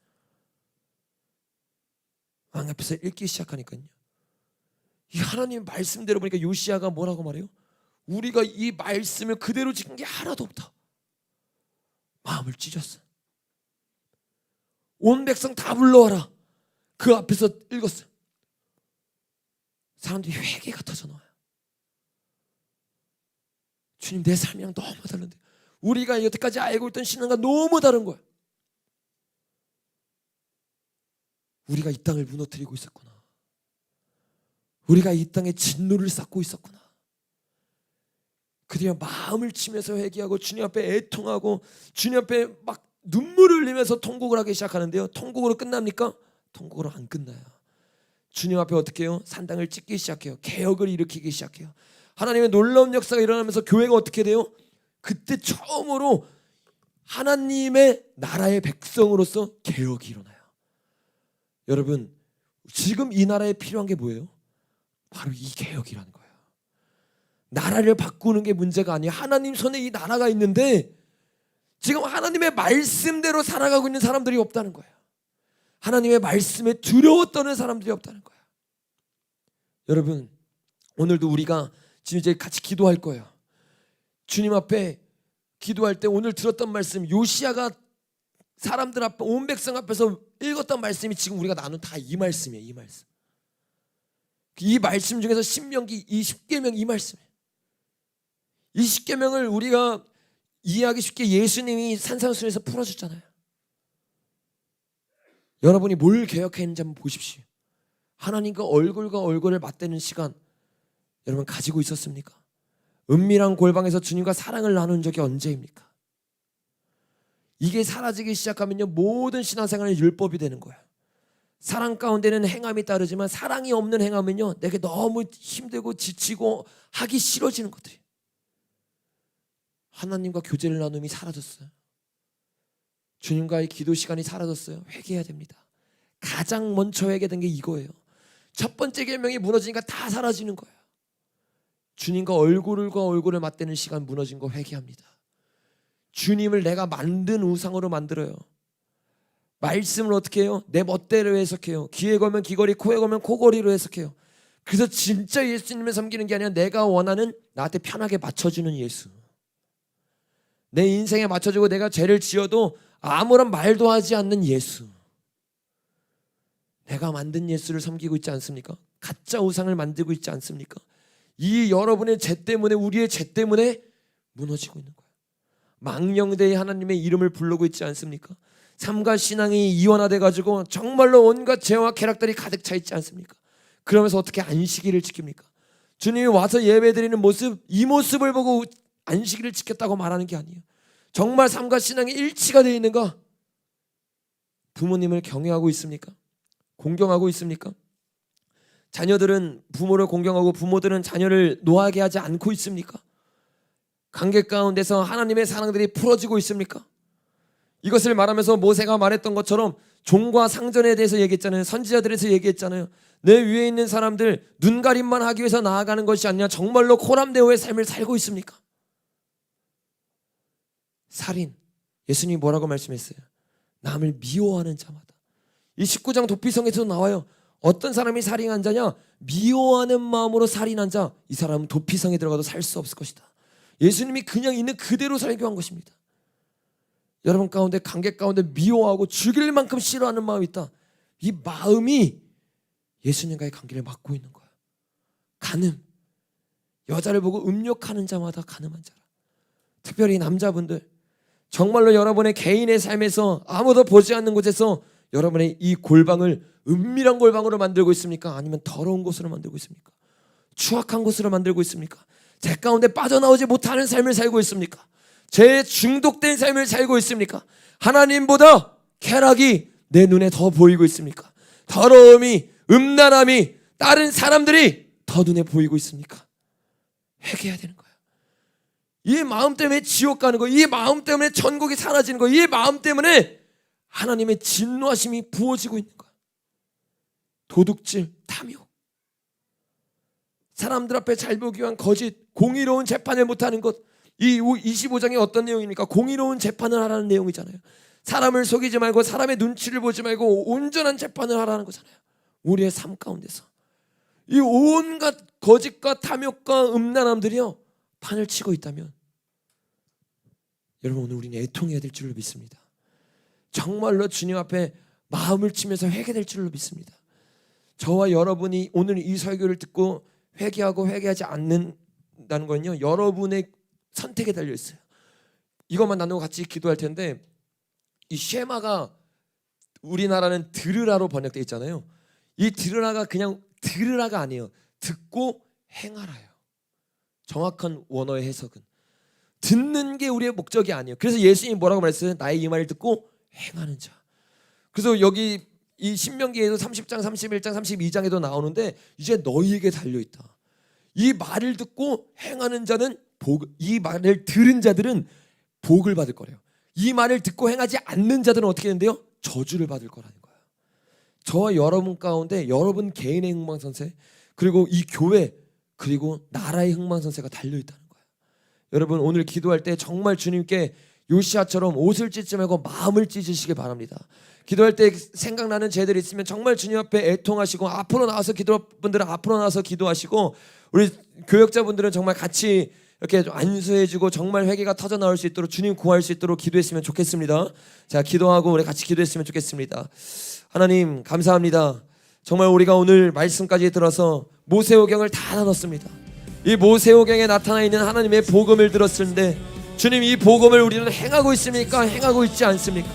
왕 앞에서 읽기 시작하니까요, 이 하나님 말씀대로 보니까 요시야가 뭐라고 말해요? 우리가 이 말씀을 그대로 지킨 게 하나도 없다. 마음을 찢었어. 온 백성 다 불러와라. 그 앞에서 읽었어요. 사람들이 회개가 터져나와요. 주님, 내 삶이랑 너무 다른데, 우리가 여태까지 알고 있던 신앙과 너무 다른 거야. 우리가 이 땅을 무너뜨리고 있었구나. 우리가 이 땅에 진노를 쌓고 있었구나. 그들이 마음을 치면서 회개하고 주님 앞에 애통하고 주님 앞에 막 눈물을 흘리면서 통곡을 하기 시작하는데요, 통곡으로 끝납니까? 통곡으로 안 끝나요. 주님 앞에 어떻게 해요? 산당을 찢기 시작해요. 개혁을 일으키기 시작해요. 하나님의 놀라운 역사가 일어나면서 교회가 어떻게 돼요? 그때 처음으로 하나님의 나라의 백성으로서 개혁이 일어나요. 여러분, 지금 이 나라에 필요한 게 뭐예요? 바로 이 개혁이라는 거예요. 나라를 바꾸는 게 문제가 아니에요. 하나님 손에 이 나라가 있는데 지금 하나님의 말씀대로 살아가고 있는 사람들이 없다는 거예요. 하나님의 말씀에 두려워 떠는 사람들이 없다는 거예요. 여러분, 오늘도 우리가 지금 이제 같이 기도할 거예요. 주님 앞에 기도할 때 오늘 들었던 말씀, 요시야가 사람들 앞에, 온 백성 앞에서 읽었던 말씀이 지금 우리가 나눈 다 이 말씀이에요. 이 말씀. 이 말씀 중에서 신명기 20계명 이 말씀이에요. 이 10계명을 우리가 이해하기 쉽게 예수님이 산상수훈에서 풀어줬잖아요. 여러분이 뭘 개혁했는지 한번 보십시오. 하나님과 얼굴과 얼굴을 맞대는 시간 여러분 가지고 있었습니까? 은밀한 골방에서 주님과 사랑을 나눈 적이 언제입니까? 이게 사라지기 시작하면요, 모든 신앙생활은 율법이 되는 거예요. 사랑 가운데는 행함이 따르지만 사랑이 없는 행함은요, 내게 너무 힘들고 지치고 하기 싫어지는 것들이. 하나님과 교제를 나눔이 사라졌어요. 주님과의 기도 시간이 사라졌어요. 회개해야 됩니다. 가장 먼저 회개된 게 이거예요. 첫 번째 계명이 무너지니까 다 사라지는 거예요. 주님과 얼굴과 얼굴을 맞대는 시간 무너진 거 회개합니다. 주님을 내가 만든 우상으로 만들어요. 말씀을 어떻게 해요? 내 멋대로 해석해요. 귀에 걸면 귀걸이, 코에 걸면 코걸이로 해석해요. 그래서 진짜 예수님을 섬기는 게 아니라 내가 원하는, 나한테 편하게 맞춰주는 예수, 내 인생에 맞춰주고 내가 죄를 지어도 아무런 말도 하지 않는 예수, 내가 만든 예수를 섬기고 있지 않습니까? 가짜 우상을 만들고 있지 않습니까? 이 여러분의 죄 때문에, 우리의 죄 때문에 무너지고 있는 거예요. 망령되이 하나님의 이름을 부르고 있지 않습니까? 삶과 신앙이 이원화돼 가지고 정말로 온갖 죄와 쾌락들이 가득 차 있지 않습니까? 그러면서 어떻게 안식일을 지킵니까? 주님이 와서 예배드리는 모습, 이 모습을 보고 안식일을 지켰다고 말하는 게 아니에요. 정말 삶과 신앙이 일치가 되어 있는가? 부모님을 경외하고 있습니까? 공경하고 있습니까? 자녀들은 부모를 공경하고 부모들은 자녀를 노하게 하지 않고 있습니까? 관계 가운데서 하나님의 사랑들이 풀어지고 있습니까? 이것을 말하면서 모세가 말했던 것처럼 종과 상전에 대해서 얘기했잖아요. 선지자들에서 얘기했잖아요. 내 위에 있는 사람들 눈가림만 하기 위해서 나아가는 것이 아니라 정말로 코람데오의 삶을 살고 있습니까? 살인, 예수님이 뭐라고 말씀했어요? 남을 미워하는 자마다. 이 19장 도피성에서도 나와요. 어떤 사람이 살인한 자냐? 미워하는 마음으로 살인한 자, 이 사람은 도피성에 들어가도 살 수 없을 것이다. 예수님이 그냥 있는 그대로 설교한 것입니다. 여러분 가운데, 관계 가운데 미워하고 죽일 만큼 싫어하는 마음이 있다. 이 마음이 예수님과의 관계를 막고 있는 거야. 간음, 여자를 보고 음욕하는 자마다 간음한 자라. 특별히 남자분들, 정말로 여러분의 개인의 삶에서 아무도 보지 않는 곳에서 여러분의 이 골방을 은밀한 골방으로 만들고 있습니까? 아니면 더러운 곳으로 만들고 있습니까? 추악한 곳으로 만들고 있습니까? 죄 가운데 빠져나오지 못하는 삶을 살고 있습니까? 죄에 중독된 삶을 살고 있습니까? 하나님보다 쾌락이 내 눈에 더 보이고 있습니까? 더러움이, 음란함이, 다른 사람들이 더 눈에 보이고 있습니까? 회개해야 되는 거예요. 이 마음 때문에 지옥 가는 거, 이 마음 때문에 천국이 사라지는 거, 이 마음 때문에 하나님의 진노하심이 부어지고 있는 거야. 도둑질, 탐욕, 사람들 앞에 잘 보기 위한 거짓, 공의로운 재판을 못하는 것. 이 25장이 어떤 내용입니까? 공의로운 재판을 하라는 내용이잖아요. 사람을 속이지 말고 사람의 눈치를 보지 말고 온전한 재판을 하라는 거잖아요. 우리의 삶 가운데서 이 온갖 거짓과 탐욕과 음란함들이요 판을 치고 있다면 여러분 오늘 우리는 애통해야 될 줄로 믿습니다. 정말로 주님 앞에 마음을 치면서 회개될 줄로 믿습니다. 저와 여러분이 오늘 이 설교를 듣고 회개하고 회개하지 않는다는 건요 여러분의 선택에 달려 있어요. 이것만 나누고 같이 기도할 텐데, 이 쉐마가 우리나라는 들으라로 번역되어 있잖아요. 이 들으라가 그냥 들으라가 아니에요. 듣고 행하라요. 정확한 원어의 해석은 듣는 게 우리의 목적이 아니에요. 그래서 예수님이 뭐라고 말했어요? 나의 이 말을 듣고 행하는 자. 그래서 여기 이 신명기에도 30장, 31장, 32장에도 나오는데 이제 너희에게 달려있다. 이 말을 듣고 행하는 자는 이 말을 들은 자들은 복을 받을 거래요. 이 말을 듣고 행하지 않는 자들은 어떻게 되는데요? 저주를 받을 거라는 거예요. 저와 여러분 가운데 여러분 개인의 흥망선쇠, 그리고 이 교회, 그리고 나라의 흥망선쇠가 달려있다는 거예요. 여러분 오늘 기도할 때 정말 주님께 요시아처럼 옷을 찢지 말고 마음을 찢으시길 바랍니다. 기도할 때 생각나는 죄들이 있으면 정말 주님 앞에 애통하시고, 앞으로 나와서 기도분들은 앞으로 나와서 기도하시고, 우리 교역자분들은 정말 같이 이렇게 안수해주고 정말 회개가 터져 나올 수 있도록 주님 구할 수 있도록 기도했으면 좋겠습니다. 자, 기도하고 우리 같이 기도했으면 좋겠습니다. 하나님 감사합니다. 정말 우리가 오늘 말씀까지 들어서 모세오경을 다 나눴습니다. 이 모세오경에 나타나 있는 하나님의 복음을 들었는데, 주님 이 복음을 우리는 행하고 있습니까? 행하고 있지 않습니까?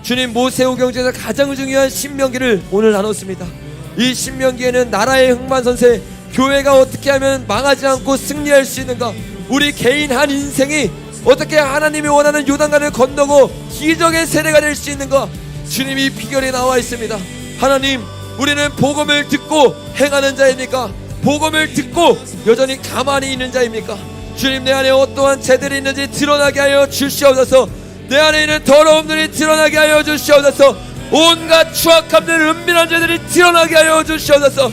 주님 모세오경 중에서 가장 중요한 신명기를 오늘 나눴습니다. 이 신명기에는 나라의 흥만선세, 교회가 어떻게 하면 망하지 않고 승리할 수 있는가, 우리 개인 한 인생이 어떻게 하나님이 원하는 요단강을 건너고 기적의 세례가 될 수 있는가, 주님이 비결이 나와 있습니다. 하나님, 우리는 복음을 듣고 행하는 자입니까? 복음을 듣고 여전히 가만히 있는 자입니까? 주님, 내 안에 어떠한 죄들이 있는지 드러나게 하여 주시옵소서. 내 안에 있는 더러움들이 드러나게 하여 주시옵소서. 온갖 추악함들, 은밀한 죄들이 드러나게 하여 주시옵소서.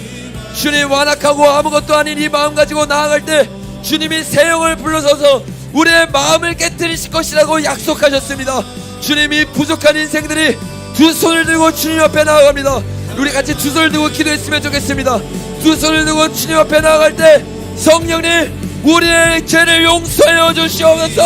주님, 완악하고 아무것도 아닌 이 마음 가지고 나아갈 때 주님이 새 영을 불러서서 우리의 마음을 깨뜨리실 것이라고 약속하셨습니다. 주님이 부족한 인생들이 두 손을 들고 주님 앞에 나아갑니다. 우리 같이 두 손을 들고 기도했으면 좋겠습니다. 두 손을 들고 주님 앞에 나아갈 때 성령님, 우리의 죄를 용서하여 주시옵소서.